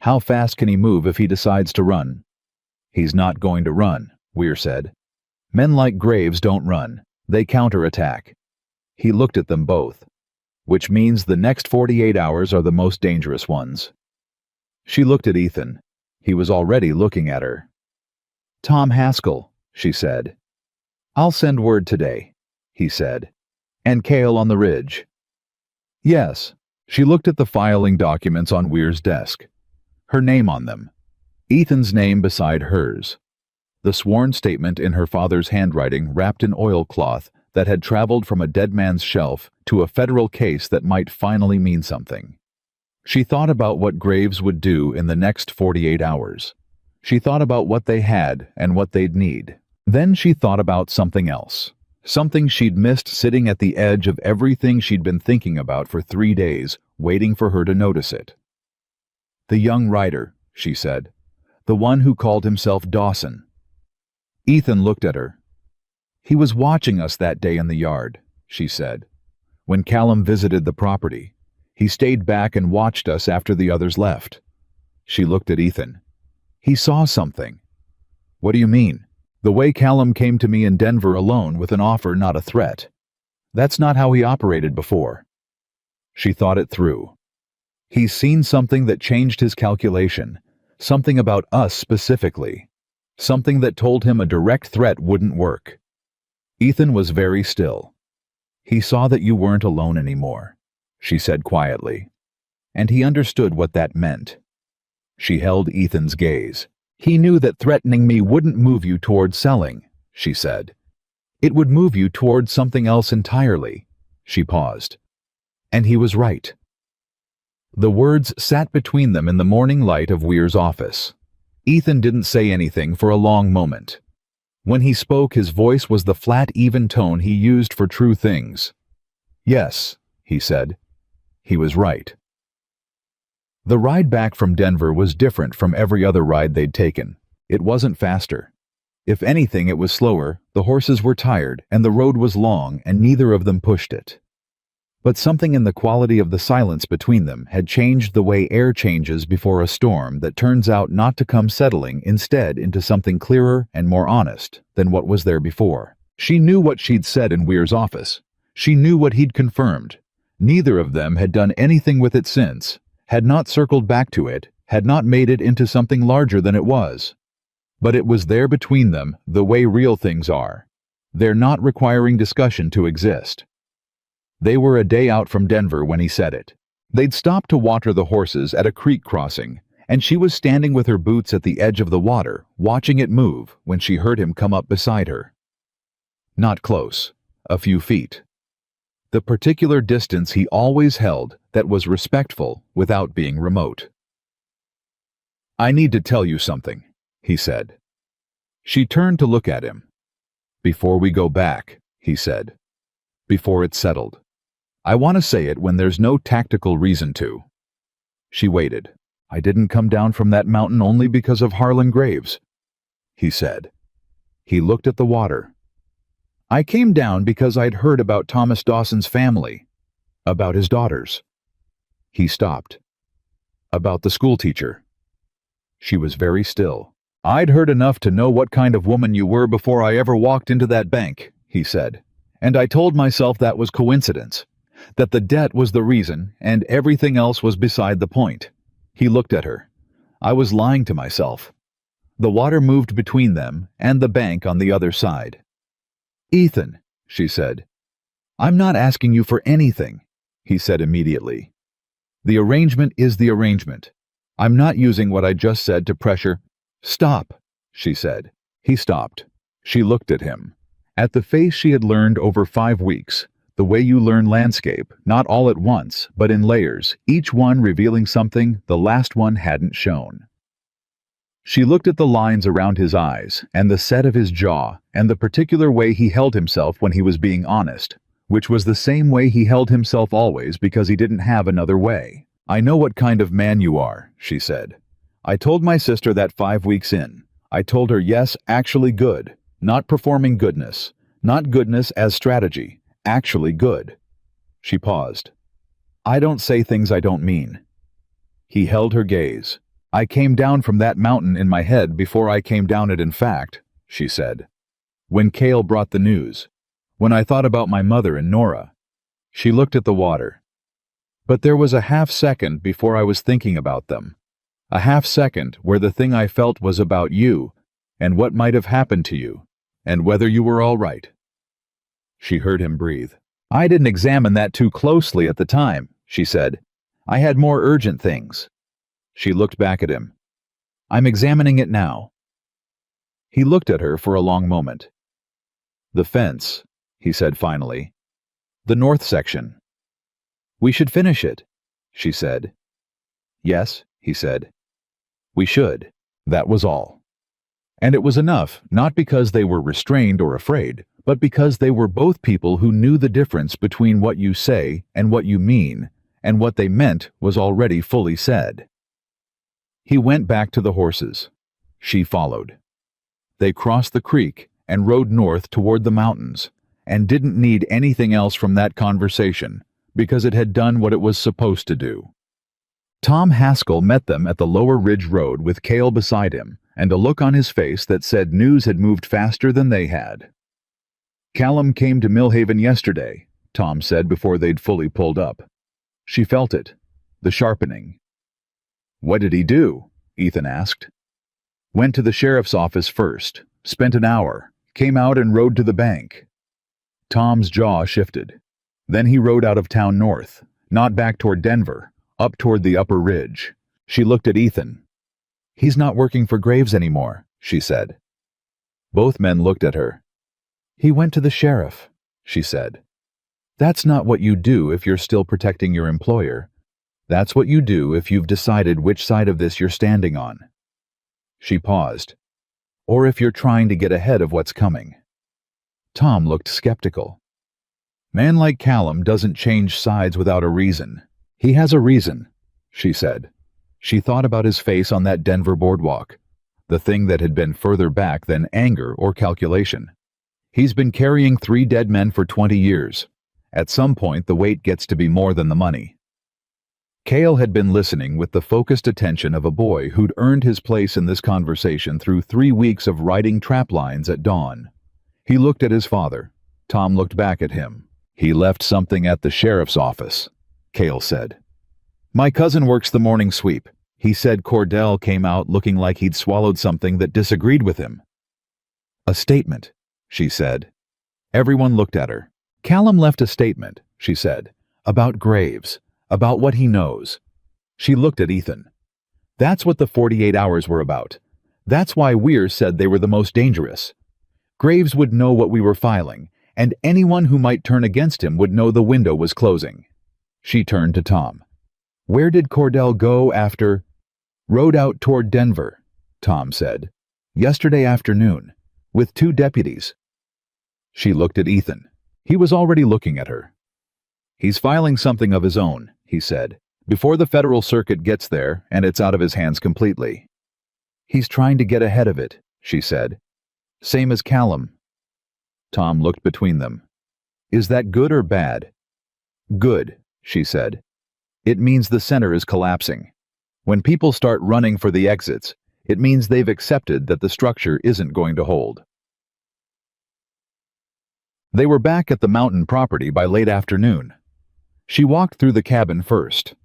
"How fast can he move if he decides to run?" "He's not going to run," Weir said. "Men like Graves don't run. They counterattack." He looked at them both. "Which means the next 48 hours are the most dangerous ones." She looked at Ethan. He was already looking at her. "Tom Haskell," she said. "I'll send word today," he said. "And Cale on the ridge." "Yes." She looked at the filing documents on Weir's desk. Her name on them. Ethan's name beside hers. The sworn statement in her father's handwriting wrapped in oilcloth that had traveled from a dead man's shelf to a federal case that might finally mean something. She thought about what Graves would do in the next 48 hours. She thought about what they had and what they'd need. Then she thought about something else. Something she'd missed sitting at the edge of everything she'd been thinking about for 3 days, waiting for her to notice it. "The young writer," she said. "The one who called himself Dawson." Ethan looked at her. "He was watching us that day in the yard," she said. "When Callum visited the property, he stayed back and watched us after the others left." She looked at Ethan. "He saw something." "What do you mean?" "The way Callum came to me in Denver alone with an offer, not a threat. That's not how he operated before." She thought it through. "He's seen something that changed his calculation, something about us specifically, something that told him a direct threat wouldn't work." Ethan was very still. "He saw that you weren't alone anymore," she said quietly. "And he understood what that meant." She held Ethan's gaze. "He knew that threatening me wouldn't move you toward selling," she said. "It would move you toward something else entirely." She paused. "And he was right." The words sat between them in the morning light of Weir's office. Ethan didn't say anything for a long moment. When he spoke, his voice was the flat, even tone he used for true things. "Yes," he said. He was right. The ride back from Denver was different from every other ride they'd taken. It wasn't faster. If anything, it was slower, the horses were tired, and the road was long, and neither of them pushed it. But something in the quality of the silence between them had changed the way air changes before a storm that turns out not to come settling instead into something clearer and more honest than what was there before. She knew what she'd said in Weir's office. She knew what he'd confirmed. Neither of them had done anything with it since, had not circled back to it, had not made it into something larger than it was. But it was there between them, the way real things are. They're not requiring discussion to exist. They were a day out from Denver when he said it. They'd stopped to water the horses at a creek crossing, and she was standing with her boots at the edge of the water, watching it move, when she heard him come up beside her. Not close. A few feet. The particular distance he always held that was respectful without being remote. "I need to tell you something," he said. She turned to look at him. "Before we go back," he said. "Before it's settled. I want to say it when there's no tactical reason to." She waited. "I didn't come down from that mountain only because of Harlan Graves," he said. He looked at the water. "I came down because I'd heard about Thomas Dawson's family, about his daughters." He stopped. "About the schoolteacher." She was very still. "I'd heard enough to know what kind of woman you were before I ever walked into that bank," he said. "And I told myself that was coincidence, that the debt was the reason and everything else was beside the point." He looked at her. "I was lying to myself." The water moved between them and the bank on the other side. "Ethan," she said. "I'm not asking you for anything," he said immediately. "The arrangement is the arrangement. I'm not using what I just said to pressure—" "Stop," she said. He stopped. She looked at him. At the face she had learned over 5 weeks, the way you learn landscape, not all at once, but in layers, each one revealing something the last one hadn't shown. She looked at the lines around his eyes, and the set of his jaw, and the particular way he held himself when he was being honest, which was the same way he held himself always because he didn't have another way. "I know what kind of man you are," she said. "I told my sister that 5 weeks in. I told her, yes, actually good, not performing goodness, not goodness as strategy, actually good." She paused. "I don't say things I don't mean." He held her gaze. "I came down from that mountain in my head before I came down it in fact," she said. "When Cale brought the news. When I thought about my mother and Nora." She looked at the water. "But there was a half second before I was thinking about them. A half second where the thing I felt was about you, and what might have happened to you, and whether you were all right." She heard him breathe. "I didn't examine that too closely at the time," she said. "I had more urgent things." She looked back at him. "I'm examining it now." He looked at her for a long moment. "The fence," he said finally. "The north section." "We should finish it," she said. "Yes," he said. "We should." That was all. And it was enough, not because they were restrained or afraid, but because they were both people who knew the difference between what you say and what you mean, and what they meant was already fully said. He went back to the horses. She followed. They crossed the creek and rode north toward the mountains, and didn't need anything else from that conversation, because it had done what it was supposed to do. Tom Haskell met them at the lower ridge road with Cale beside him, and a look on his face that said news had moved faster than they had. "Callum came to Millhaven yesterday," Tom said before they'd fully pulled up. She felt it, the sharpening. "What did he do?" Ethan asked. "Went to the sheriff's office first, spent an hour, came out and rode to the bank." Tom's jaw shifted. Then he rode out of town north, not back toward Denver, up toward the upper ridge. She looked at Ethan. "He's not working for Graves anymore," she said. Both men looked at her. "He went to the sheriff," she said. "That's not what you do if you're still protecting your employer. That's what you do if you've decided which side of this you're standing on." She paused. "Or if you're trying to get ahead of what's coming." Tom looked skeptical. "Man like Callum doesn't change sides without a reason." "He has a reason," she said. She thought about his face on that Denver boardwalk, the thing that had been further back than anger or calculation. "He's been carrying 3 dead men for 20 years. At some point the weight gets to be more than the money." Cale had been listening with the focused attention of a boy who'd earned his place in this conversation through 3 weeks of riding trap lines at dawn. He looked at his father. Tom looked back at him. "He left something at the sheriff's office," Cale said. "My cousin works the morning sweep. He said Cordell came out looking like he'd swallowed something that disagreed with him." "A statement," she said. Everyone looked at her. "Callum left a statement," she said, "about Graves, about what he knows." She looked at Ethan. "That's what the 48 hours were about. That's why Weir said they were the most dangerous. Graves would know what we were filing, and anyone who might turn against him would know the window was closing." She turned to Tom. "Where did Cordell go after—" "Rode out toward Denver," Tom said. "Yesterday afternoon, with 2 deputies." She looked at Ethan. He was already looking at her. "He's filing something of his own," he said, "before the federal circuit gets there and it's out of his hands completely." "He's trying to get ahead of it," she said. "Same as Callum." Tom looked between them. "Is that good or bad?" "Good," she said. "It means the center is collapsing. When people start running for the exits, it means they've accepted that the structure isn't going to hold." They were back at the mountain property by late afternoon. She walked through the cabin first.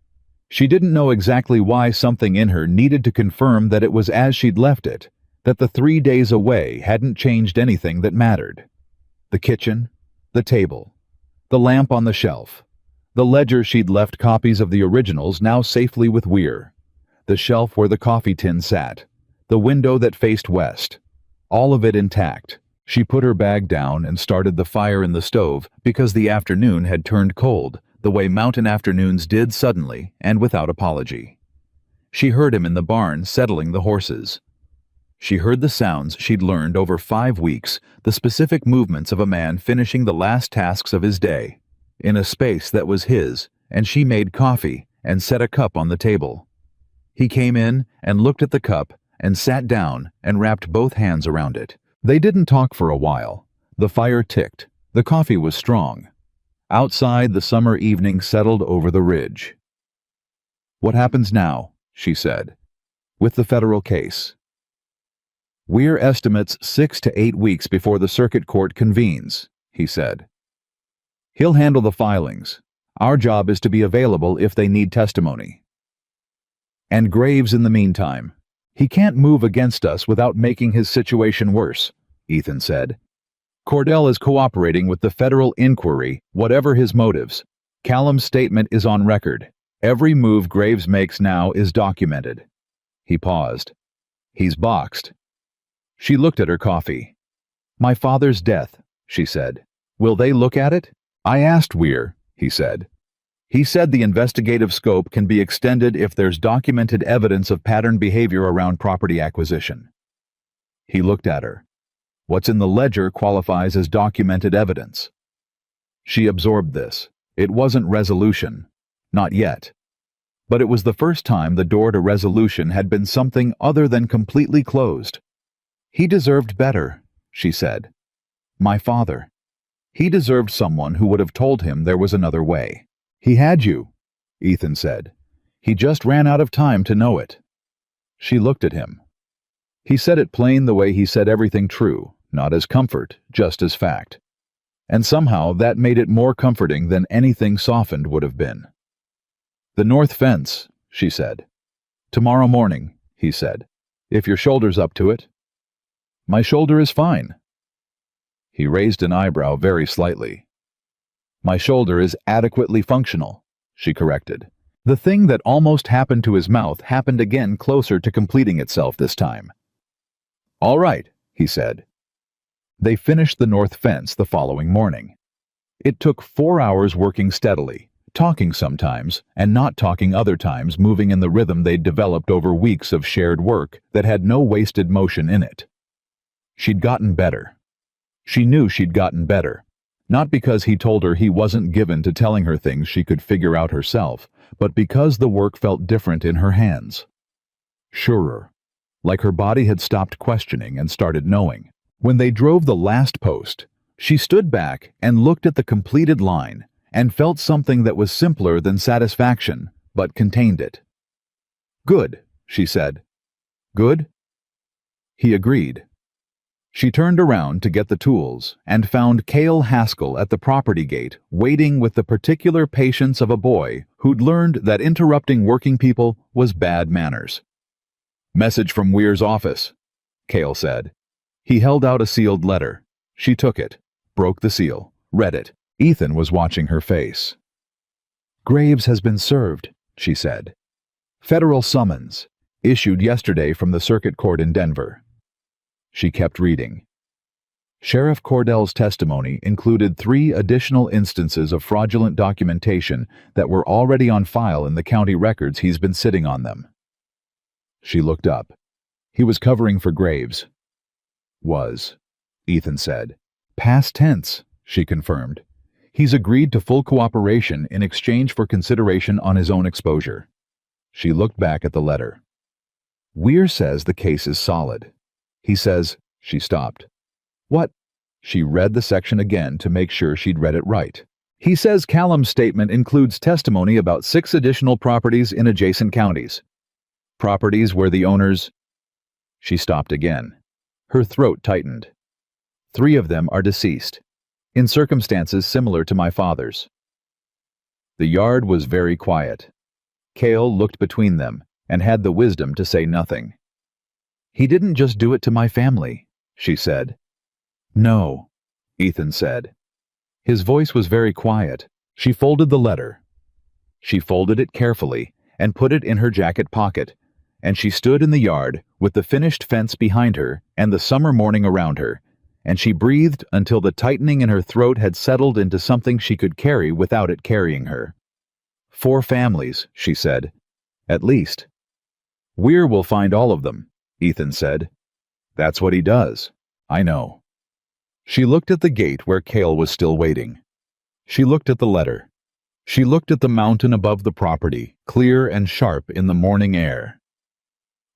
She didn't know exactly why something in her needed to confirm that it was as she'd left it, that the 3 days away hadn't changed anything that mattered. The kitchen, the table, the lamp on the shelf, the ledger she'd left copies of the originals now safely with Weir, the shelf where the coffee tin sat, the window that faced west, all of it intact. She put her bag down and started the fire in the stove because the afternoon had turned cold, the way mountain afternoons did suddenly and without apology. She heard him in the barn settling the horses. She heard the sounds she'd learned over 5 weeks, the specific movements of a man finishing the last tasks of his day, in a space that was his, and she made coffee and set a cup on the table. He came in and looked at the cup and sat down and wrapped both hands around it. They didn't talk for a while. The fire ticked. The coffee was strong. Outside, the summer evening settled over the ridge. "What happens now?" she said. "With the federal case?" "Weir estimates 6 to 8 weeks before the circuit court convenes," he said. "He'll handle the filings. Our job is to be available if they need testimony." And Graves in the meantime. He can't move against us without making his situation worse, Ethan said. Cordell is cooperating with the federal inquiry, whatever his motives. Callum's statement is on record. Every move Graves makes now is documented. He paused. He's boxed. She looked at her coffee. My father's death, she said. Will they look at it? I asked Weir, he said. He said the investigative scope can be extended if there's documented evidence of pattern behavior around property acquisition. He looked at her. What's in the ledger qualifies as documented evidence. She absorbed this. It wasn't resolution. Not yet. But it was the first time the door to resolution had been something other than completely closed. He deserved better, she said. My father. He deserved someone who would have told him there was another way. He had you, Ethan said. He just ran out of time to know it. She looked at him. He said it plain the way he said everything true, not as comfort, just as fact. And somehow that made it more comforting than anything softened would have been. The north fence, she said. Tomorrow morning, he said, if your shoulder's up to it. My shoulder is fine. He raised an eyebrow very slightly. My shoulder is adequately functional, she corrected. The thing that almost happened to his mouth happened again closer to completing itself this time. All right, he said. They finished the north fence the following morning. It took 4 hours working steadily, talking sometimes and not talking other times, moving in the rhythm they'd developed over weeks of shared work that had no wasted motion in it. She'd gotten better. She knew she'd gotten better. Not because he told her he wasn't given to telling her things she could figure out herself, but because the work felt different in her hands. Surer. Like her body had stopped questioning and started knowing. When they drove the last post, she stood back and looked at the completed line and felt something that was simpler than satisfaction, but contained it. Good, she said. Good? He agreed. She turned around to get the tools and found Cale Haskell at the property gate, waiting with the particular patience of a boy who'd learned that interrupting working people was bad manners. Message from Weir's office, Cale said. He held out a sealed letter. She took it, broke the seal, read it. Ethan was watching her face. Graves has been served, she said. Federal summons, issued yesterday from the circuit court in Denver. She kept reading. Sheriff Cordell's testimony included 3 additional instances of fraudulent documentation that were already on file in the county records. He's been sitting on them. She looked up. He was covering for Graves. Was, Ethan said. Past tense, she confirmed. He's agreed to full cooperation in exchange for consideration on his own exposure. She looked back at the letter. Weir says the case is solid. He says, she stopped. What? She read the section again to make sure she'd read it right. He says Callum's statement includes testimony about 6 additional properties in adjacent counties. Properties where the owners... She stopped again. Her throat tightened. 3 of them are deceased, in circumstances similar to my father's. The yard was very quiet. Cale looked between them and had the wisdom to say nothing. He didn't just do it to my family, she said. No, Ethan said. His voice was very quiet. She folded the letter. She folded it carefully and put it in her jacket pocket, and she stood in the yard with the finished fence behind her and the summer morning around her, and she breathed until the tightening in her throat had settled into something she could carry without it carrying her. 4 families, she said. At least. Weir will find all of them, Ethan said. That's what he does. I know. She looked at the gate where Cale was still waiting. She looked at the letter. She looked at the mountain above the property, clear and sharp in the morning air.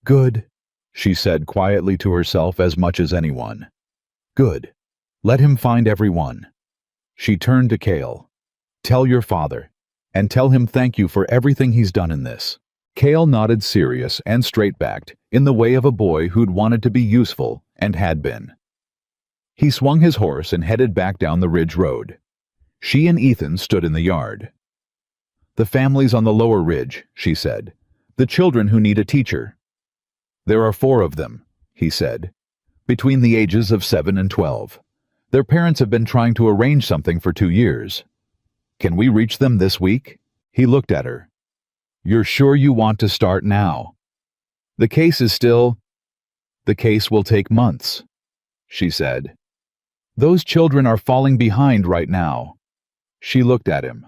Good, she said quietly to herself as much as anyone. Good. Let him find every one. She turned to Cale. Tell your father, and tell him thank you for everything he's done in this. Cale nodded, serious and straight-backed, in the way of a boy who'd wanted to be useful and had been. He swung his horse and headed back down the ridge road. She and Ethan stood in the yard. The family's on the lower ridge, she said. The children who need a teacher. There are 4 of them, he said, between the ages of 7 and 12. Their parents have been trying to arrange something for 2 years. Can we reach them this week? He looked at her. You're sure you want to start now? The case will take months, she said. Those children are falling behind right now. She looked at him.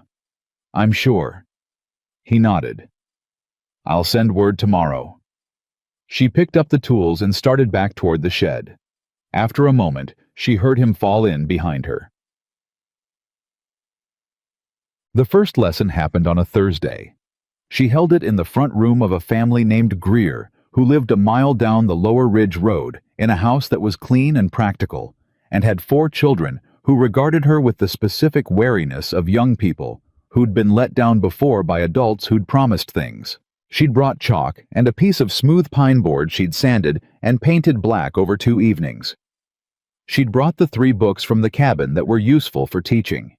I'm sure. He nodded. I'll send word tomorrow. She picked up the tools and started back toward the shed. After a moment, she heard him fall in behind her. The first lesson happened on a Thursday. She held it in the front room of a family named Greer, who lived a mile down the Lower Ridge Road in a house that was clean and practical, and had 4 children who regarded her with the specific wariness of young people who'd been let down before by adults who'd promised things. She'd brought chalk and a piece of smooth pine board she'd sanded and painted black over 2 evenings. She'd brought the 3 books from the cabin that were useful for teaching.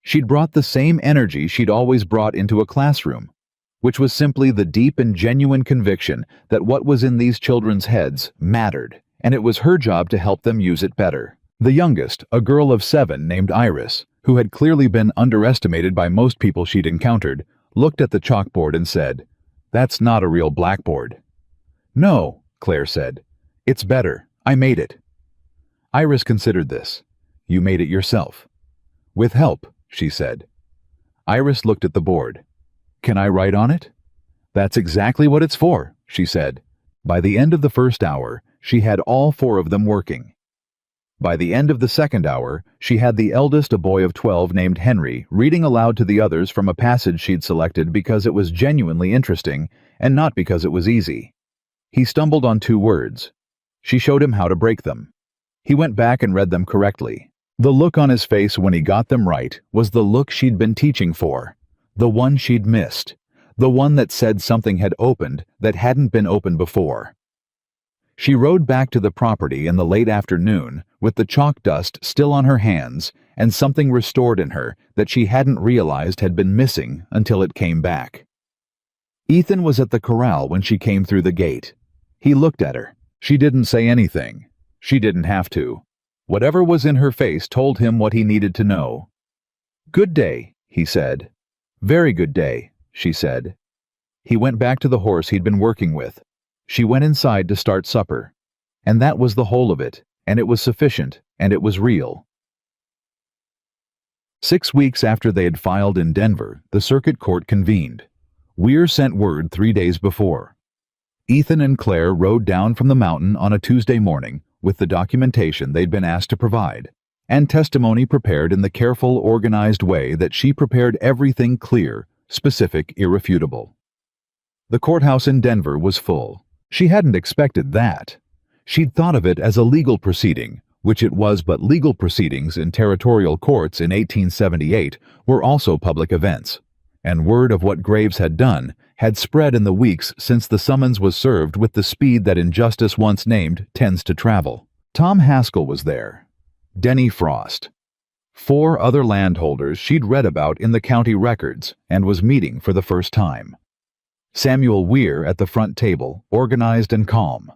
She'd brought the same energy she'd always brought into a classroom, which was simply the deep and genuine conviction that what was in these children's heads mattered, and it was her job to help them use it better. The youngest, a girl of 7 named Iris, who had clearly been underestimated by most people she'd encountered, looked at the chalkboard and said, "That's not a real blackboard." "No," Claire said. "It's better. I made it." Iris considered this. "You made it yourself." "With help," she said. Iris looked at the board. "Can I write on it?" "That's exactly what it's for," she said. By the end of the first hour, she had all 4 of them working. By the end of the second hour, she had the eldest, a boy of 12 named Henry, reading aloud to the others from a passage she'd selected because it was genuinely interesting and not because it was easy. He stumbled on 2 words. She showed him how to break them. He went back and read them correctly. The look on his face when he got them right was the look she'd been teaching for, the one she'd missed, the one that said something had opened that hadn't been opened before. She rode back to the property in the late afternoon with the chalk dust still on her hands and something restored in her that she hadn't realized had been missing until it came back. Ethan was at the corral when she came through the gate. He looked at her. She didn't say anything. She didn't have to. Whatever was in her face told him what he needed to know. "Good day," he said. "Very good day," she said. He went back to the horse he'd been working with. She went inside to start supper. And that was the whole of it, and it was sufficient, and it was real. 6 weeks after they had filed in Denver, the circuit court convened. Weir sent word 3 days before. Ethan and Claire rode down from the mountain on a Tuesday morning with the documentation they'd been asked to provide, and testimony prepared in the careful, organized way that she prepared everything clear, specific, irrefutable. The courthouse in Denver was full. She hadn't expected that. She'd thought of it as a legal proceeding, which it was, but legal proceedings in territorial courts in 1878 were also public events, and word of what Graves had done had spread in the weeks since the summons was served with the speed that injustice once named tends to travel. Tom Haskell was there. Denny Frost. 4 other landholders she'd read about in the county records and was meeting for the first time. Samuel Weir at the front table, organized and calm.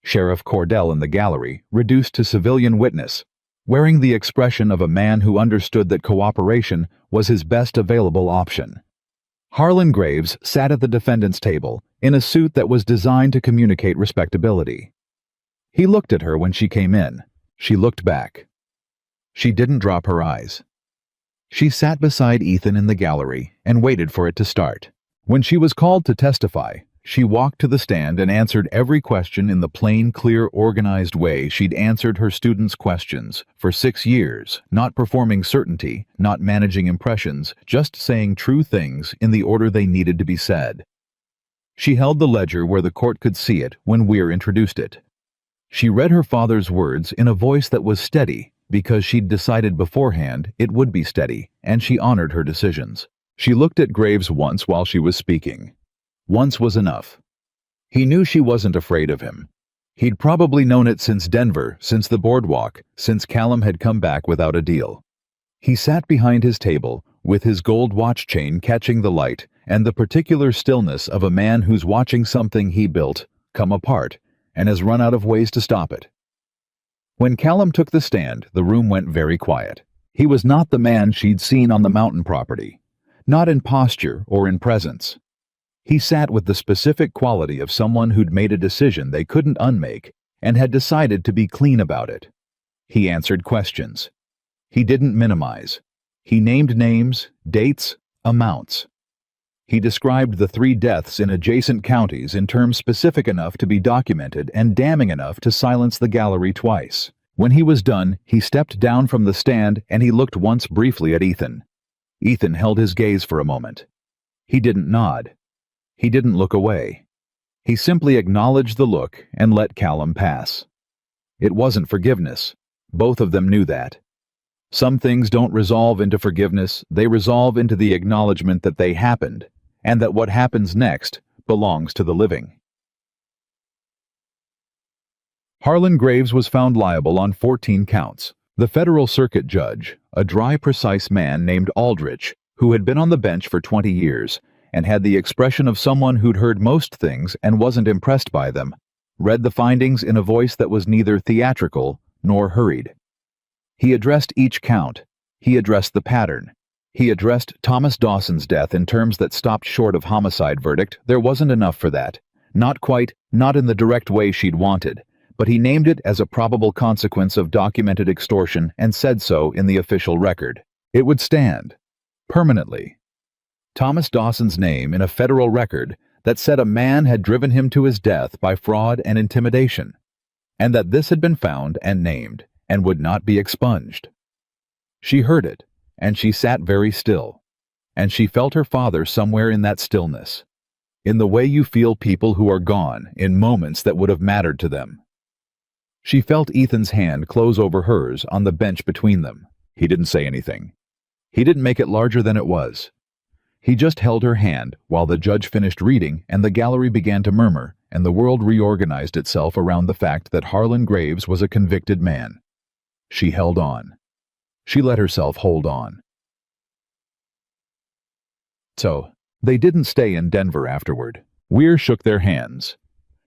Sheriff Cordell in the gallery, reduced to civilian witness, wearing the expression of a man who understood that cooperation was his best available option. Harlan Graves sat at the defendant's table in a suit that was designed to communicate respectability. He looked at her when she came in. She looked back. She didn't drop her eyes. She sat beside Ethan in the gallery and waited for it to start. When she was called to testify, she walked to the stand and answered every question in the plain, clear, organized way she'd answered her students' questions for 6 years, not performing certainty, not managing impressions, just saying true things in the order they needed to be said. She held the ledger where the court could see it when Weir introduced it. She read her father's words in a voice that was steady because she'd decided beforehand it would be steady, and she honored her decisions. She looked at Graves once while she was speaking. Once was enough. He knew she wasn't afraid of him. He'd probably known it since Denver, since the boardwalk, since Callum had come back without a deal. He sat behind his table, with his gold watch chain catching the light, and the particular stillness of a man who's watching something he built come apart and has run out of ways to stop it. When Callum took the stand, the room went very quiet. He was not the man she'd seen on the mountain property, not in posture or in presence. He sat with the specific quality of someone who'd made a decision they couldn't unmake and had decided to be clean about it. He answered questions. He didn't minimize. He named names, dates, amounts. He described the 3 deaths in adjacent counties in terms specific enough to be documented and damning enough to silence the gallery twice. When he was done, he stepped down from the stand and he looked once briefly at Ethan. Ethan held his gaze for a moment. He didn't nod. He didn't look away. He simply acknowledged the look and let Callum pass. It wasn't forgiveness. Both of them knew that. Some things don't resolve into forgiveness, they resolve into the acknowledgement that they happened, and that what happens next belongs to the living. Harlan Graves was found liable on 14 counts. The federal circuit judge, a dry, precise man named Aldrich, who had been on the bench for 20 years, and had the expression of someone who'd heard most things and wasn't impressed by them, read the findings in a voice that was neither theatrical nor hurried. He addressed each count. He addressed the pattern. He addressed Thomas Dawson's death in terms that stopped short of homicide verdict. There wasn't enough for that. Not quite, not in the direct way she'd wanted, but he named it as a probable consequence of documented extortion and said so in the official record. It would stand. Permanently. Thomas Dawson's name in a federal record that said a man had driven him to his death by fraud and intimidation, and that this had been found and named, and would not be expunged. She heard it, and she sat very still, and she felt her father somewhere in that stillness, in the way you feel people who are gone in moments that would have mattered to them. She felt Ethan's hand close over hers on the bench between them. He didn't say anything. He didn't make it larger than it was. He just held her hand while the judge finished reading and the gallery began to murmur, and the world reorganized itself around the fact that Harlan Graves was a convicted man. She held on. She let herself hold on. So, they didn't stay in Denver afterward. Weir shook their hands.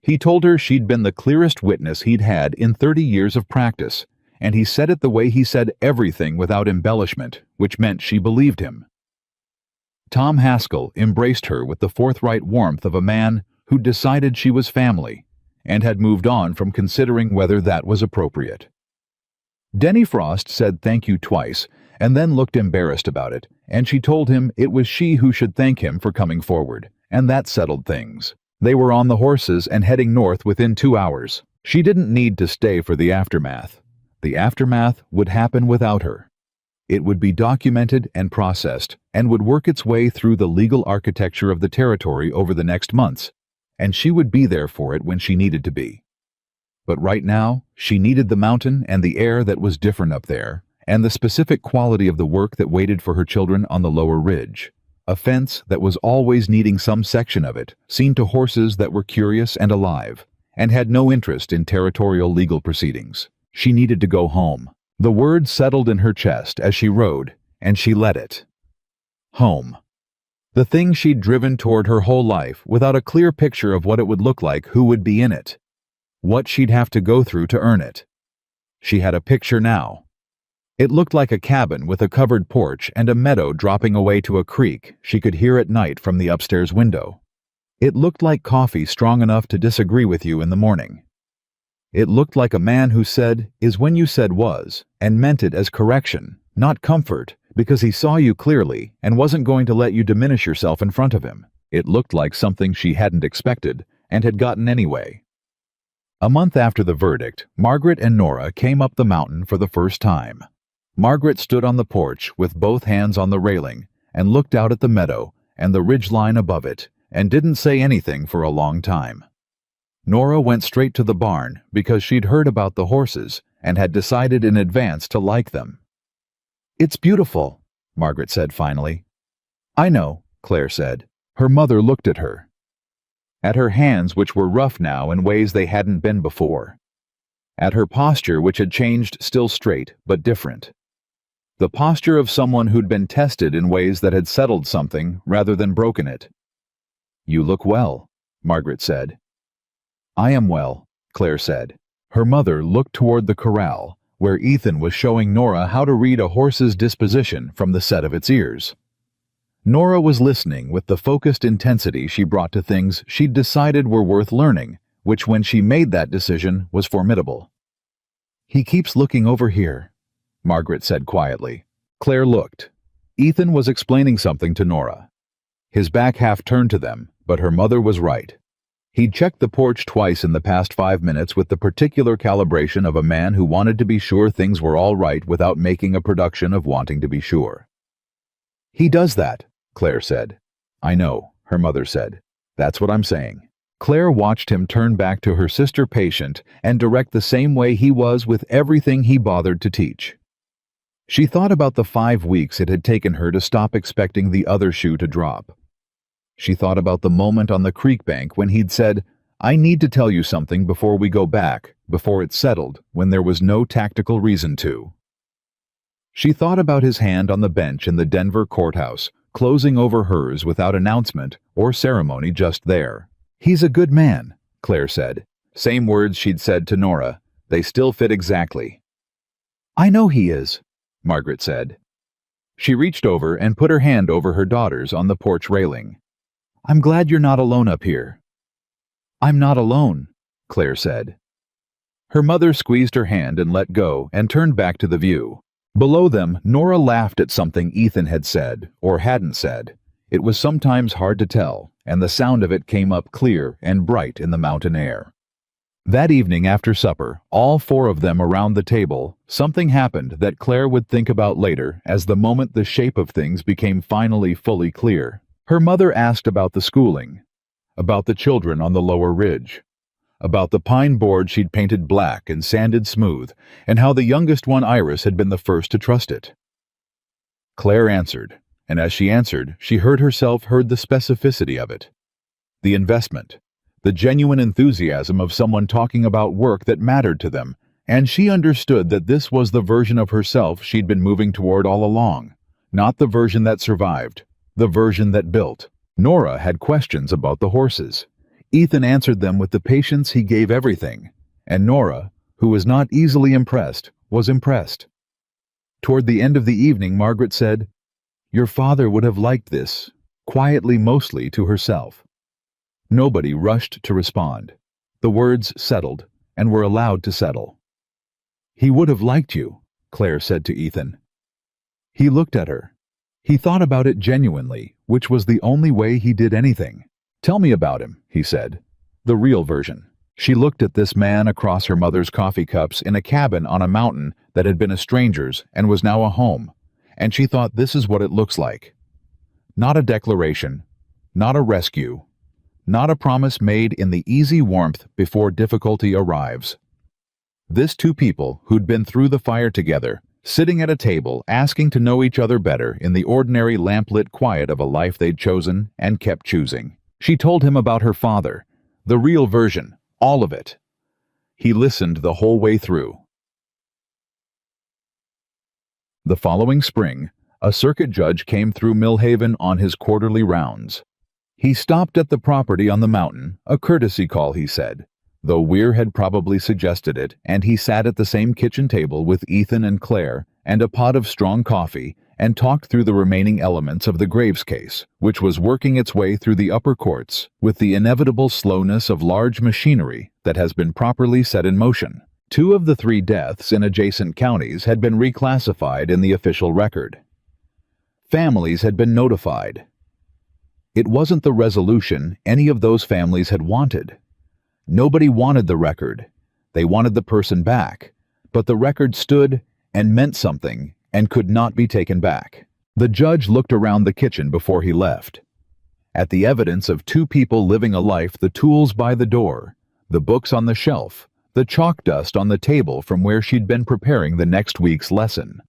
He told her she'd been the clearest witness he'd had in 30 years of practice, and he said it the way he said everything without embellishment, which meant she believed him. Tom Haskell embraced her with the forthright warmth of a man who'd decided she was family and had moved on from considering whether that was appropriate. Denny Frost said thank you twice and then looked embarrassed about it, and she told him it was she who should thank him for coming forward, and that settled things. They were on the horses and heading north within 2 hours. She didn't need to stay for the aftermath. The aftermath would happen without her. It would be documented and processed and would work its way through the legal architecture of the territory over the next months, and she would be there for it when she needed to be. But right now, she needed the mountain and the air that was different up there, and the specific quality of the work that waited for her children on the lower ridge. A fence that was always needing some section of it, seen to horses that were curious and alive, and had no interest in territorial legal proceedings. She needed to go home. The word settled in her chest as she rode, and she let it. Home. The thing she'd driven toward her whole life without a clear picture of what it would look like, who would be in it, what she'd have to go through to earn it. She had a picture now. It looked like a cabin with a covered porch and a meadow dropping away to a creek she could hear at night from the upstairs window. It looked like coffee strong enough to disagree with you in the morning. It looked like a man who said is when you said was, and meant it as correction, not comfort, because he saw you clearly and wasn't going to let you diminish yourself in front of him. It looked like something she hadn't expected and had gotten anyway. A month after the verdict, Margaret and Nora came up the mountain for the first time. Margaret stood on the porch with both hands on the railing and looked out at the meadow and the ridgeline above it and didn't say anything for a long time. Nora went straight to the barn because she'd heard about the horses and had decided in advance to like them. "It's beautiful," Margaret said finally. "I know," Claire said. Her mother looked at her. At her hands, which were rough now in ways they hadn't been before. At her posture, which had changed, still straight, but different. The posture of someone who'd been tested in ways that had settled something rather than broken it. You look well, Margaret said. I am well, Claire said. Her mother looked toward the corral, where Ethan was showing Nora how to read a horse's disposition from the set of its ears. Nora was listening with the focused intensity she brought to things she'd decided were worth learning, which when she made that decision was formidable. He keeps looking over here, Margaret said quietly. Claire looked. Ethan was explaining something to Nora. His back half turned to them, but her mother was right. He'd checked the porch twice in the past 5 minutes with the particular calibration of a man who wanted to be sure things were all right without making a production of wanting to be sure. He does that, Claire said. I know, her mother said. That's what I'm saying. Claire watched him turn back to her sister patient and direct the same way he was with everything he bothered to teach. She thought about the 5 weeks it had taken her to stop expecting the other shoe to drop. She thought about the moment on the creek bank when he'd said, I need to tell you something before we go back, before it's settled, when there was no tactical reason to. She thought about his hand on the bench in the Denver courthouse, closing over hers without announcement or ceremony just there. He's a good man, Claire said. Same words she'd said to Nora. They still fit exactly. I know he is, Margaret said. She reached over and put her hand over her daughter's on the porch railing. I'm glad you're not alone up here. I'm not alone, Claire said. Her mother squeezed her hand and let go and turned back to the view. Below them, Nora laughed at something Ethan had said or hadn't said. It was sometimes hard to tell, and the sound of it came up clear and bright in the mountain air. That evening after supper, all 4 of them around the table, something happened that Claire would think about later as the moment the shape of things became finally fully clear. Her mother asked about the schooling, about the children on the lower ridge, about the pine board she'd painted black and sanded smooth, and how the youngest one, Iris, had been the first to trust it. Claire answered, and as she answered, she heard the specificity of it. The investment, the genuine enthusiasm of someone talking about work that mattered to them, and she understood that this was the version of herself she'd been moving toward all along, not the version that survived, the version that built. Nora had questions about the horses. Ethan answered them with the patience he gave everything, and Nora, who was not easily impressed, was impressed. Toward the end of the evening, Margaret said, Your father would have liked this, quietly mostly to herself. Nobody rushed to respond. The words settled, and were allowed to settle. He would have liked you, Claire said to Ethan. He looked at her. He thought about it genuinely, which was the only way he did anything. Tell me about him, he said. The real version. She looked at this man across her mother's coffee cups in a cabin on a mountain that had been a stranger's and was now a home, and she thought this is what it looks like. Not a declaration, not a rescue, not a promise made in the easy warmth before difficulty arrives. This 2 people who'd been through the fire together, sitting at a table asking to know each other better in the ordinary lamplit quiet of a life they'd chosen and kept choosing. She told him about her father, the real version, all of it. He listened the whole way through. The following spring, a circuit judge came through Millhaven on his quarterly rounds. He stopped at the property on the mountain, a courtesy call, he said, though Weir had probably suggested it, and he sat at the same kitchen table with Ethan and Claire and a pot of strong coffee and talked through the remaining elements of the Graves case, which was working its way through the upper courts with the inevitable slowness of large machinery that has been properly set in motion. 2 of the 3 deaths in adjacent counties had been reclassified in the official record. Families had been notified. It wasn't the resolution any of those families had wanted. Nobody wanted the record. They wanted the person back. But the record stood and meant something and could not be taken back. The judge looked around the kitchen before he left. At the evidence of 2 people living a life, the tools by the door, the books on the shelf, the chalk dust on the table from where she'd been preparing the next week's lesson.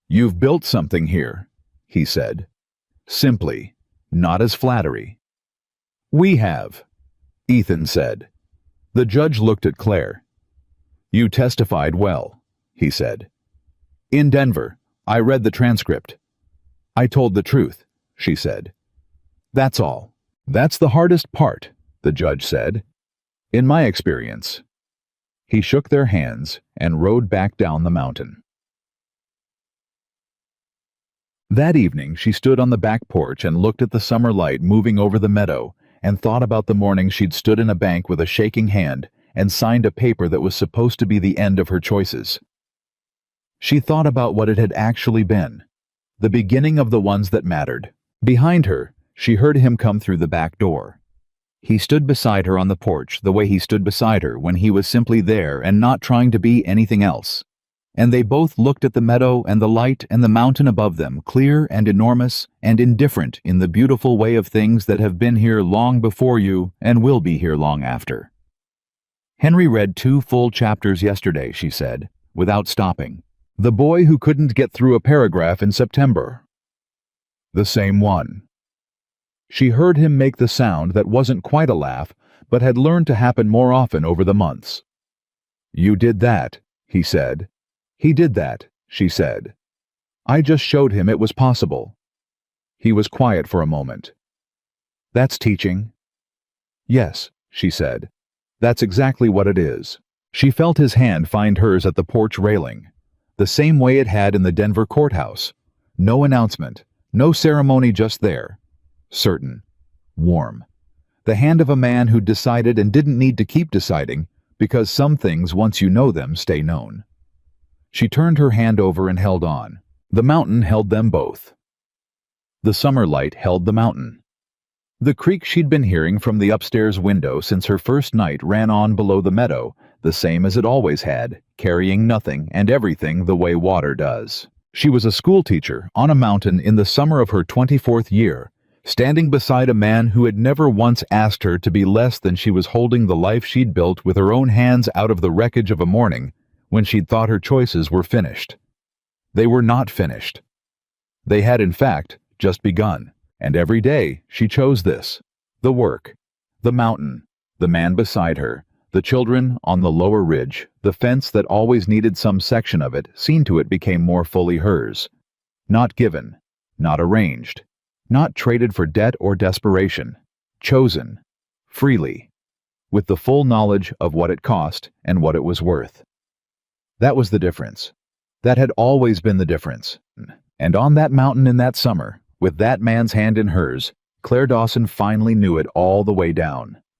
You've built something here, he said. Simply, not as flattery. We have, Ethan said. The judge looked at Claire. You testified well, he said. In Denver, I read the transcript. I told the truth, she said. That's all. That's the hardest part, the judge said. In my experience. He shook their hands and rode back down the mountain. That evening she stood on the back porch and looked at the summer light moving over the meadow and thought about the morning she'd stood in a bank with a shaking hand and signed a paper that was supposed to be the end of her choices. She thought about what it had actually been, the beginning of the ones that mattered. Behind her, she heard him come through the back door. He stood beside her on the porch the way he stood beside her when he was simply there and not trying to be anything else. And they both looked at the meadow and the light and the mountain above them, clear and enormous and indifferent in the beautiful way of things that have been here long before you and will be here long after. Henry read 2 full chapters yesterday, she said, without stopping. The boy who couldn't get through a paragraph in September. The same one. She heard him make the sound that wasn't quite a laugh, but had learned to happen more often over the months. You did that, he said. He did that, she said. I just showed him it was possible. He was quiet for a moment. That's teaching. Yes, she said. That's exactly what it is. She felt his hand find hers at the porch railing, the same way it had in the Denver courthouse. No announcement, no ceremony, just there. Certain. Warm. The hand of a man who'd decided and didn't need to keep deciding, because some things, once you know them, stay known. She turned her hand over and held on. The mountain held them both. The summer light held the mountain. The creak she'd been hearing from the upstairs window since her first night ran on below the meadow, the same as it always had, carrying nothing and everything the way water does. She was a schoolteacher on a mountain in the summer of her 24th year, standing beside a man who had never once asked her to be less than she was, holding the life she'd built with her own hands out of the wreckage of a morning when she'd thought her choices were finished. They were not finished. They had, in fact, just begun, and every day she chose this: the work, the mountain, the man beside her, the children on the lower ridge, the fence that always needed some section of it, seen to it became more fully hers. Not given, not arranged, not traded for debt or desperation, chosen, freely, with the full knowledge of what it cost and what it was worth. That was the difference. That had always been the difference. And on that mountain in that summer, with that man's hand in hers, Claire Dawson finally knew it all the way down.